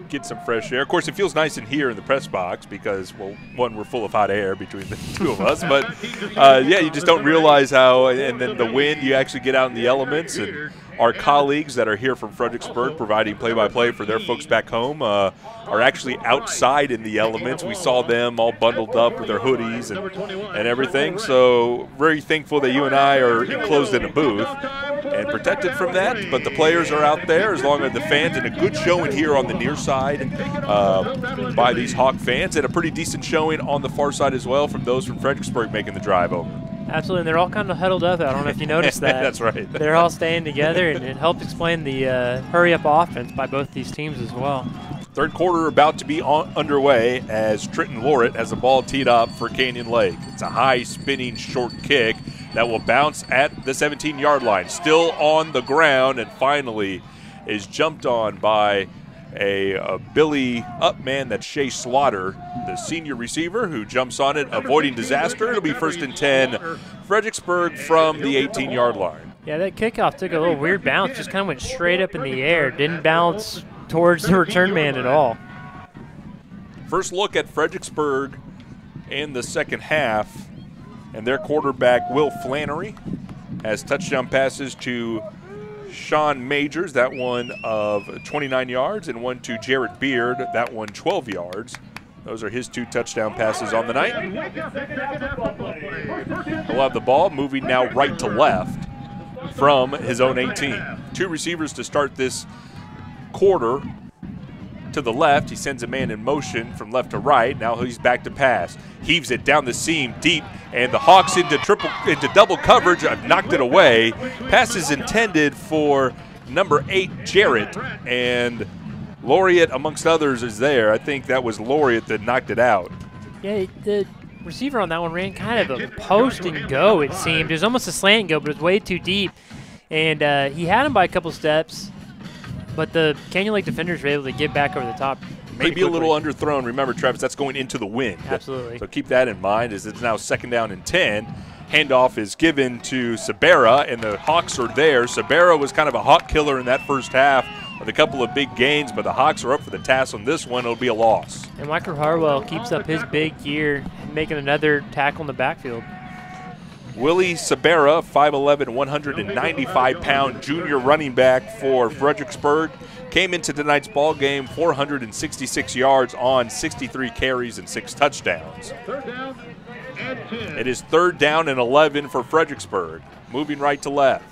get some fresh air. Of course, it feels nice in here in the press box because, well, one, we're full of hot air between the two of us, but yeah, you just don't realize how, and then the wind, you actually get out in the elements, and our colleagues that are here from Fredericksburg providing play-by-play for their folks back home are actually outside in the elements. We saw them all bundled up with their hoodies and everything, so very thankful that you and I are enclosed in a booth and protected from that, but the players are out there as long as the fans, and a good showing here on the near side by these Hawk fans, and a pretty decent showing on the far side as well from those from Fredericksburg making the drive over. Absolutely, and they're all kind of huddled up. I don't know if you noticed that. That's right. They're all staying together, and it helped explain the hurry-up offense by both these teams as well. Third quarter about to be underway as Trenton Lorett has the ball teed up for Canyon Lake. It's a high spinning short kick that will bounce at the 17-yard line. Still on the ground, and finally is jumped on by a Billy up man, that's Shea Slaughter, the senior receiver, who jumps on it, avoiding disaster. It'll be 1st and 10, Fredericksburg from the 18-yard line. Yeah, that kickoff took a little weird bounce, just kind of went straight up in the air, didn't bounce towards the return man at all. First look at Fredericksburg in the second half, and their quarterback, Will Flannery, has touchdown passes to Sean Majors, that one of 29 yards, and one to Jarrett Beard, that one 12 yards. Those are his 2 touchdown passes on the night. He'll have the ball moving now right to left from his own 18. 2 receivers to start this quarter. To the left, he sends a man in motion from left to right. Now he's back to pass. Heaves it down the seam deep, and the Hawks into double coverage. I've knocked it away. Pass is intended for number 8, Jarrett, and Laureate, amongst others, is there. I think that was Laureate that knocked it out. Yeah, the receiver on that one ran kind of a post and go, it seemed. It was almost a slant and go, but it was way too deep. And he had him by a couple steps, but the Canyon Lake defenders were able to get back over the top. Maybe a little underthrown. Remember, Travis, that's going into the wind. Absolutely. So keep that in mind as it's now 2nd down and 10. Handoff is given to Sabera, and the Hawks are there. Sabera was kind of a hawk killer in that first half with a couple of big gains, but the Hawks are up for the task on this one. It'll be a loss. And Michael Harwell keeps up his big year, making another tackle in the backfield. Willie Sabera, 5'11", 195-pound junior running back for Fredericksburg, came into tonight's ball game 466 yards on 63 carries and 6 touchdowns. It is 3rd down and 11 for Fredericksburg, moving right to left.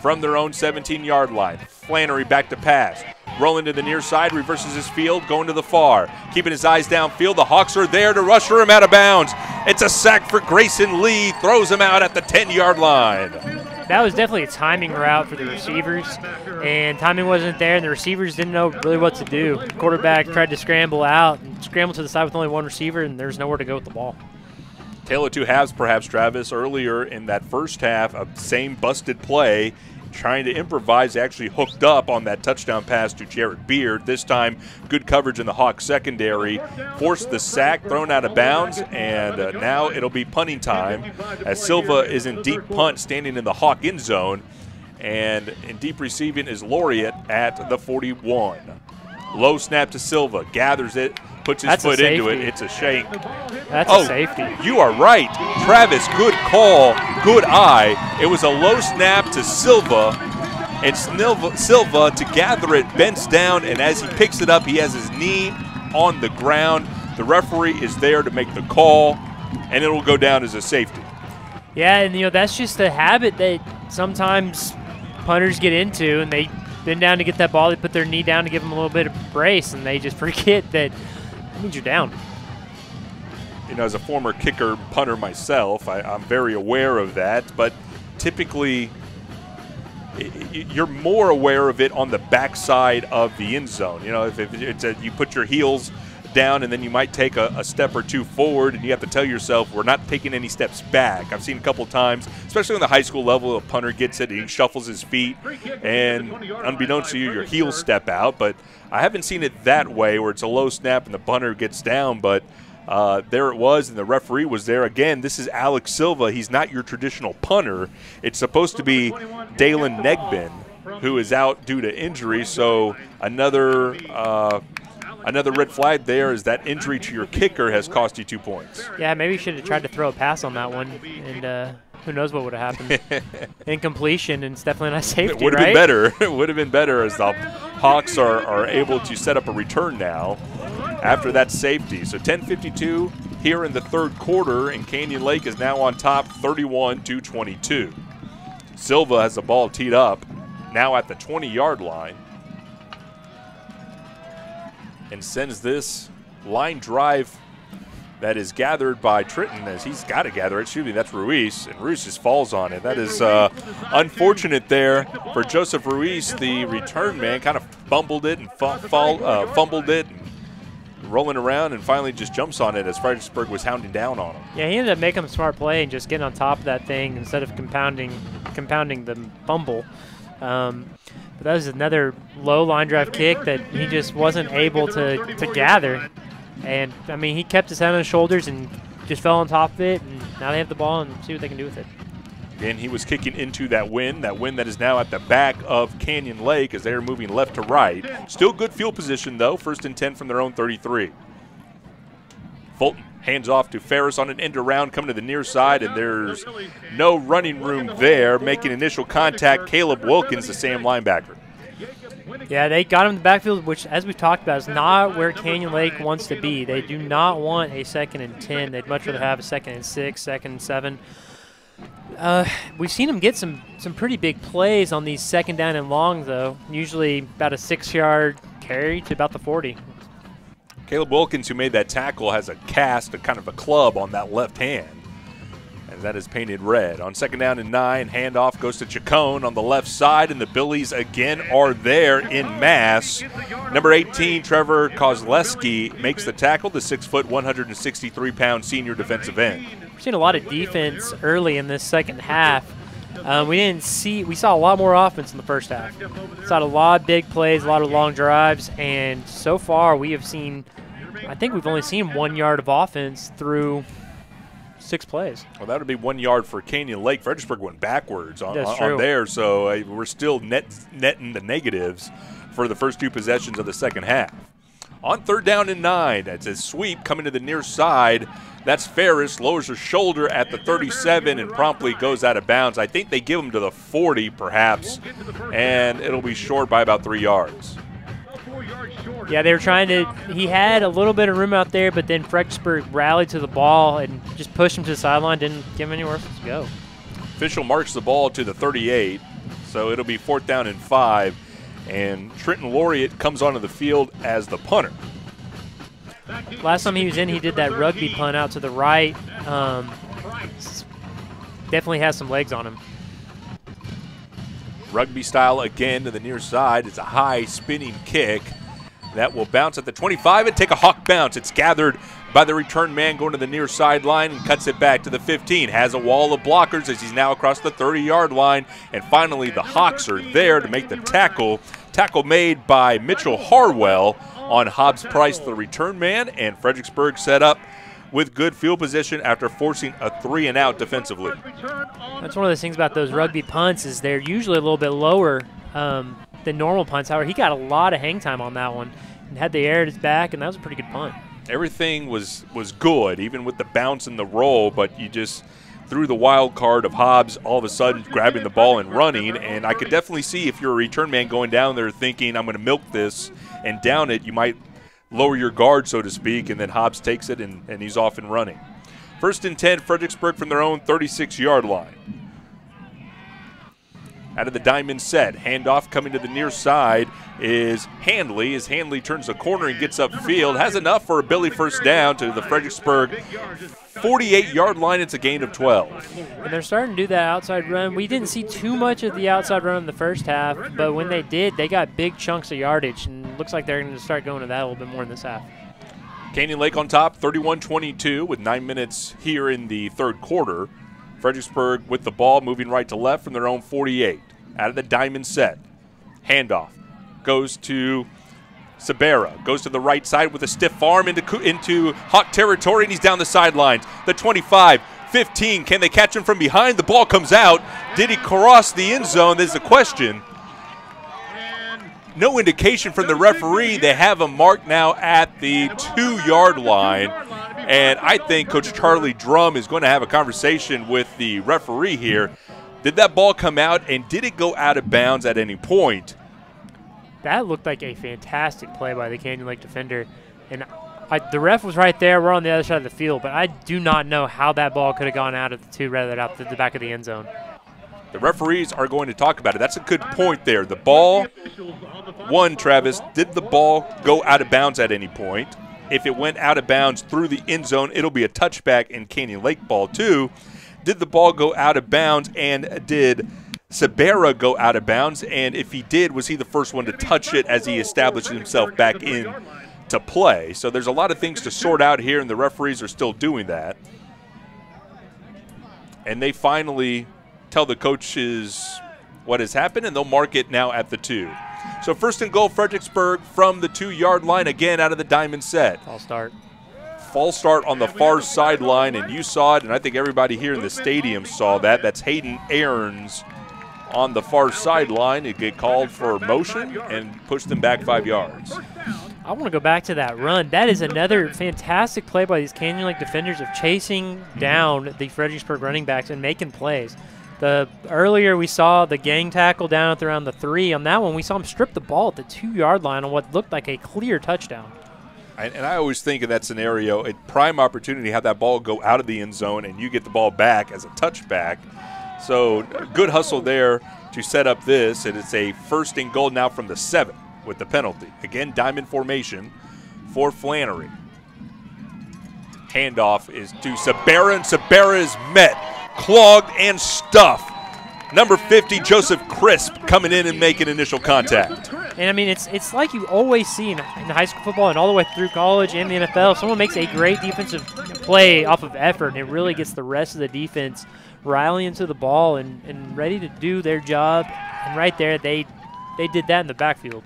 From their own 17-yard line, Flannery back to pass. Rolling to the near side, reverses his field, going to the far. Keeping his eyes downfield, the Hawks are there to rusher him out of bounds. It's a sack for Grayson Lee, throws him out at the 10-yard line. that was definitely a timing route for the receivers, and timing wasn't there, and the receivers didn't know really what to do. The quarterback tried to scramble out and scramble to the side with only one receiver, and there's nowhere to go with the ball. Tale of two halves, perhaps, Travis. Earlier in that first half, a same busted play, trying to improvise, actually hooked up on that touchdown pass to Jarrett Beard. This time, good coverage in the Hawks secondary, forced the sack, thrown out of bounds, and now it'll be punting time as Silva is in deep punt, standing in the Hawk end zone, and in deep receiving is Laureate at the 41. Low snap to Silva, gathers it, puts his foot into it. It's a shank. That's a safety. You are right. Travis, good call, good eye. It was a low snap to Silva, and Silva, to gather it, bends down, and as he picks it up, he has his knee on the ground. The referee is there to make the call, and it will go down as a safety. Yeah, and that's just a habit that sometimes punters get into, and they bend down to get that ball, they put their knee down to give them a little bit of brace, and they just forget that means you're down. As a former kicker punter myself, I'm very aware of that, but typically you're more aware of it on the backside of the end zone. If it's you put your heels down and then you might take a step or two forward, and you have to tell yourself, we're not taking any steps back. I've seen a couple times, especially on the high school level, a punter gets it and he shuffles his feet, and unbeknownst to you, your heels step out. But I haven't seen it that way where it's a low snap and the punter gets down, but there it was, and the referee was there. Again, this is Alex Silva. He's not your traditional punter. It's supposed to be Dalen Negbin, who is out due to injury, so another red flag there is that injury to your kicker has cost you 2 points. Yeah, maybe you should have tried to throw a pass on that one, and who knows what would have happened. Incompletion, and it's definitely not safety, It would have been better. It would have been better as the Hawks are able to set up a return now after that safety. So 10:52 here in the third quarter, and Canyon Lake is now on top 31-22. Silva has the ball teed up now at the 20-yard line, and sends this line drive that is gathered by Tritton, as he's got to gather it. Excuse me, that's Ruiz, and Ruiz just falls on it. That is unfortunate there for Joseph Ruiz, the return man. Kind of fumbled it and fumbled it, and rolling around, and finally just jumps on it as Fredericksburg was hounding down on him. Yeah, he ended up making a smart play and just getting on top of that thing instead of compounding the fumble. But that was another low line drive kick that he just wasn't able to gather. And, I mean, he kept his head on his shoulders and just fell on top of it, and now they have the ball and see what they can do with it. Again, he was kicking into that wind that is now at the back of Canyon Lake as they are moving left to right. Still good field position, though, 1st and 10 from their own 33. Fulton hands off to Ferris on an end around, coming to the near side, and there's no running room there. Making initial contact, Caleb Wilkins, the Sam linebacker. Yeah, they got him in the backfield, which, as we've talked about, is not where Canyon Lake wants to be. They do not want a 2nd and 10. They'd much rather have a 2nd and 6, 2nd and 7. We've seen them get some pretty big plays on these 2nd down and long, though. Usually about a 6-yard carry to about the 40. Caleb Wilkins, who made that tackle, has a cast, a kind of a club on that left hand, and that is painted red. On 2nd down and 9, handoff goes to Chacon on the left side, and the Billies again are there in mass. Number 18, Trevor Kozleski, makes the tackle, the 6-foot, 163-pound senior defensive end. We've seen a lot of defense early in this second half. We saw a lot more offense in the first half. We saw a lot of big plays, a lot of long drives, and so far we have seen, I think we've only seen 1 yard of offense through 6 plays. Well, that would be 1 yard for Canyon Lake. Fredericksburg went backwards on there, so we're still netting the negatives for the first 2 possessions of the second half. On 3rd down and 9, it's a sweep coming to the near side. That's Ferris, lowers her shoulder at the 37 and promptly goes out of bounds. I think they give him to the 40 perhaps, and it'll be short by about 3 yards. Yeah, they were trying to – he had a little bit of room out there, but then Fredericksburg rallied to the ball and just pushed him to the sideline, didn't give him anywhere else to go. Official marks the ball to the 38, so it'll be 4th down and 5, and Trenton Laureate comes onto the field as the punter. Last time he was in, he did that rugby punt out to the right. Definitely has some legs on him. Rugby style again to the near side. It's a high spinning kick that will bounce at the 25 and take a Hawk bounce. It's gathered by the return man going to the near sideline and cuts it back to the 15. Has a wall of blockers as he's now across the 30-yard line. And finally, the Hawks are there to make the tackle. Tackle made by Mitchell Harwell on Hobbs Price, the return man, and Fredericksburg set up with good field position after forcing a 3-and-out defensively. That's one of those things about those rugby punts is they're usually a little bit lower than normal punts. However, he got a lot of hang time on that one and had the air at his back, and that was a pretty good punt. Everything was good, even with the bounce and the roll, but you just threw the wild card of Hobbs all of a sudden grabbing the ball and running, and I could definitely see if you're a return man going down there thinking, I'm going to milk this and down it, you might lower your guard, so to speak, and then Hobbs takes it and he's off and running. 1st and 10, Fredericksburg from their own 36-yard line. Out of the diamond set, handoff coming to the near side is Handley. As Handley turns the corner and gets upfield, has enough for a Billy first down to the Fredericksburg 48-yard line. It's a gain of 12. And they're starting to do that outside run. We didn't see too much of the outside run in the first half, but when they did, they got big chunks of yardage, and it looks like they're going to start going to that a little bit more in this half. Canyon Lake on top, 31-22 with 9 minutes here in the third quarter. Fredericksburg with the ball, moving right to left from their own 48. Out of the diamond set. Handoff goes to Sabera. Goes to the right side with a stiff arm into Hawk territory, and he's down the sidelines. The 25, 15. Can they catch him from behind? The ball comes out. Did he cross the end zone? There's the question. No indication from the referee. They have him marked now at the 2-yard line. And I think Coach Charlie Drum is going to have a conversation with the referee here. Did that ball come out, and did it go out of bounds at any point? That looked like a fantastic play by the Canyon Lake defender. And the ref was right there. We're on the other side of the field, but I do not know how that ball could have gone out at the 2 rather than out the back of the end zone. The referees are going to talk about it. That's a good point there. The ball, one, Travis, did the ball go out of bounds at any point? If it went out of bounds through the end zone, it'll be a touchback in Canyon Lake ball. 2, did the ball go out of bounds, and did Sabera go out of bounds? And if he did, was he the first one to touch it as he established himself back in to play? So there's a lot of things to sort out here, and the referees are still doing that. And they finally tell the coaches what has happened, and they'll mark it now at the 2. So 1st and goal, Fredericksburg from the 2-yard line, again out of the diamond set. False start. False start on the far sideline, and you saw it, and I think everybody here in the stadium saw that. That's Hayden Aarons on the far sideline. It get called for motion and pushed them back 5 yards. I want to go back to that run. That is another fantastic play by these Canyon Lake defenders of chasing down the Fredericksburg running backs and making plays. Earlier we saw the gang tackle down at around the 3. On that one, we saw him strip the ball at the 2-yard line on what looked like a clear touchdown. And I always think in that scenario, a prime opportunity to have that ball go out of the end zone and you get the ball back as a touchback. So good hustle there to set up this, and it's a 1st and goal now from the 7 with the penalty. Again, diamond formation for Flannery. Handoff is to Sabera, and Sabera is met, clogged and stuffed. Number 50, Joseph Crisp, coming in and making initial contact. And, I mean, it's like you always see in high school football and all the way through college and the NFL. If someone makes a great defensive play off of effort, and it really gets the rest of the defense rallying to the ball and ready to do their job. And right there, they did that in the backfield.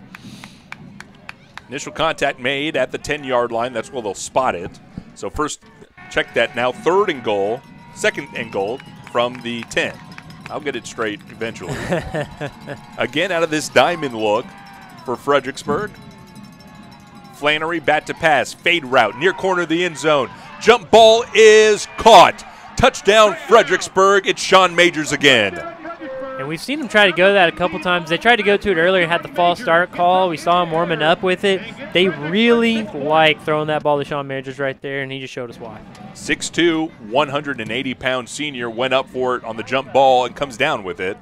Initial contact made at the 10-yard line. That's where they'll spot it. So first, check that now. 3rd and goal, 2nd and goal from the 10. I'll get it straight eventually. Again, out of this diamond look for Fredericksburg. Flannery, bat to pass, fade route, near corner of the end zone. Jump ball is caught. Touchdown, Fredericksburg. It's Sean Majors again. And we've seen them try to go that a couple times. They tried to go to it earlier, had the false start call. We saw him warming up with it. They really like throwing that ball to Sean Majors right there, and he just showed us why. 6'2", 180-pound senior went up for it on the jump ball and comes down with it,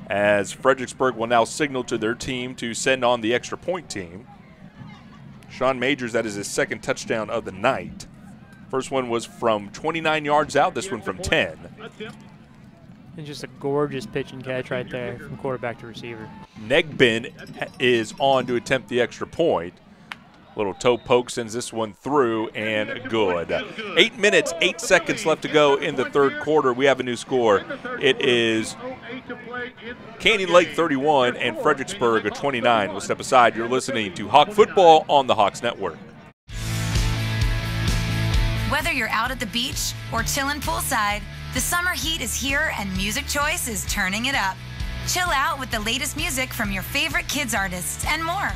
as Fredericksburg will now signal to their team to send on the extra point team. Sean Majors, that is his 2nd touchdown of the night. First one was from 29 yards out, this one from 10. And just a gorgeous pitch and catch right there from quarterback to receiver. Negbin is on to attempt the extra point. Little toe poke sends this one through, and good. 8 minutes, 8 seconds left to go in the third quarter. We have a new score. It is Canyon Lake 31 and Fredericksburg 29. We'll step aside. You're listening to Hawk Football on the Hawks Network. Whether you're out at the beach or chilling poolside, the summer heat is here and Music Choice is turning it up. Chill out with the latest music from your favorite kids artists and more.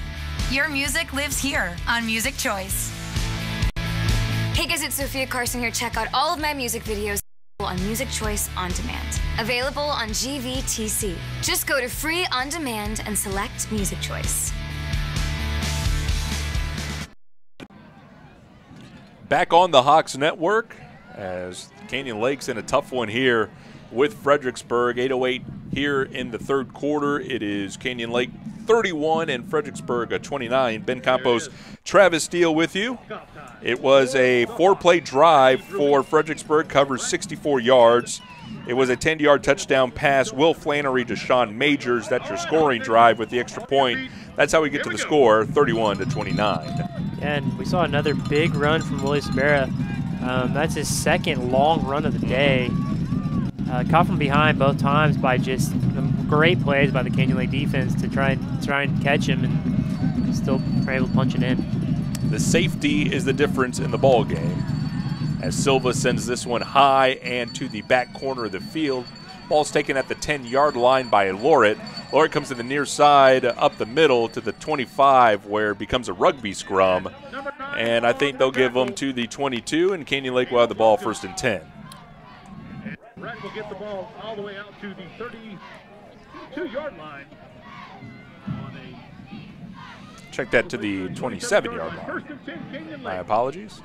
Your music lives here on Music Choice. Hey guys, it's Sophia Carson here. Check out all of my music videos on Music Choice On Demand. Available on GVTC. Just go to Free On Demand and select Music Choice. Back on the Hawks Network as Canyon Lake's in a tough one here with Fredericksburg. 8:08 here in the third quarter. It is Canyon Lake 31 and Fredericksburg 29. Ben Campos, Travis Steele with you. It was a 4-play drive for Fredericksburg, covers 64 yards. It was a 10-yard touchdown pass. Will Flannery to Sean Majors. That's your scoring drive with the extra point. That's how we get to the score, 31-29. And we saw another big run from Willie Sabera. That's his second long run of the day. Caught from behind both times by just great plays by the Canyon Lake defense to try and catch him, and still able to punch it in. The safety is the difference in the ball game, as Silva sends this one high and to the back corner of the field. Ball's taken at the 10-yard line by Lorette. Lorette comes to the near side, up the middle to the 25, where it becomes a rugby scrum. And I think they'll give them to the 22, and Canyon Lake will have the ball 1st and 10. Brett will get the ball all the way out to the 32-yard line. Check that to the 27-yard line. My apologies.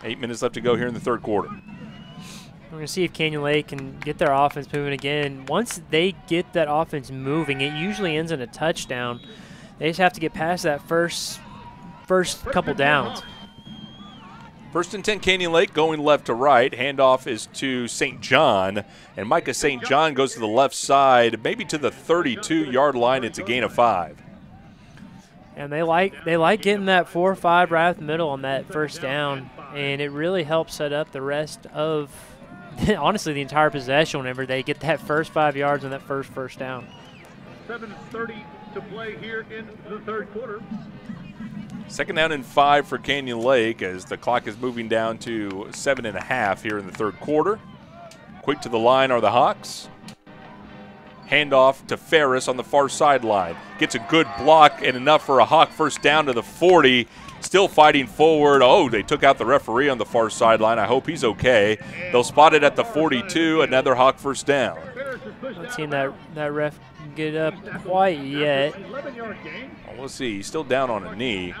8 minutes left to go here in the third quarter. We're going to see if Canyon Lake can get their offense moving again. Once they get that offense moving, it usually ends in a touchdown. They just have to get past that first couple downs. 1st and 10 Canyon Lake going left to right. Handoff is to St. John, and Micah St. John goes to the left side, maybe to the 32-yard line. It's a gain of 5. And they like getting that 4 or 5 right up the middle on that first down, and it really helps set up the rest of, honestly, the entire possession whenever they get that first 5 yards on that first down. 7:30 to play here in the third quarter. 2nd down and 5 for Canyon Lake as the clock is moving down to 7.5 here in the third quarter. Quick to the line are the Hawks. Handoff to Ferris on the far sideline. Gets a good block and enough for a Hawk first down to the 40. Still fighting forward. Oh, they took out the referee on the far sideline. I hope he's okay. They'll spot it at the 42. Another Hawk first down. Not seeing that ref get up quite yet. Well, we'll see. He's still down on a knee.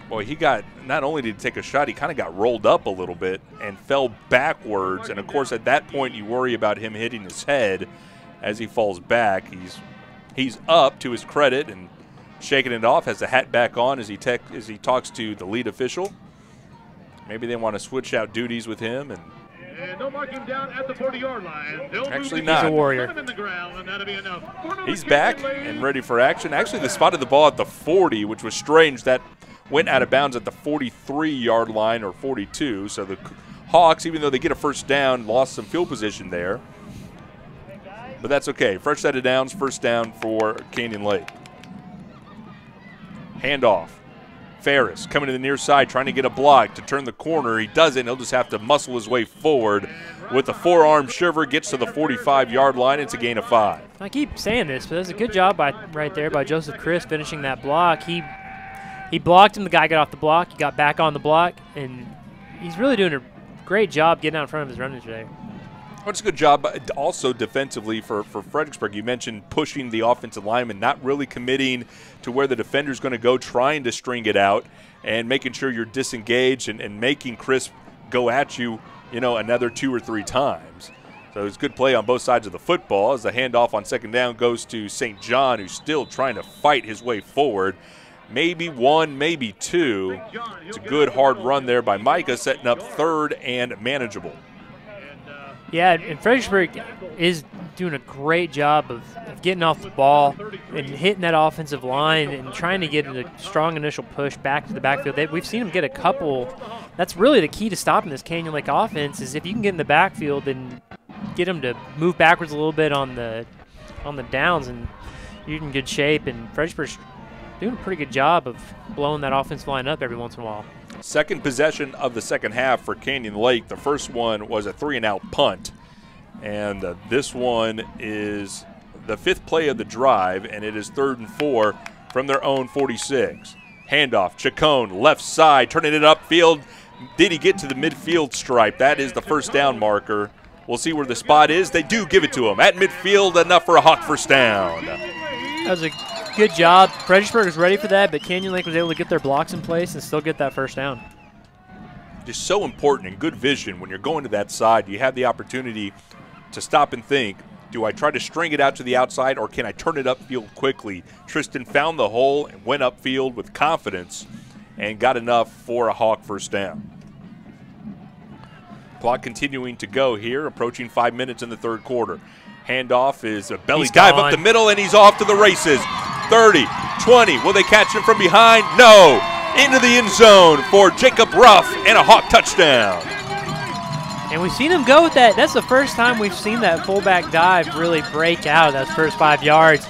Boy, he got, not only did he take a shot, he kind of got rolled up a little bit and fell backwards. And, of course, at that point, you worry about him hitting his head as he falls back. He's up, to his credit, and shaking it off, has the hat back on as he talks to the lead official. Maybe they want to switch out duties with him. And they'll mark him down at the 40-yard line. Actually not. He's a warrior. He's back and ready for action. Actually, they spotted the ball at the 40, which was strange. That went out of bounds at the 43-yard line or 42. So the Hawks, even though they get a first down, lost some field position there. But that's okay. Fresh set of downs, first down for Canyon Lake. Handoff. Ferris coming to the near side, trying to get a block to turn the corner. He doesn't. He'll just have to muscle his way forward with a forearm shiver. Gets to the 45-yard line. It's a gain of 5. I keep saying this, but that's a good job right there by Joseph Chris finishing that block. He blocked him. The guy got off the block. He got back on the block, and he's really doing a great job getting out in front of his runners today. Well, it's a good job also defensively for Fredericksburg. You mentioned pushing the offensive lineman, not really committing to where the defender's going to go, trying to string it out and making sure you're disengaged and making Chris go at you, another 2 or 3 times. So it's good play on both sides of the football as the handoff on 2nd down goes to St. John, who's still trying to fight his way forward. Maybe 1, maybe 2. It's a good hard run there by Micah, setting up 3rd and manageable. Yeah, and Fredericksburg is doing a great job of getting off the ball and hitting that offensive line and trying to get a strong initial push back to the backfield. We've seen them get a couple. That's really the key to stopping this Canyon Lake offense is if you can get in the backfield and get them to move backwards a little bit on the downs, and you're in good shape. And Fredericksburg's doing a pretty good job of blowing that offensive line up every once in a while. Second possession of the second half for Canyon Lake. The first one was a 3-and-out punt. And this one is the 5th play of the drive, and it is 3rd and 4 from their own 46. Handoff, Chacon, left side, turning it upfield. Did he get to the midfield stripe? That is the first down marker. We'll see where the spot is. They do give it to him at midfield, enough for a Hawk first down. That was a good job. Fredericksburg was ready for that, but Canyon Lake was able to get their blocks in place and still get that first down. Just so important and good vision when you're going to that side. You have the opportunity to stop and think, do I try to string it out to the outside or can I turn it upfield quickly? Tristan found the hole and went upfield with confidence and got enough for a Hawk first down. Clock continuing to go here, approaching 5 minutes in the third quarter. Handoff is a belly dive up the middle, and he's off to the races. 30, 20, will they catch him from behind? No! Into the end zone for Jacob Ruff and a Hawk touchdown. And we've seen him go with that. That's the first time we've seen that fullback dive really break out of those first 5 yards.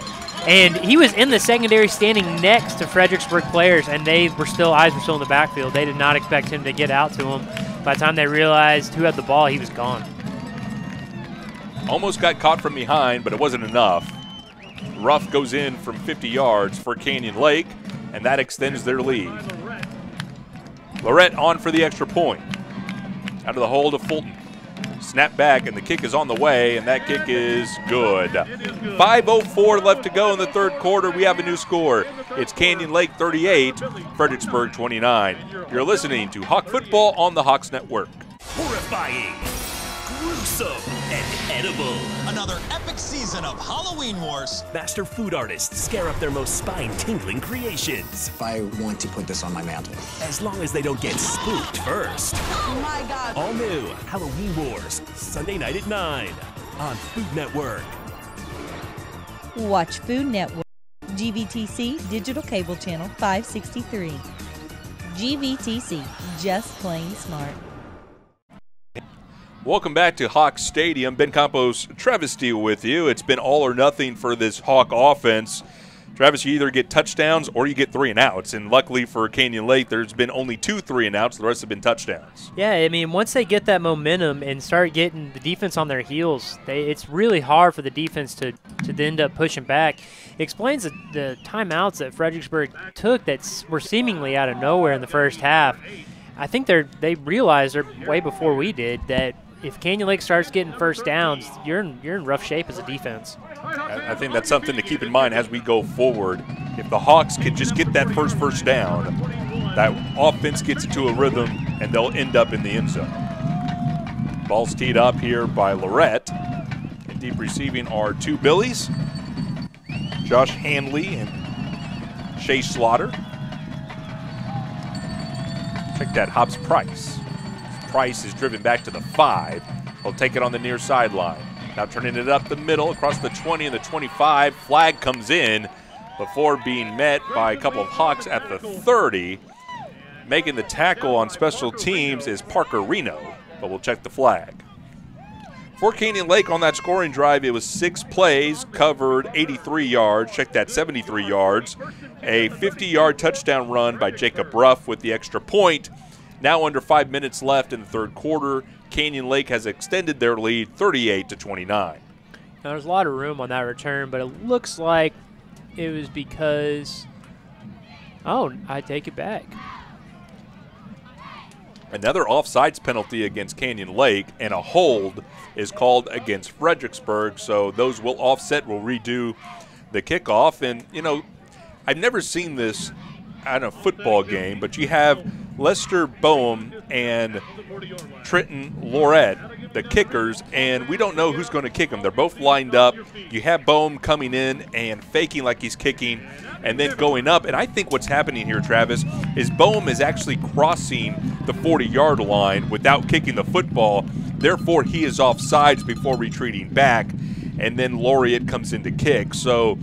And he was in the secondary standing next to Fredericksburg players, and eyes were still in the backfield. They did not expect him to get out to him. By the time they realized who had the ball, he was gone. Almost got caught from behind, but it wasn't enough. Ruff goes in from 50 yards for Canyon Lake, and that extends their lead. Lorette on for the extra point. Out of the hole to Fulton. Snap back, and the kick is on the way, and that kick is good. 5:04 left to go in the third quarter. We have a new score. It's Canyon Lake 38, Fredericksburg 29. You're listening to Hawk Football on the Hawks Network. Horrifying, gruesome, and edible. Another epic season of Halloween Wars. Master food artists scare up their most spine-tingling creations. If I want to put this on my mantle. As long as they don't get spooked first. Oh my God. All new Halloween Wars, Sunday night at 9 on Food Network. Watch Food Network. GVTC Digital Cable Channel 563. GVTC, just plain smart. Welcome back to Hawk Stadium. Ben Campos, Travis Steele with you. It's been all or nothing for this Hawk offense. Travis, you either get touchdowns or you get 3-and-outs. And luckily for Canyon Lake, there's been only 2 3-and-outs. The rest have been touchdowns. Yeah, I mean, once they get that momentum and start getting the defense on their heels, it's really hard for the defense to end up pushing back. It explains the timeouts that Fredericksburg took that were seemingly out of nowhere in the first half. I think they realized way before we did that if Canyon Lake starts getting first downs, you're in rough shape as a defense. I think that's something to keep in mind as we go forward. If the Hawks can just get that first down, that offense gets into a rhythm, and they'll end up in the end zone. Ball's teed up here by Lorette. And deep receiving are 2 Billies, Josh Hanley and Shea Slaughter. Check that, Hobbs Price. Price is driven back to the 5. He'll take it on the near sideline. Now turning it up the middle across the 20 and the 25. Flag comes in before being met by a couple of Hawks at the 30. Making the tackle on special teams is Parker Reno, but we'll check the flag. For Canyon Lake on that scoring drive, it was 6 plays, covered 83 yards. Check that, 73 yards. A 50-yard touchdown run by Jacob Ruff with the extra point. Now under 5 minutes left in the third quarter, Canyon Lake has extended their lead 38-29. Now there's a lot of room on that return, but it looks like it was because – oh, I take it back. Another offsides penalty against Canyon Lake, and a hold is called against Fredericksburg, so those will offset, will redo the kickoff. And, you know, I've never seen this at a football game, but you have Lester Boehm and Trenton Lorette, the kickers, and we don't know who's going to kick them. They're both lined up. You have Boehm coming in and faking like he's kicking and then going up. And I think what's happening here, Travis, is Boehm is actually crossing the 40-yard line without kicking the football. Therefore, he is offsides before retreating back, and then Laureate comes in to kick. So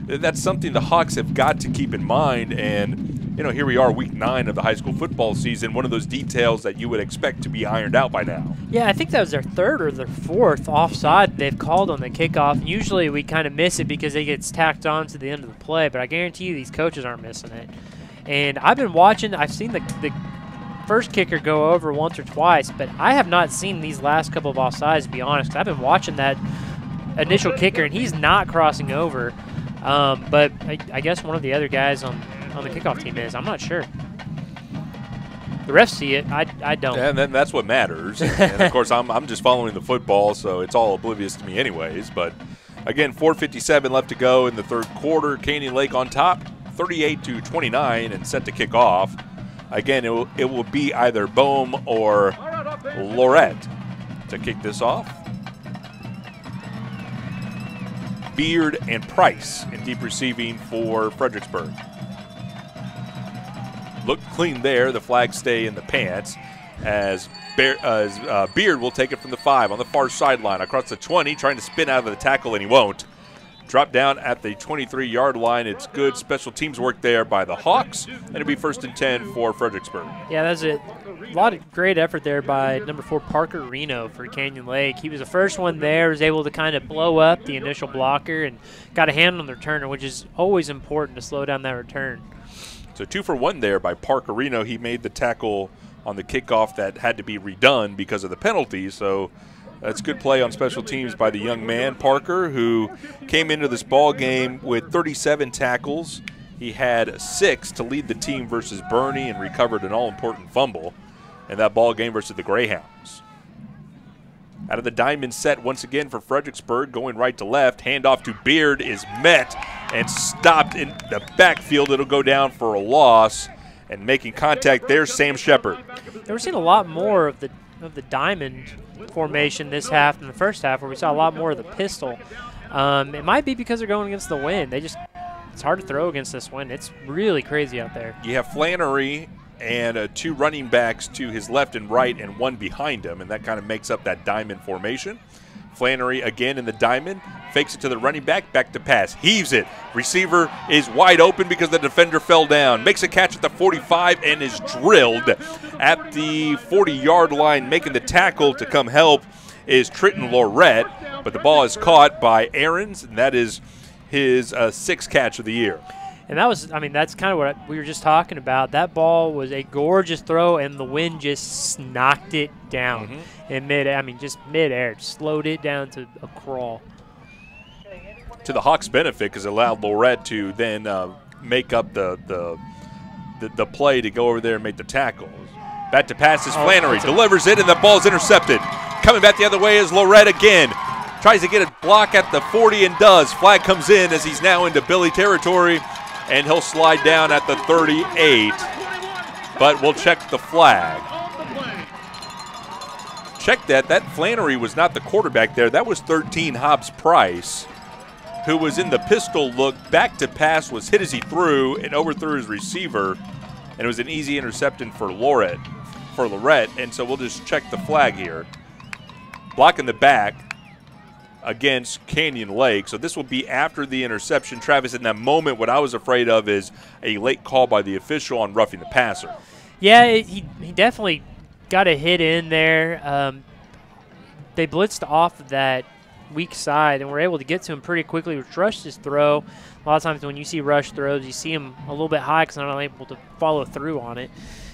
that's something the Hawks have got to keep in mind. And, you know, here we are, week 9 of the high school football season, one of those details that you would expect to be ironed out by now. Yeah, I think that was their 3rd or their 4th offside they've called on the kickoff. Usually we kind of miss it because it gets tacked on to the end of the play, but I guarantee you these coaches aren't missing it. And I've been watching, I've seen the first kicker go over once or twice, but I have not seen these last couple of offsides, to be honest. I've been watching that initial kicker, and he's not crossing over. But I guess one of the other guys on the kickoff team is. I'm not sure. The refs see it. I don't. And then that's what matters. And, of course, I'm just following the football, so it's all oblivious to me anyways. But, again, 4:57 left to go in the third quarter. Canyon Lake on top, 38-29, and set to kick off. Again, it will be either Bohm or Lorette to kick this off. Beard and Price in deep receiving for Fredericksburg. Looked clean there. The flags stay in the pants as Beard will take it from the 5 on the far sideline across the 20, trying to spin out of the tackle, and he won't. Drop down at the 23-yard line. It's good special teams work there by the Hawks, and it'll be 1st and 10 for Fredericksburg. Yeah, that's a lot of great effort there by number 4, Parker Reno for Canyon Lake. He was the first one there, was able to kind of blow up the initial blocker and got a hand on the returner, which is always important to slow down that return. So 2 for 1 there by Parker Reno. He made the tackle on the kickoff that had to be redone because of the penalty. So that's good play on special teams by the young man, Parker, who came into this ball game with 37 tackles. He had 6 to lead the team versus Bernie and recovered an all-important fumble in that ball game versus the Greyhounds. Out of the diamond set once again for Fredericksburg, going right to left. Handoff to Beard is met and stopped in the backfield. It'll go down for a loss, and making contact there, Sam Shepard. We're seeing a lot more of the diamond formation this half than the first half, where we saw a lot more of the pistol. It might be because they're going against the wind. It's hard to throw against this wind. It's really crazy out there. You have Flannery and 2 running backs to his left and right and 1 behind him, and that kind of makes up that diamond formation. Flannery again in the diamond, fakes it to the running back, back to pass, heaves it. Receiver is wide open because the defender fell down. Makes a catch at the 45 and is drilled at the 40-yard line. Making the tackle to come help is Trenton Lorette, but the ball is caught by Aarons, and that is his 6th catch of the year. And that's kind of what we were just talking about. That ball was a gorgeous throw, and the wind just knocked it down in just midair. Slowed it down to a crawl. To the Hawks' benefit, because it allowed Lorette to then make up the play to go over there and make the tackle. Back to pass is Flannery. Delivers it, and the ball's intercepted. Coming back the other way is Lorette again. Tries to get a block at the 40 and does. Flag comes in as he's now into Billy territory, and he'll slide down at the 38. But we'll check the flag. Check that. That Flannery was not the quarterback there. That was 13 Hobbs Price, who was in the pistol look. Back to pass, was hit as he threw and overthrew his receiver. And it was an easy interception for Lorette. And so we'll just check the flag here. Block in the back against Canyon Lake. So this will be after the interception. Travis, in that moment, what I was afraid of is a late call by the official on roughing the passer. Yeah, he definitely got a hit in there. They blitzed off of that weak side and were able to get to him pretty quickly, which rushed his throw. A lot of times when you see rush throws, you see him a little bit high because they're not able to follow through on it.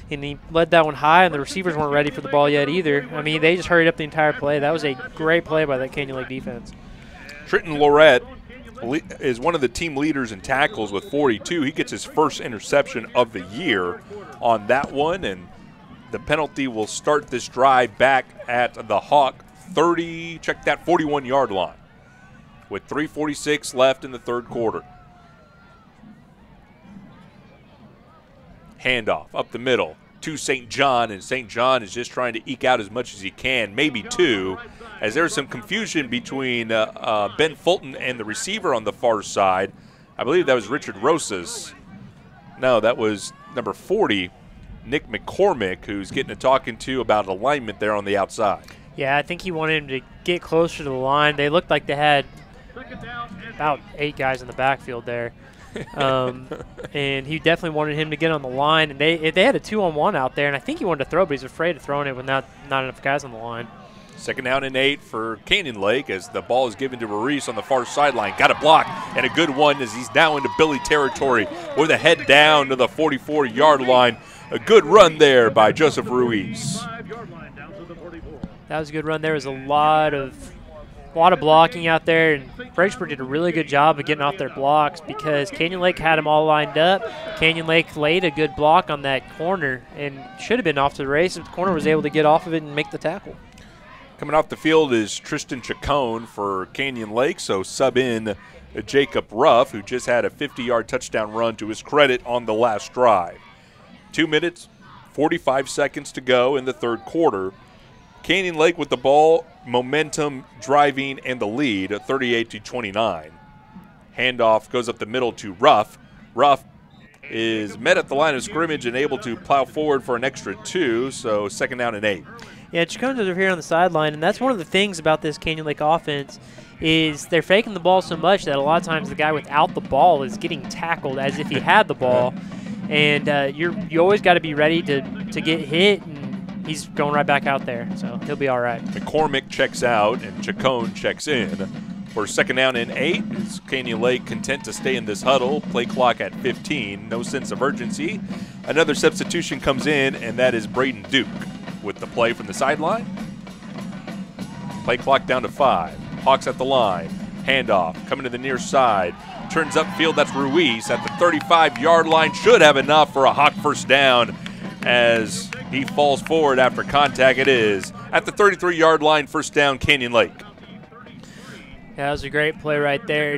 And he led that one high, and the receivers weren't ready for the ball yet either. I mean, they just hurried up the entire play. That was a great play by that Canyon Lake defense. Trenton Lorette is one of the team leaders in tackles with 42. He gets his first interception of the year on that one, and the penalty will start this drive back at the Hawk 30, check that, 41-yard line with 3:46 left in the third quarter. Handoff up the middle to St. John, and St. John is just trying to eke out as much as he can, maybe 2, as there's some confusion between Ben Fulton and the receiver on the far side. I believe that was Richard Rosas. No, that was number 40, Nick McCormick, who's getting a talking to about alignment there on the outside. Yeah, I think he wanted him to get closer to the line. They looked like they had about 8 guys in the backfield there. And he definitely wanted him to get on the line. And they had a 2-on-1 out there, and I think he wanted to throw, but he's afraid of throwing it with not enough guys on the line. 2nd down and 8 for Canyon Lake as the ball is given to Ruiz on the far sideline. Got a block and a good one as he's now into Billy territory with a head down to the 44-yard line. A good run there by Joseph Ruiz. That was a good run. There was a lot of blocking out there, and Fredericksburg did a really good job of getting off their blocks because Canyon Lake had them all lined up. Canyon Lake laid a good block on that corner and should have been off to the race if the corner was able to get off of it and make the tackle. Coming off the field is Tristan Chacon for Canyon Lake, so sub in Jacob Ruff, who just had a 50-yard touchdown run to his credit on the last drive. 2 minutes, 45 seconds to go in the third quarter. Canyon Lake with the ball, momentum, driving, and the lead at 38-29. Handoff goes up the middle to Ruff. Ruff is met at the line of scrimmage and able to plow forward for an extra 2, so 2nd down and 8. Yeah, Chacon's over here on the sideline, and that's one of the things about this Canyon Lake offense is they're faking the ball so much that a lot of times the guy without the ball is getting tackled as if he had the ball, and you always got to be ready to get hit, and he's going right back out there, so he'll be all right. McCormick checks out, and Chacon checks in. For 2nd down and 8, is Canyon Lake content to stay in this huddle. Play clock at 15, no sense of urgency. Another substitution comes in, and that is Braden Duke with the play from the sideline. Play clock down to 5. Hawks at the line. Handoff coming to the near side. Turns upfield. That's Ruiz at the 35-yard line. Should have enough for a Hawk first down as he falls forward after contact. It is at the 33-yard line. First down, Canyon Lake. Yeah, that was a great play right there.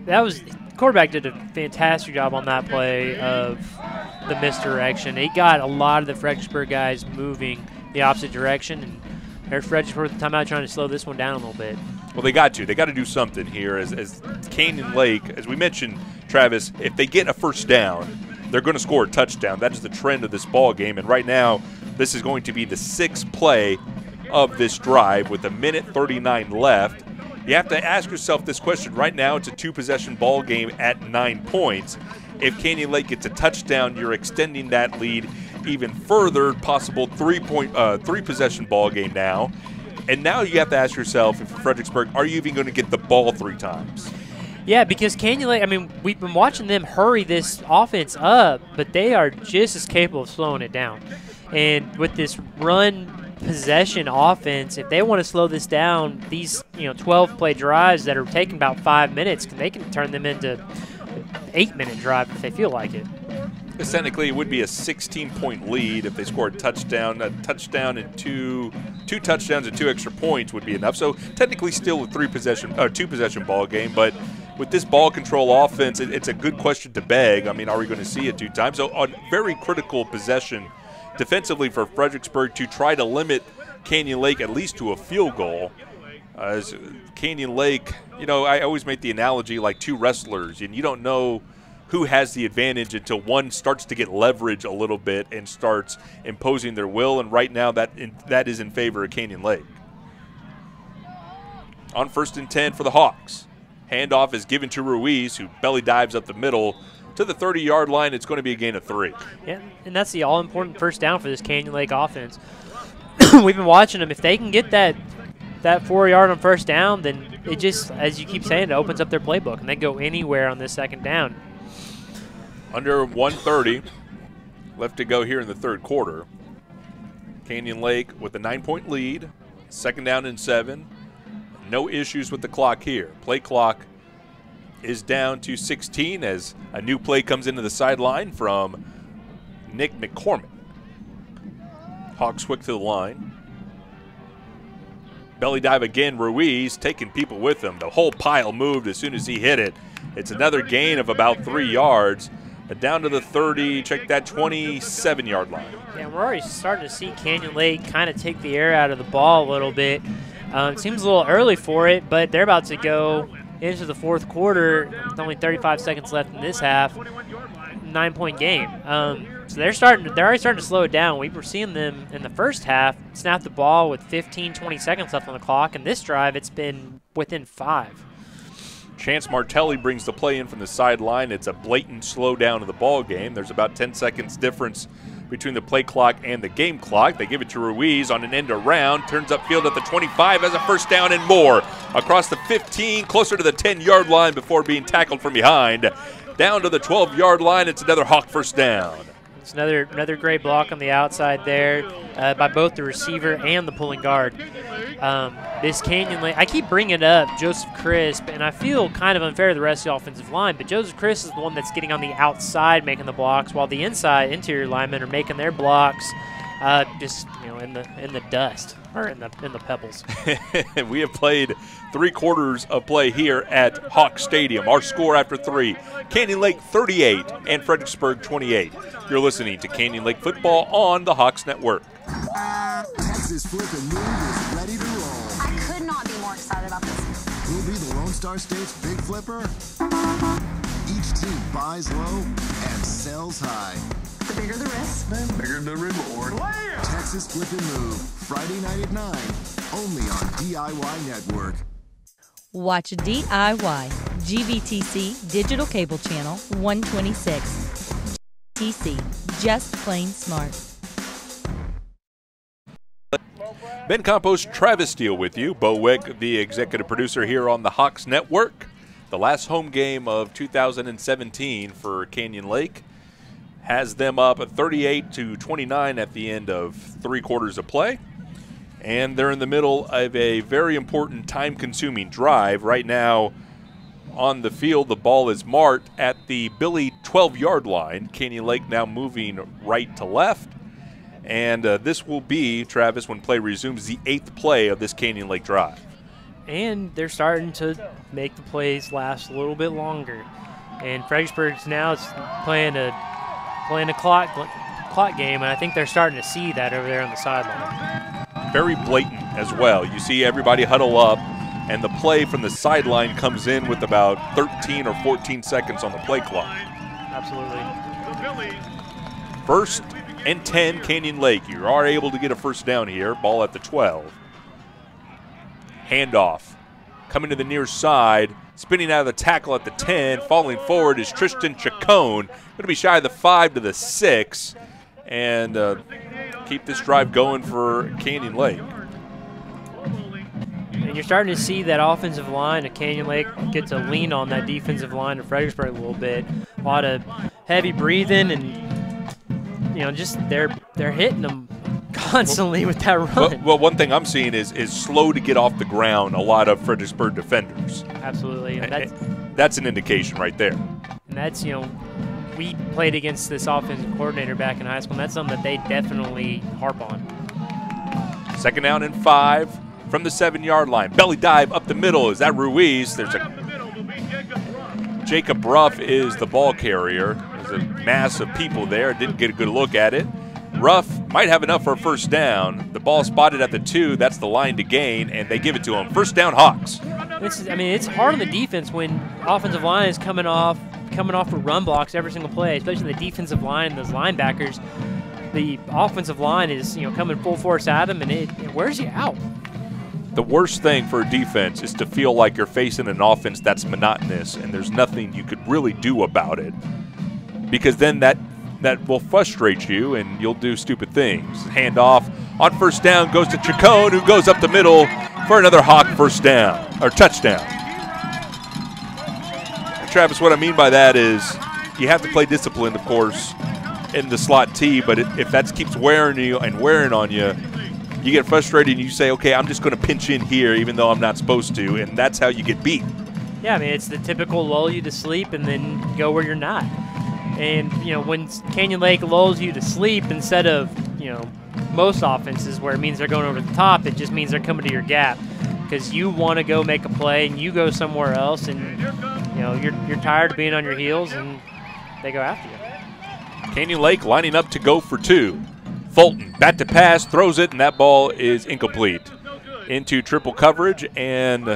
The quarterback did a fantastic job on that play of the misdirection. He got a lot of the Fredericksburg guys moving the opposite direction, and there's Fredericksburg at the timeout trying to slow this one down a little bit. Well, they got to do something here as Canyon Lake, as we mentioned, Travis, if they get a first down, they're going to score a touchdown. That is the trend of this ball game, and right now this is going to be the 6th play of this drive with 1:39 left. You have to ask yourself this question. Right now it's a 2-possession ball game at 9 points. If Canyon Lake gets a touchdown, you're extending that lead even further, possible 3-possession ball game now. And now you have to ask yourself, if you're Fredericksburg, are you even going to get the ball 3 times? Yeah, because Canyon Lake, I mean, we've been watching them hurry this offense up, but they are just as capable of slowing it down. And with this run possession offense, if they want to slow this down, these 12-play drives that are taking about 5 minutes, they can turn them into an 8-minute drive if they feel like it. Because technically it would be a 16-point lead if they scored a touchdown and two touchdowns and 2 extra points would be enough. So technically still a 2-possession ball game, but with this ball control offense, it's a good question to beg. I mean, are we going to see it 2 times? So on very critical possession defensively for Fredericksburg to try to limit Canyon Lake at least to a field goal. As Canyon Lake, I always make the analogy like 2 wrestlers, and you don't know who has the advantage until one starts to get leverage a little bit and starts imposing their will, and right now that is in favor of Canyon Lake. On 1st and 10 for the Hawks. Handoff is given to Ruiz, who belly dives up the middle to the 30-yard line. It's going to be a gain of 3. Yeah, and that's the all-important first down for this Canyon Lake offense. We've been watching them. If they can get that 4-yard on first down, then it just, as you keep saying, it opens up their playbook, and they go anywhere on this 2nd down. Under 1:30 left to go here in the third quarter. Canyon Lake with a 9-point lead, 2nd down and 7. No issues with the clock here. Play clock is down to 16 as a new play comes into the sideline from Nick McCormick. Hawks quick to the line. Belly dive again, Ruiz taking people with him. The whole pile moved as soon as he hit it. It's another gain of about 3 yards. Down to the 30, check that 27-yard line. Yeah, we're already starting to see Canyon Lake kind of take the air out of the ball a little bit. It seems a little early for it, but they're about to go into the 4th quarter. With only 35 seconds left in this half. 9-point game. So they're already starting to slow it down. We were seeing them in the first half snap the ball with 15, 20 seconds left on the clock, and this drive it's been within 5. Chance Martelli brings the play in from the sideline. It's a blatant slowdown of the ball game. There's about 10 seconds difference between the play clock and the game clock. They give it to Ruiz on an end around, turns upfield at the 25, has a first down and more. Across the 15, closer to the 10-yard line before being tackled from behind. Down to the 12-yard line, it's another Hawk first down. It's another great block on the outside there by both the receiver and the pulling guard. This Canyon Lake, I keep bringing up Joseph Crisp, and I feel kind of unfair to the rest of the offensive line, but Joseph Crisp is the one that's getting on the outside making the blocks, while the inside interior linemen are making their blocks just in the dust or in the pebbles. We have played 3 quarters of play here at Hawk Stadium. Our score after 3, Canyon Lake 38 and Fredericksburg 28. You're listening to Canyon Lake football on the Hawks Network. Texas Flip and Move is ready to roll. I could not be more excited about this. Who'll be the Lone Star State's big flipper? Each team buys low and sells high. The bigger the risk, the bigger the reward. Texas Flip and Move, Friday night at 9, only on DIY Network. Watch DIY, GVTC Digital Cable Channel 126. GVTC, just plain smart. Ben Campos, Travis Steele with you. Bo Wick, the executive producer here on the Hawks Network. The last home game of 2017 for Canyon Lake has them up at 38-29 at the end of 3 quarters of play. And they're in the middle of a very important time-consuming drive. Right now on the field, the ball is marked at the Billy 12-yard line. Canyon Lake now moving right to left. And this will be, Travis, when play resumes, the 8th play of this Canyon Lake drive. And they're starting to make the plays last a little bit longer. And Fredericksburg's now playing a clock game, and I think they're starting to see that over there on the sideline. Very blatant as well. You see everybody huddle up, and the play from the sideline comes in with about 13 or 14 seconds on the play clock. Absolutely. First and 10, Canyon Lake. You are able to get a first down here. Ball at the 12. Handoff. Coming to the near side. Spinning out of the tackle at the 10. Falling forward is Tristan Chacon. Going to be shy of the 5 to the 6. And keep this drive going for Canyon Lake. And you're starting to see that offensive line of Canyon Lake get to lean on that defensive line of Fredericksburg a little bit. A lot of heavy breathing, and just they're hitting them constantly with that run. Well, one thing I'm seeing is slow to get off the ground, a lot of Fredericksburg defenders. Absolutely. That's an indication right there. And that's, we played against this offensive coordinator back in high school, and that's something that they definitely harp on. 2nd down and 5 from the 7-yard line. Belly dive up the middle. Is that Ruiz? There's Jacob Ruff is the ball carrier. There's a mass of people there. Didn't get a good look at it. Ruff might have enough for a first down. The ball spotted at the 2. That's the line to gain, and they give it to him. First down, Hawks. It's hard on the defense when offensive line is coming off for run blocks every single play, especially the defensive line and those linebackers. The offensive line is coming full force at them, and it wears you out. The worst thing for a defense is to feel like you're facing an offense that's monotonous and there's nothing you could really do about it, because then that will frustrate you and you'll do stupid things. Handoff on first down goes to Chacon, who goes up the middle for another Hawk first down, or touchdown. And Travis, what I mean by that is you have to play disciplined, of course, in the slot T, but if that keeps wearing on you, you get frustrated and you say, okay, I'm just going to pinch in here even though I'm not supposed to, and that's how you get beat. Yeah, it's the typical lull you to sleep and then go where you're not. And, when Canyon Lake lulls you to sleep instead of, most offenses where it means they're going over the top, it just means they're coming to your gap because you want to go make a play and you go somewhere else, and, you're tired of being on your heels and they go after you. Canyon Lake lining up to go for 2. Fulton, bat to pass, throws it, and that ball is incomplete. Into triple coverage, and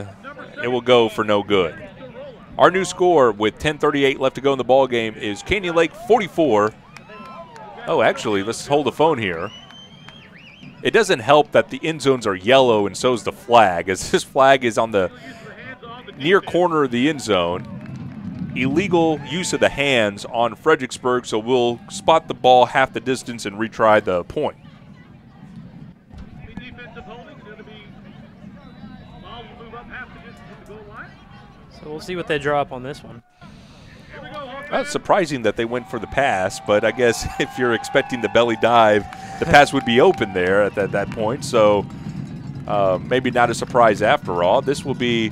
it will go for no good. Our new score with 10:38 left to go in the ball game is Canyon Lake 44. Oh, actually, let's hold the phone here. It doesn't help that the end zones are yellow and so is the flag, as this flag is on the near corner of the end zone. Illegal use of the hands on Fredericksburg, so we'll spot the ball half the distance and retry the point. So we'll see what they draw up on this one. Well, it's surprising that they went for the pass, but I guess if you're expecting the belly dive, the pass would be open there at that point. So maybe not a surprise after all. This will be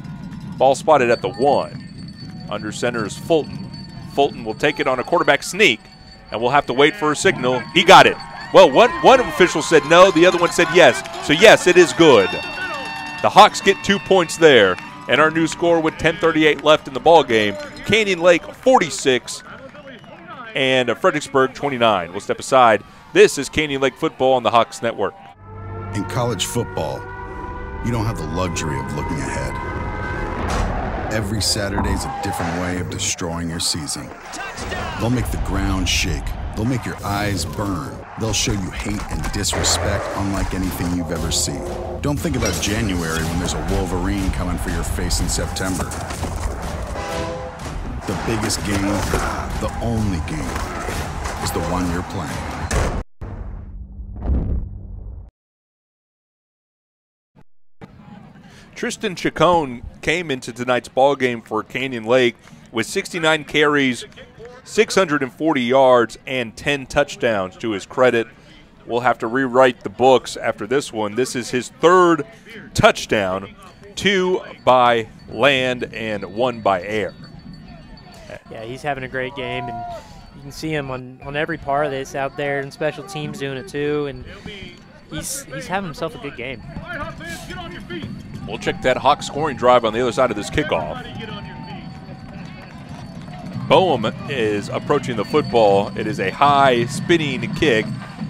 ball spotted at the 1. Under center is Fulton. Fulton will take it on a quarterback sneak, and we'll have to wait for a signal. He got it. Well, one official said no, the other one said yes. So, yes, it is good. The Hawks get 2 points there. And our new score with 10:38 left in the ball game, Canyon Lake 46 and Fredericksburg 29. We'll step aside. This is Canyon Lake football on the Hawks Network. In college football, you don't have the luxury of looking ahead. Every Saturday's a different way of destroying your season. They'll make the ground shake. They'll make your eyes burn. They'll show you hate and disrespect unlike anything you've ever seen. Don't think about January when there's a Wolverine coming for your face in September. The biggest game, the only game, is the one you're playing. Tristan Chacon came into tonight's ball game for Canyon Lake with 69 carries, 640 yards, and 10 touchdowns to his credit. We'll have to rewrite the books after this one. This is his 3rd touchdown, 2 by land and 1 by air. Yeah, he's having a great game, and you can see him on every part of this out there, and special teams doing it too, and he's having himself a good game. We'll check that Hawk scoring drive on the other side of this kickoff. Boehm is approaching the football. It is a high spinning kick,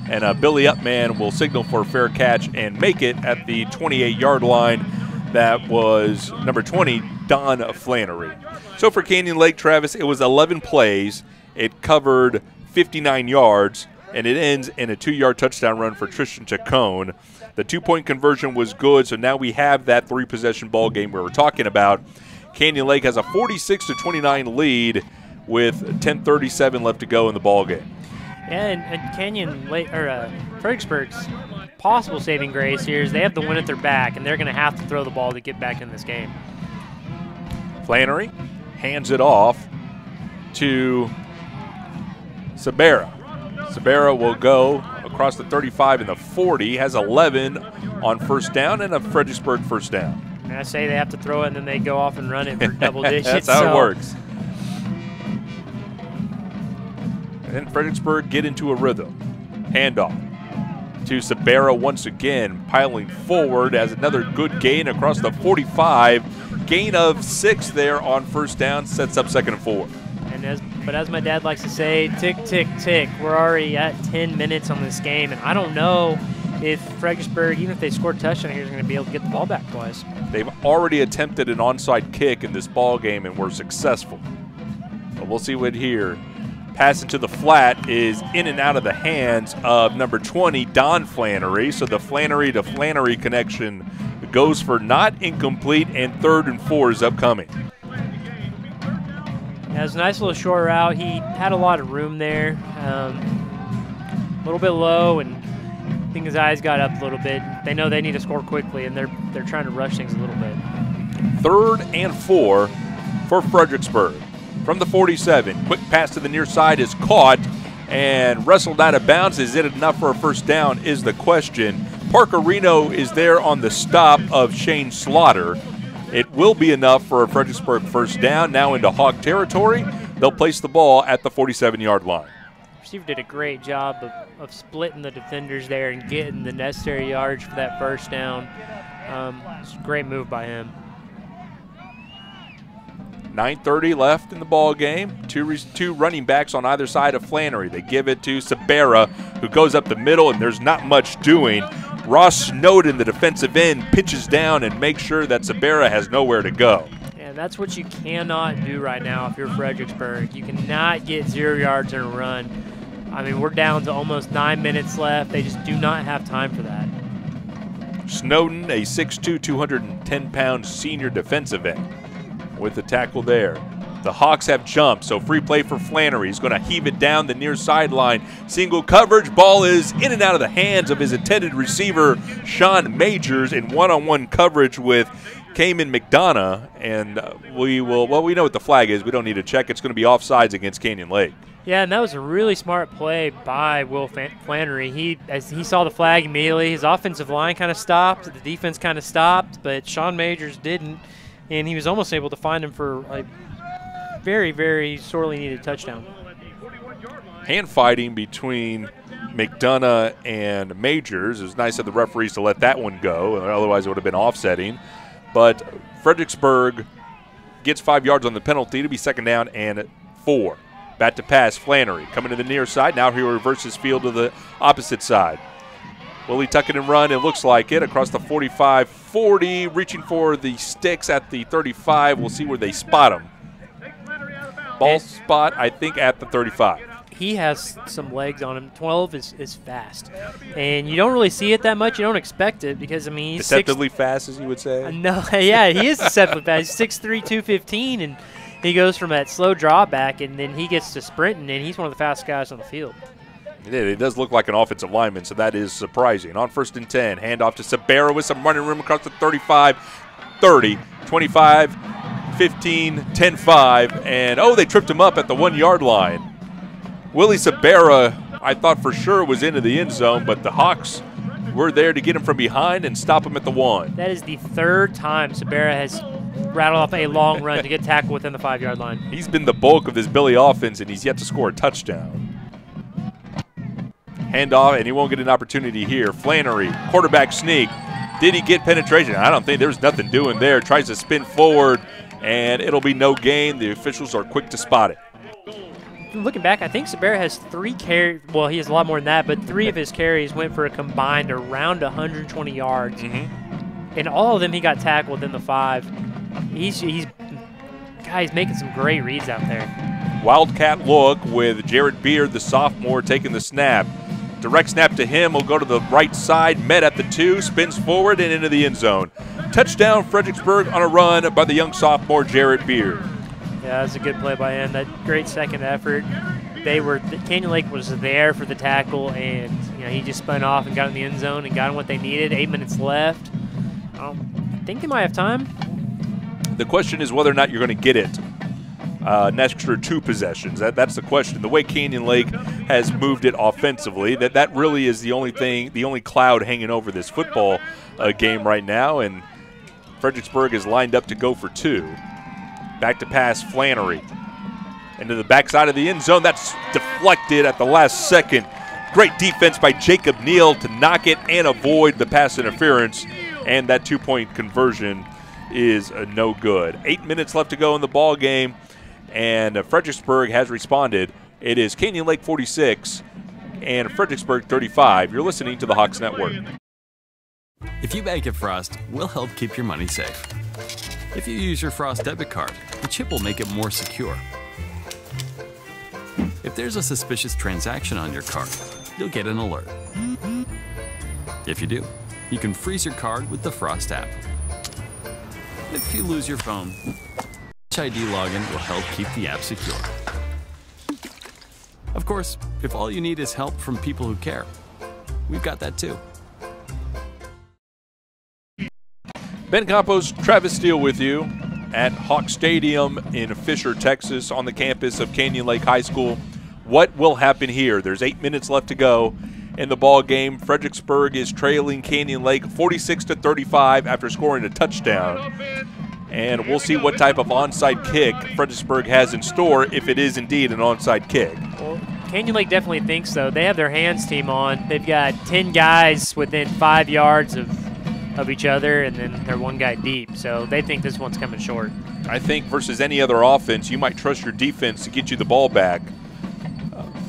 and Billy Upman will signal for a fair catch and make it at the 28-yard line. That was number 20, Don Flannery. So for Canyon Lake, Travis, it was 11 plays. It covered 59 yards, and it ends in a 2-yard touchdown run for Tristan Chacon. The 2-point conversion was good, so now we have that 3-possession ball game we were talking about. Canyon Lake has a 46-29 lead with 10:37 left to go in the ball game. Yeah, and Canyon Lake or Fredericksburg's possible saving grace here is they have the win at their back, and they're going to have to throw the ball to get back in this game. Flannery hands it off to Sabera. Sabera will go across the 35 and the 40, has 11 on first down and a Fredericksburg first down. And I say they have to throw it, and then they go off and run it for double digits. That's how it works. And then Fredericksburg get into a rhythm. Handoff to Sabera once again, piling forward as another good gain across the 45. Gain of 6 there on first down, sets up 2nd and 4. But as my dad likes to say, tick, tick, tick. We're already at 10 minutes on this game, and I don't know if Fredericksburg, even if they score a touchdown here, is going to be able to get the ball back twice. They've already attempted an onside kick in this ball game and were successful. But we'll see what here. Pass into the flat is in and out of the hands of number 20, Don Flannery. So the Flannery to Flannery connection goes for not incomplete, and 3rd and 4 is upcoming. Yeah, it was a nice little short route. He had a lot of room there. A little bit low, and I think his eyes got up a little bit. They know they need to score quickly, and they're trying to rush things a little bit. 3rd and 4 for Fredericksburg. From the 47, quick pass to the near side is caught and wrestled out of bounds. Is it enough for a first down is the question. Parker Reno is there on the stop of Shane Slaughter. It will be enough for a Fredericksburg first down. Now into Hawk territory. They'll place the ball at the 47-yard line. Receiver did a great job of splitting the defenders there and getting the necessary yards for that first down. It's a great move by him. 9:30 left in the ball game. Two running backs on either side of Flannery. They give it to Sabera, who goes up the middle, and there's not much doing. Ross Snowden, the defensive end, pitches down and makes sure that Sabera has nowhere to go. Yeah, And that's what you cannot do right now if you're Fredericksburg. You cannot get 0 yards in a run. I mean, we're down to almost 9 minutes left. They just do not have time for that. Snowden, a 6'2", 210-pound senior defensive end with the tackle there. The Hawks have jumped, so free play for Flannery. He's going to heave it down the near sideline. Single coverage. Ball is in and out of the hands of his intended receiver, Sean Majors, in one-on-one coverage with Cayman McDonough. And we know what the flag is. We don't need to check. It's going to be offsides against Canyon Lake. Yeah, and that was a really smart play by Will Flannery. As he saw the flag immediately, his offensive line kind of stopped, the defense kind of stopped, but Sean Majors didn't, and he was almost able to find him for a very, very sorely needed touchdown. Hand fighting between McDonough and Majors. It was nice of the referees to let that one go, otherwise it would have been offsetting. But Fredericksburg gets 5 yards on the penalty to be 2nd down and 4. Bat to pass, Flannery coming to the near side. Now he reverses field to the opposite side. Will he tuck it and run? It looks like it across the 45-40, reaching for the sticks at the 35. We'll see where they spot him. Ball spot, I think, at the 35. He has some legs on him. 12 is fast. And you don't really see it that much. You don't expect it because, I mean, he's deceptively fast, as you would say. No, yeah, he is deceptively fast. He's 6'3", 215, and he goes from that slow drawback, and then he gets to sprinting, and he's one of the fastest guys on the field. It does look like an offensive lineman, so that is surprising. On 1st and 10, handoff to Sabera with some running room across the 35, 30, 25, 15, 10-5, and they tripped him up at the 1 yard line. Willie Sabera, I thought for sure was into the end zone, but the Hawks were there to get him from behind and stop him at the 1. That is the 3rd time Sabera has rattled off a long run to get tackled within the 5 yard line. He's been the bulk of this Billy offense, and he's yet to score a touchdown. Handoff, and he won't get an opportunity here. Flannery, quarterback sneak. Did he get penetration? I don't think there's nothing doing there. Tries to spin forward, and it'll be no gain. The officials are quick to spot it. Looking back, I think Sabera has 3 carries. Well, he has a lot more than that, but 3 of his carries went for a combined around 120 yards. And all of them he got tackled within the 5. He's making some great reads out there. Wildcat look with Jarrett Beard, the sophomore, taking the snap. Direct snap to him. Will go to the right side. Met at the 2. Spins forward and into the end zone. Touchdown, Fredericksburg on a run by the young sophomore, Jarrett Beard. Yeah, that's a good play by him. That great second effort. Canyon Lake was there for the tackle, and he just spun off and got in the end zone and got him what they needed. 8 minutes left. I think they might have time. The question is whether or not you're going to get it. An extra 2 possessions. That's the question. The way Canyon Lake has moved it offensively, that really is the only cloud hanging over this football game right now, and Fredericksburg is lined up to go for 2. Back to pass, Flannery. Into the backside of the end zone. That's deflected at the last second. Great defense by Jacob Neal to knock it and avoid the pass interference, and that 2-point conversion is no good. 8 minutes left to go in the ball game, and Fredericksburg has responded. It is Canyon Lake 46 and Fredericksburg 35. You're listening to the Hawks Network. If you bank at Frost, we'll help keep your money safe. If you use your Frost debit card, the chip will make it more secure. If there's a suspicious transaction on your card, you'll get an alert. If you do, you can freeze your card with the Frost app. If you lose your phone, Touch ID login will help keep the app secure. Of course, if all you need is help from people who care, we've got that too. Ben Campos, Travis Steele with you at Hawk Stadium in Fisher, Texas, on the campus of Canyon Lake High School. What will happen here? There's 8 minutes left to go in the ball game. Fredericksburg is trailing Canyon Lake 46-35 after scoring a touchdown. And we'll see what type of onside kick Fredericksburg has in store, if it is indeed an onside kick. Well, Canyon Lake definitely thinks so. They have their hands team on. They've got 10 guys within 5 yards of each other, and then they're one guy deep. So they think this one's coming short. I think versus any other offense, you might trust your defense to get you the ball back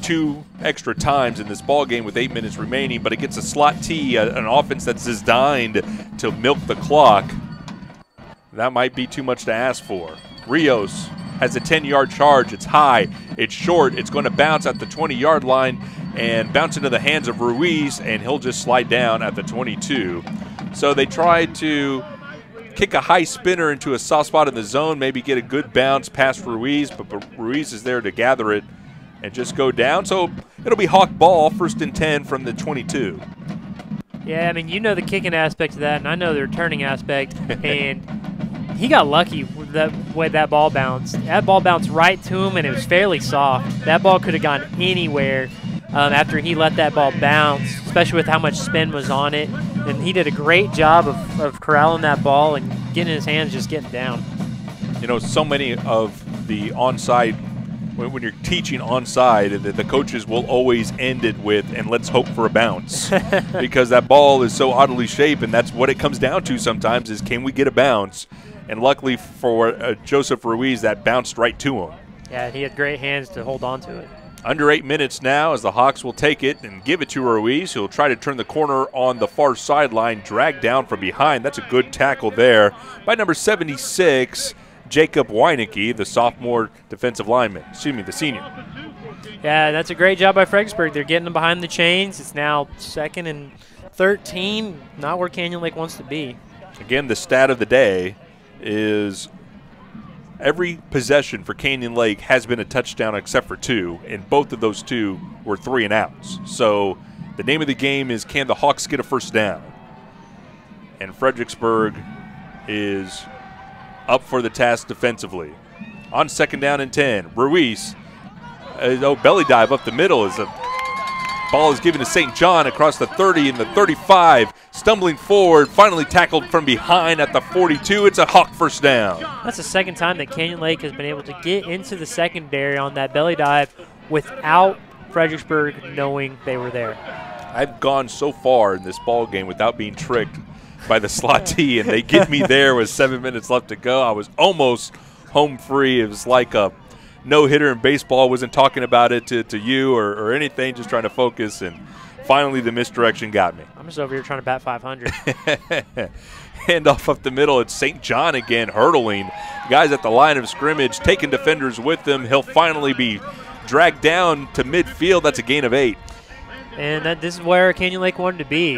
2 extra times in this ball game with 8 minutes remaining, but against a slot T, an offense that's designed to milk the clock, That might be too much to ask for. Rios has a 10-yard charge. It's high, it's short, it's going to bounce at the 20-yard line and bounce into the hands of Ruiz, and he'll just slide down at the 22. So they tried to kick a high spinner into a soft spot in the zone, maybe get a good bounce past Ruiz, but Ruiz is there to gather it and just go down. So it'll be Hawk ball, 1st and 10 from the 22. Yeah, I mean, you know the kicking aspect of that, and I know the returning aspect, and he got lucky with the way that ball bounced. That ball bounced right to him, and it was fairly soft. That ball could have gone anywhere after he let that ball bounce, especially with how much spin was on it. And he did a great job of corralling that ball and getting his hands just getting down. You know, so many of the onside, when you're teaching onside, the coaches will always end it with, and let's hope for a bounce. Because that ball is so oddly shaped, and that's what it comes down to sometimes is, can we get a bounce? And luckily for Joseph Ruiz, that bounced right to him. Yeah, he had great hands to hold on to it. Under 8 minutes now as the Hawks will take it and give it to Ruiz. He'll try to turn the corner on the far sideline, drag down from behind. That's a good tackle there by number 76, Jacob Weinecke, the sophomore defensive lineman. Excuse me, the senior. Yeah, that's a great job by Fredericksburg. They're getting them behind the chains. It's now 2nd and 13, not where Canyon Lake wants to be. Again, the stat of the day is every possession for Canyon Lake has been a touchdown except for 2, and both of those 2 were 3 and outs. So the name of the game is, can the Hawks get a first down? And Fredericksburg is up for the task defensively. On 2nd down and 10, Ruiz, belly dive up the middle as the ball is given to St. John across the 30 and the 35, stumbling forward, finally tackled from behind at the 42. It's a Hawk first down. That's the second time that Canyon Lake has been able to get into the secondary on that belly dive without Fredericksburg knowing they were there. I've gone so far in this ball game without being tricked by the slot T, and they get me there with 7 minutes left to go. I was almost home free. It was like a no-hitter in baseball. Wasn't talking about it to you or anything, just trying to focus, and finally the misdirection got me. I'm just over here trying to bat 500. Handoff up the middle. It's St. John again, hurdling. Guys at the line of scrimmage, taking defenders with them. He'll finally be dragged down to midfield. That's a gain of 8. And this is where Canyon Lake wanted to be.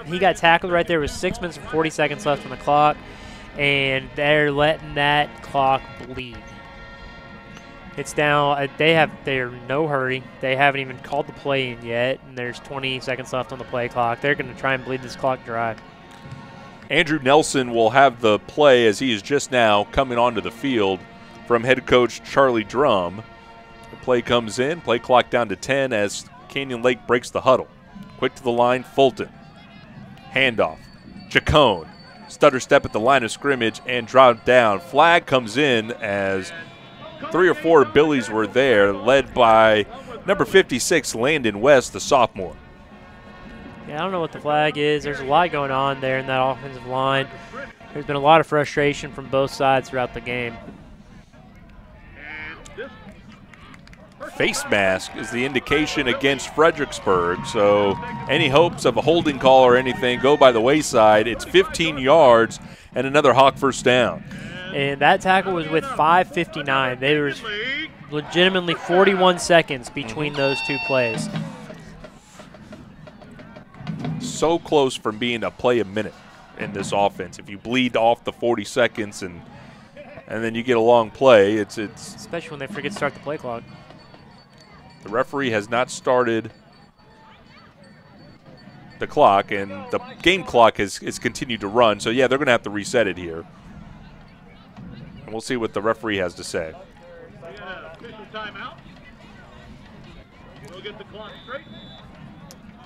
He got tackled right there with 6 minutes and 40 seconds left on the clock, and they're letting that clock bleed. It's now they're in no hurry. They haven't even called the play in yet, and there's 20 seconds left on the play clock. They're going to try and bleed this clock dry. Andrew Nelson will have the play as he is just now coming onto the field from head coach Charlie Drum. The play comes in, play clock down to 10 as Canyon Lake breaks the huddle. Quick to the line, Fulton. Handoff. Chacon. Stutter step at the line of scrimmage and drop down. Flag comes in as 3 or 4 Billies were there, led by number 56, Landon West, the sophomore. Yeah, I don't know what the flag is. There's a lot going on there in that offensive line. There's been a lot of frustration from both sides throughout the game. Face mask is the indication against Fredericksburg, so any hopes of a holding call or anything go by the wayside. It's 15 yards and another Hawk first down. And that tackle was with 5:59. There was legitimately 41 seconds between those two plays. So close from being a play a minute in this offense. If you bleed off the 40 seconds and then you get a long play, it's especially when they forget to start the play clock. The referee has not started the clock, and the game clock has continued to run. So, yeah, they're going to have to reset it here. And we'll see what the referee has to say.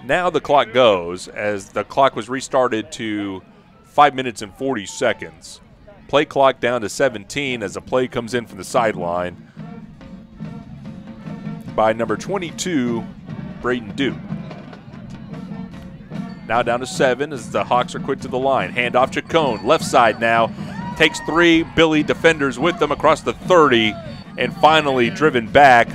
Now the clock goes as the clock was restarted to 5 minutes and 40 seconds. Play clock down to 17 as a play comes in from the sideline by number 22, Braden Duke. Now down to 7 as the Hawks are quick to the line. Handoff Chacon, left side now. Takes 3 Billy defenders with them across the 30 and finally driven back.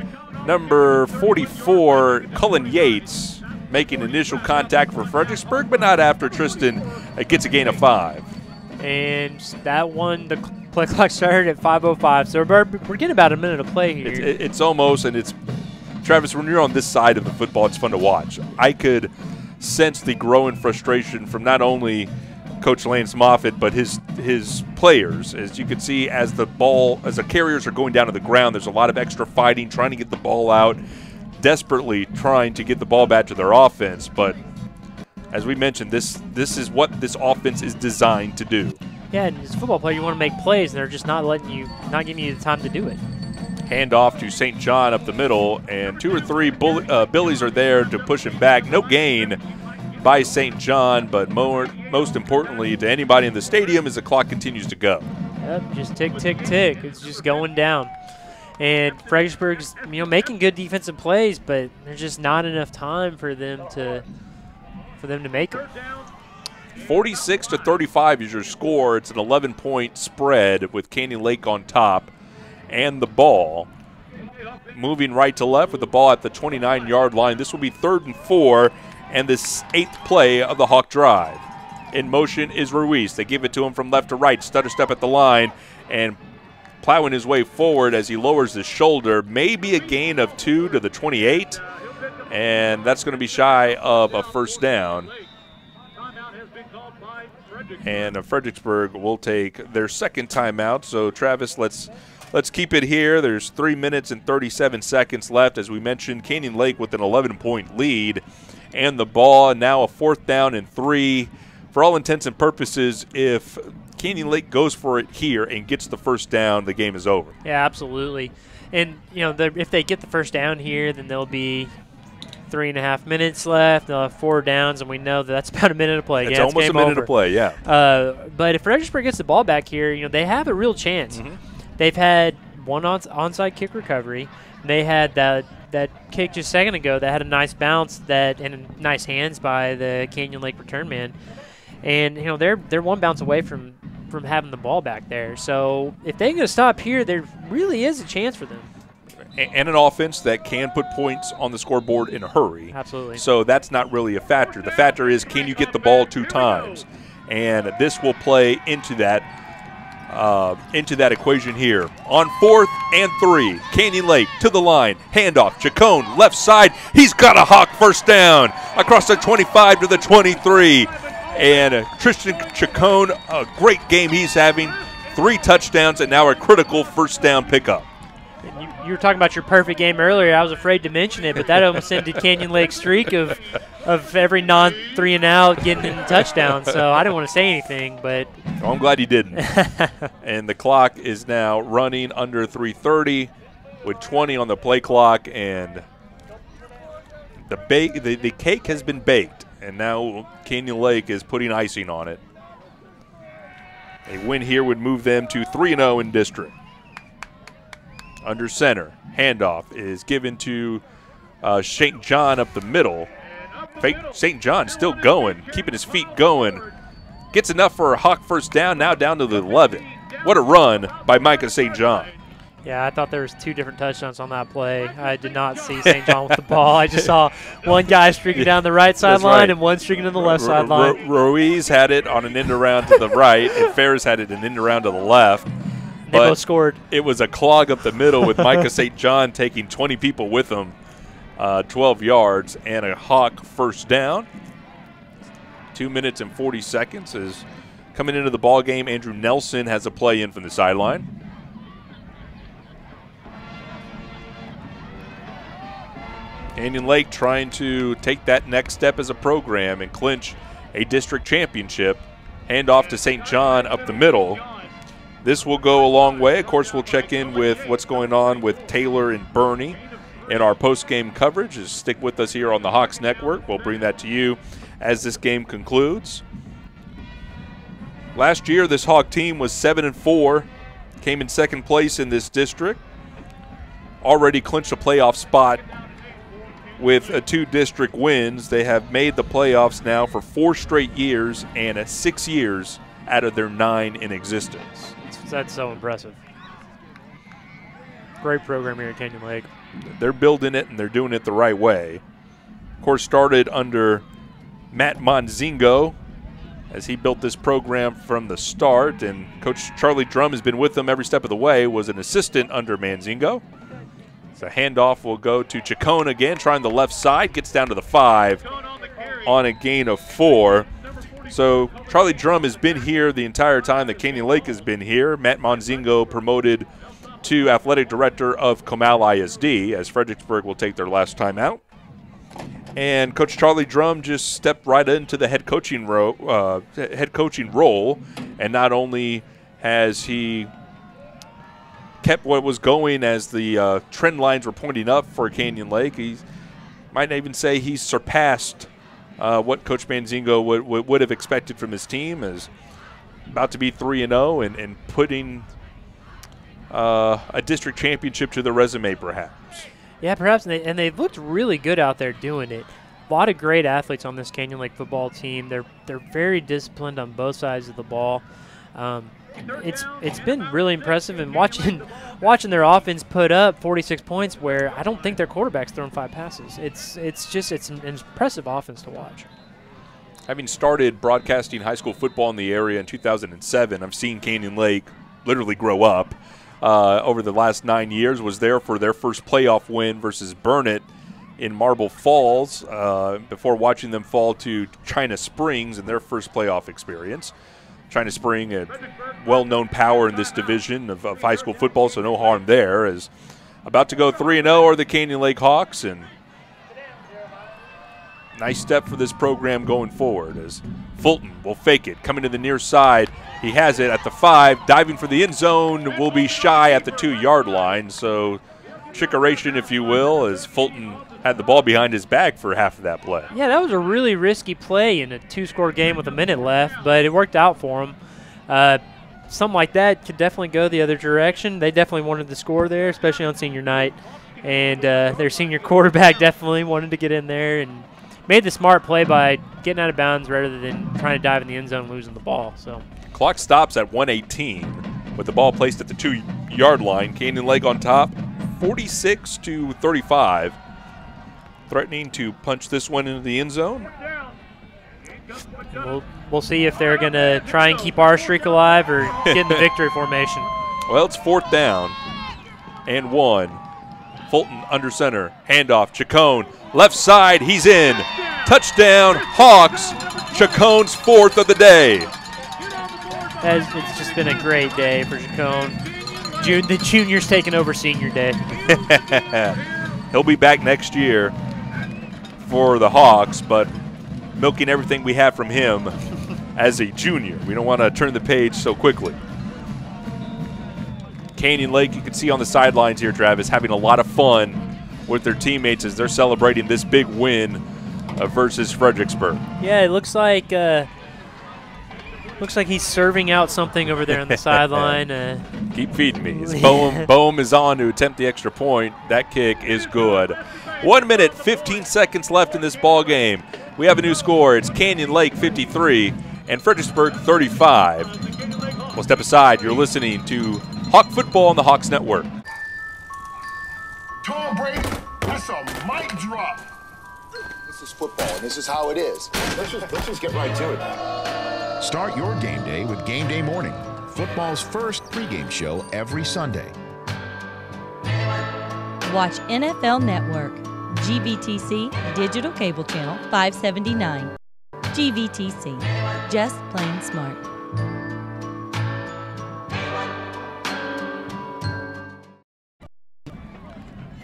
Number 44, Cullen Yates, making initial contact for Fredericksburg, but not after Tristan gets a gain of 5. And that one, the play clock started at 5:05. So we're getting about a minute of play here. It's almost, and it's, Travis, when you're on this side of the football, it's fun to watch. I could sense the growing frustration from not only Coach Lance Moffitt, but his players. As you can see, as the carriers are going down to the ground, there's a lot of extra fighting, trying to get the ball out, desperately trying to get the ball back to their offense. But as we mentioned, this is what this offense is designed to do. Yeah, and as a football player, you want to make plays, and they're just not giving you the time to do it. Hand off to St. John up the middle, and 2 or 3 Billies are there to push him back. No gain by St. John, but most importantly to anybody in the stadium as the clock continues to go. Yep, just tick, tick, tick. It's just going down. And Fredericksburg's, making good defensive plays, but there's just not enough time for them to make them. 46-35 is your score. It's an 11-point spread with Canyon Lake on top. And the ball moving right to left with the ball at the 29-yard line. This will be 3rd and 4 and this 8th play of the Hawk drive. In motion is Ruiz. They give it to him from left to right. Stutter step at the line and plowing his way forward as he lowers his shoulder. Maybe a gain of 2 to the 28, and that's going to be shy of a first down. And Fredericksburg will take their second timeout. So, Travis, let's keep it here. There's 3 minutes and 37 seconds left. As we mentioned, Canyon Lake with an 11-point lead. And the ball now a 4th down and 3. For all intents and purposes, if Canyon Lake goes for it here and gets the first down, the game is over. Yeah, absolutely. And, if they get the first down here, then there'll be 3.5 minutes left. They'll have 4 downs, and we know that's about a minute of play. It's almost a minute of play, yeah. But if Fredericksburg gets the ball back here, they have a real chance. Mm-hmm. They've had one onside kick recovery. They had that kick just a second ago that had a nice bounce and nice hands by the Canyon Lake return man. And, they're one bounce away from having the ball back there. So if they're going to stop here, there really is a chance for them. And an offense that can put points on the scoreboard in a hurry. Absolutely. So that's not really a factor. The factor is, can you get the ball 2 times? And this will play into that equation here. On 4th and 3, Canyon Lake to the line. Handoff, Chacon, left side. He's got a Hawk first down across the 25 to the 23. And Tristan Chacon, a great game he's having. 3 touchdowns and now a critical first down pickup. You were talking about your perfect game earlier. I was afraid to mention it, but that almost ended Canyon Lake's streak of every non-3 and out getting in the touchdown. So I didn't want to say anything, but I'm glad you didn't. And the clock is now running under 3:30 with 20 on the play clock, and the cake has been baked, and now Canyon Lake is putting icing on it. A win here would move them to 3-0 in district. Under center, handoff is given to St. John up the middle. St. John still going, keeping his feet going. Gets enough for a Hawk first down, now down to the 11. What a run by Micah St. John. Yeah, I thought there was 2 different touchdowns on that play. I did not see St. John with the ball. I just saw one guy streaking down the right sideline and one streaking to the left sideline. Ruiz had it on an end around to the right, and Ferris had it an end around to the left. They both scored. It was a clog up the middle with Micah St. John taking 20 people with him, 12 yards, and a Hawk first down. 2 minutes and 40 seconds is coming into the ball game. Andrew Nelson has a play in from the sideline. Canyon Lake trying to take that next step as a program and clinch a district championship. Handoff to St. John up the middle. This will go a long way. Of course, we'll check in with what's going on with Taylor and Bernie in our post-game coverage. Just stick with us here on the Hawks Network. We'll bring that to you as this game concludes. Last year, this Hawk team was 7-4, came in second place in this district. Already clinched a playoff spot with 2 district wins. They have made the playoffs now for 4 straight years and at 6 years out of their 9 in existence. That's so impressive. Great program here at Canyon Lake. They're building it, and they're doing it the right way. Of course, started under Matt Monzingo as he built this program from the start, and Coach Charlie Drum has been with them every step of the way, was an assistant under Manzingo. So handoff will go to Chacon again, trying the left side, gets down to the 5 on a gain of 4. So Charlie Drum has been here the entire time that Canyon Lake has been here. Matt Manzingo promoted to athletic director of Comal ISD, as Fredericksburg will take their last time out. And Coach Charlie Drum just stepped right into the head coaching role, and not only has he kept what was going as the trend lines were pointing up for Canyon Lake, he might even say he's surpassed what Coach Manzingo would have expected from his team, as about to be 3-0 and putting a district championship to the resume, perhaps. Yeah, perhaps, and they've looked really good out there doing it. A lot of great athletes on this Canyon Lake football team. They're very disciplined on both sides of the ball. It's been really impressive, and watching their offense put up 46 points, where I don't think their quarterback's thrown 5 passes. It's an impressive offense to watch. Having started broadcasting high school football in the area in 2007, I've seen Canyon Lake literally grow up. Over the last 9 years, was there for their first playoff win versus Burnett in Marble Falls before watching them fall to China Springs in their first playoff experience. China Spring, a well-known power in this division of high school football, so no harm there. Is about to go 3-0 are the Canyon Lake Hawks, and nice step for this program going forward as Fulton will fake it, coming to the near side. He has it at the 5, diving for the end zone, will be shy at the 2-yard line. So trickeration, if you will, as Fulton had the ball behind his back for half of that play. Yeah, that was a really risky play in a 2-score game with a minute left, but it worked out for him. Something like that could definitely go the other direction. They definitely wanted to score there, especially on senior night. And their senior quarterback definitely wanted to get in there and made the smart play by getting out of bounds rather than trying to dive in the end zone and losing the ball. So clock stops at 1:18 with the ball placed at the 2-yard line. Canyon Lake on top, 46-35, threatening to punch this one into the end zone. We'll see if they're going to try and keep our streak alive or get in the victory formation. Well, it's 4th down and 1. Fulton under center, handoff, Chacon, left side, he's in. Touchdown, Hawks. Chacon's 4th of the day. It's just been a great day for Chacon. The junior's taking over senior day. He'll be back next year for the Hawks, but milking everything we have from him as a junior. We don't want to turn the page so quickly. Canyon Lake, you can see on the sidelines here, Travis, having a lot of fun with their teammates as they're celebrating this big win versus Fredericksburg. Yeah, it looks like he's serving out something over there on the sideline. Keep feeding me. Boehm is on to attempt the extra point. That kick is good. 1 minute, 15 seconds left in this ball game. We have a new score. It's Canyon Lake 53 and Fredericksburg 35. We'll step aside. You're listening to Hawk Football on the Hawks Network. Tom Brady, that's a mic drop. This is football, and this is how it is. Let's just get right to it. Start your game day with Game Day Morning, football's first pregame show every Sunday. Watch NFL Network, GVTC Digital Cable Channel 579. GVTC, just plain smart.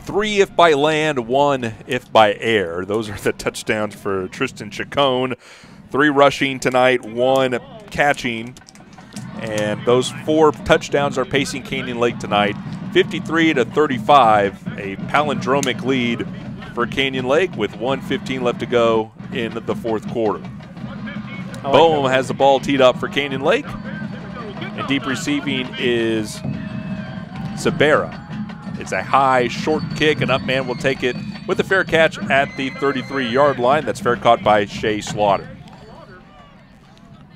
3 if by land, 1 if by air. Those are the touchdowns for Tristan Chacon. 3 rushing tonight, 1 catching. And those 4 touchdowns are pacing Canyon Lake tonight. 53-35, a palindromic lead for Canyon Lake with 1:15 left to go in the 4th quarter. Boehm has the ball teed up for Canyon Lake. And deep receiving is Sabera. It's a high, short kick, and Upman will take it with a fair catch at the 33-yard line. That's fair caught by Shea Slaughter.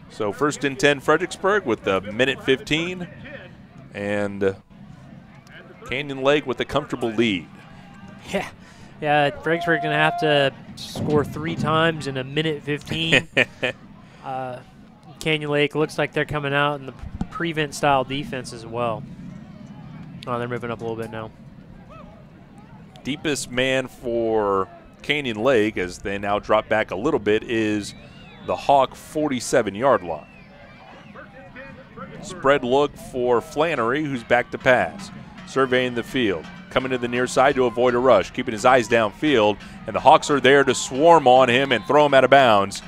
So 1st and 10 Fredericksburg with a minute 15, and Canyon Lake with a comfortable lead. Yeah, Fredericksburg's going to have to score 3 times in a minute 15. Canyon Lake looks like they're coming out in the prevent style defense as well. Oh, they're moving up a little bit now. Deepest man for Canyon Lake, as they now drop back a little bit, is the Hawk 47-yard line. Spread look for Flannery, who's back to pass. Surveying the field. Coming to the near side to avoid a rush. Keeping his eyes downfield. And the Hawks are there to swarm on him and throw him out of bounds.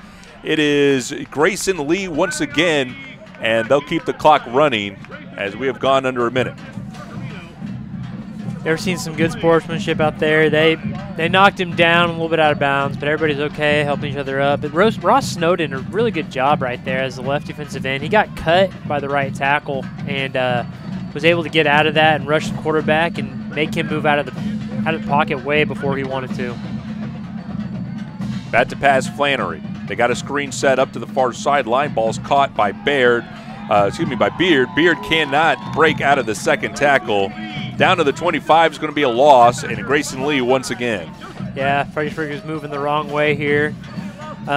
It is Grayson Lee once again, and they'll keep the clock running as we have gone under a minute. They've seen some good sportsmanship out there. They knocked him down a little bit out of bounds, but everybody's okay, helping each other up. But Ross Snowden, a really good job right there as the left defensive end. He got cut by the right tackle and was able to get out of that and rush the quarterback and make him move out of the pocket way before he wanted to. Back to pass Flannery. They got a screen set up to the far sideline. Ball's caught by Beard. Beard cannot break out of the second tackle. Down to the 25 is going to be a loss, and Grayson Lee once again. Yeah, Fredericksburg is moving the wrong way here. There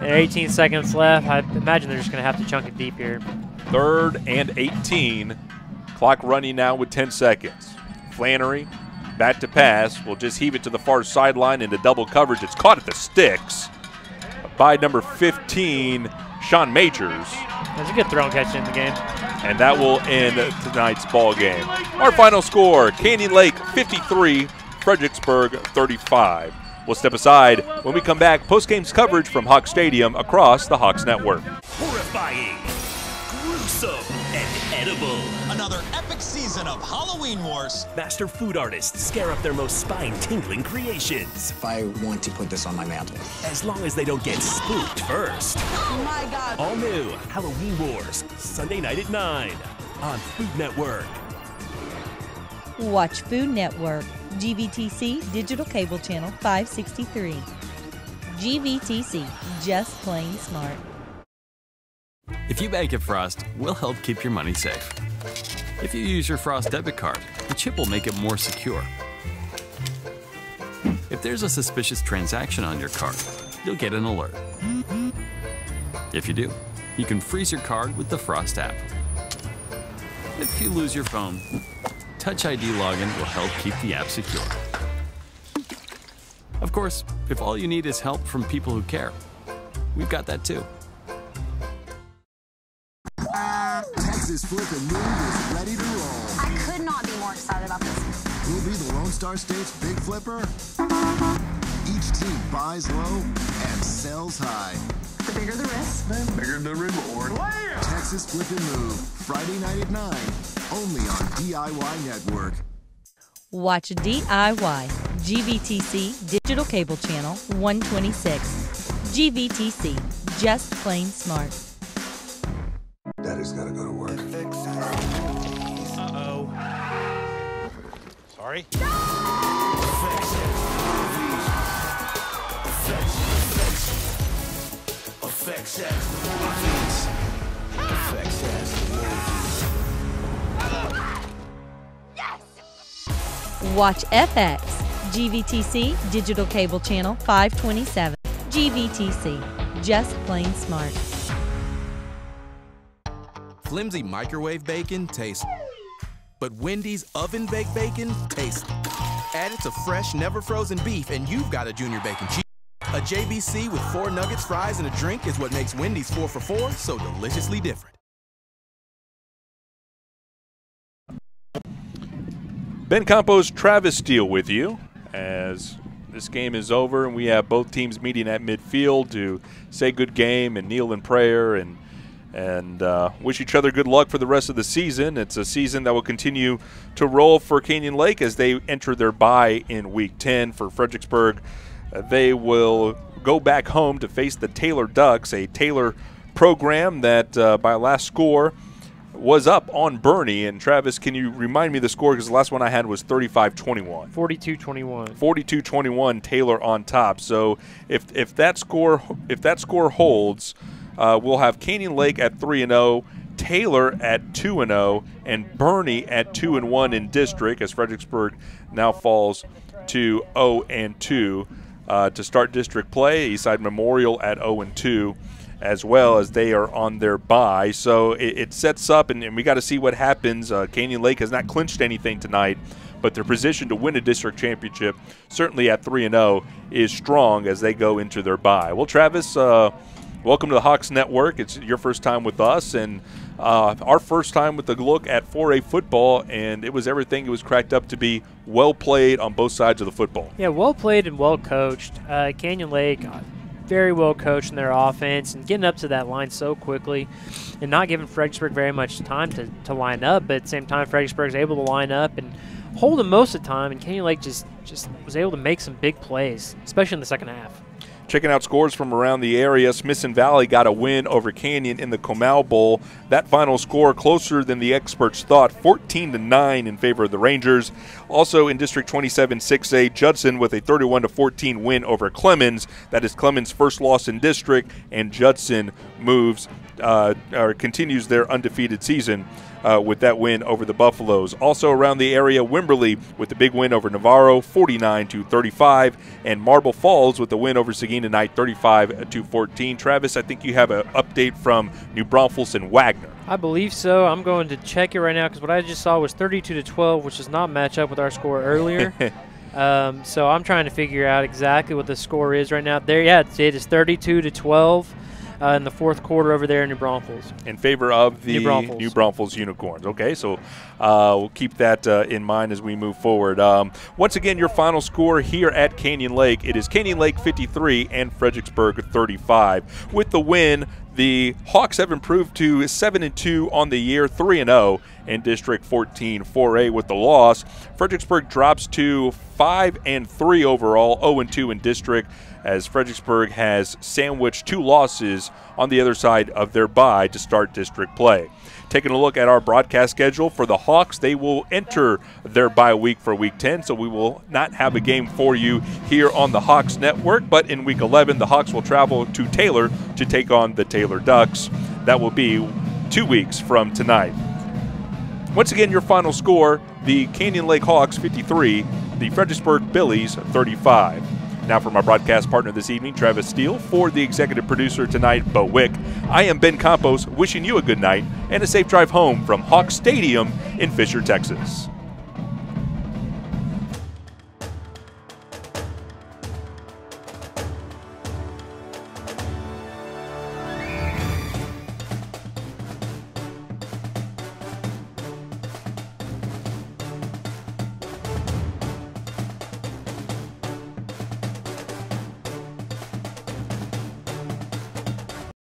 are 18 seconds left. I imagine they're just going to have to chunk it deep here. 3rd and 18. Clock running now with 10 seconds. Flannery, back to pass. Will just heave it to the far sideline into double coverage. It's caught at the sticks by number 15, Sean Majors. That's a good throw and catch in the game. And that will end tonight's ball game. Our final score, Canyon Lake 53, Fredericksburg 35. We'll step aside when we come back. Post-games coverage from Hawk Stadium across the Hawks Network. Horrifying, gruesome, and edible. Another epic season of Halloween Wars. Master food artists scare up their most spine-tingling creations. If I want to put this on my mantle. As long as they don't get spooked first. Oh my God. All new Halloween Wars, Sunday night at 9 on Food Network. Watch Food Network, GVTC Digital Cable Channel 563. GVTC, just plain smart. If you bank at Frost, we'll help keep your money safe. If you use your Frost debit card, the chip will make it more secure. If there's a suspicious transaction on your card, you'll get an alert. If you do, you can freeze your card with the Frost app. If you lose your phone, Touch ID login will help keep the app secure. Of course, if all you need is help from people who care, we've got that too. Texas Flip and Move is ready to roll. I could not be more excited about this. Who'll be the Lone Star State's big flipper? Each team buys low and sells high. The bigger the risk, the bigger the reward. Wham! Texas Flip and Move, Friday night at 9, only on DIY Network. Watch DIY, GVTC Digital Cable Channel 126. GVTC, just plain smart. Daddy's gotta go to work. Uh-oh. Sorry? Watch FX, GVTC Digital Cable Channel 527. GVTC, just plain smart. Flimsy microwave bacon tastes, but Wendy's oven-baked bacon tastes. Add it to fresh, never-frozen beef, and you've got a junior bacon cheese. A JBC with 4 nuggets, fries, and a drink is what makes Wendy's 4 for $4 so deliciously different. Ben Campos, Travis Steele with you as this game is over and we have both teams meeting at midfield to say good game and kneel in prayer and wish each other good luck for the rest of the season. It's a season that will continue to roll for Canyon Lake as they enter their bye in Week 10. For Fredericksburg, they will go back home to face the Taylor Ducks, a Taylor program that by last score was up on Bernie. And Travis, can you remind me the score, because the last one I had was 35-21. 42-21. 42-21, Taylor on top. So if that score holds, we'll have Canyon Lake at 3-0, Taylor at 2-0, and Bernie at 2-1 in district, as Fredericksburg now falls to 0-2. to start district play. Eastside Memorial at 0-2 as well, as they are on their bye. So it sets up, and we got to see what happens. Canyon Lake has not clinched anything tonight, but their position to win a district championship, certainly at 3-0, is strong as they go into their bye. Well, Travis, welcome to the Hawks Network. It's your first time with us, and our first time with a look at 4A football, and it was everything it was cracked up to be. Well played on both sides of the football. Yeah, well played and well coached. Canyon Lake, very well coached in their offense, and getting up to that line so quickly and not giving Fredericksburg very much time to line up, but at the same time Fredericksburg's able to line up and hold them most of the time, and Canyon Lake just was able to make some big plays, especially in the second half. Checking out scores from around the area, Smithson Valley got a win over Canyon in the Comal Bowl. That final score closer than the experts thought, 14-9 in favor of the Rangers. Also in District 27 6A, Judson with a 31-14 win over Clemens. That is Clemens' first loss in district, and Judson continues their undefeated season with that win over the Buffaloes. Also around the area, Wimberley with the big win over Navarro, 49-35, and Marble Falls with the win over Seguin tonight, 35-14. Travis, I think you have an update from New Braunfels and Wagner. I believe so. I'm going to check it right now because what I just saw was 32-12, which does not match up with our score earlier. So I'm trying to figure out exactly what the score is right now. There, yeah, it is 32-12. In the fourth quarter over there in New Braunfels. In favor of the New Braunfels Unicorns. Okay, so we'll keep that in mind as we move forward. Once again, your final score here at Canyon Lake, it is Canyon Lake 53 and Fredericksburg 35. With the win, the Hawks have improved to 7-2 on the year, 3-0 in District 14 4A. With the loss, Fredericksburg drops to 5-3 overall, 0-2 in district, as Fredericksburg has sandwiched 2 losses on the other side of their bye to start district play. Taking a look at our broadcast schedule for the Hawks, they will enter their bye week for Week 10, so we will not have a game for you here on the Hawks Network. But in Week 11, the Hawks will travel to Taylor to take on the Taylor Ducks. That will be 2 weeks from tonight. Once again, your final score, the Canyon Lake Hawks 53, the Fredericksburg Billies 35. Now from our broadcast partner this evening, Travis Steele, for the executive producer tonight, Bo Wick, I am Ben Campos, wishing you a good night and a safe drive home from Hawks Stadium in Fisher, Texas.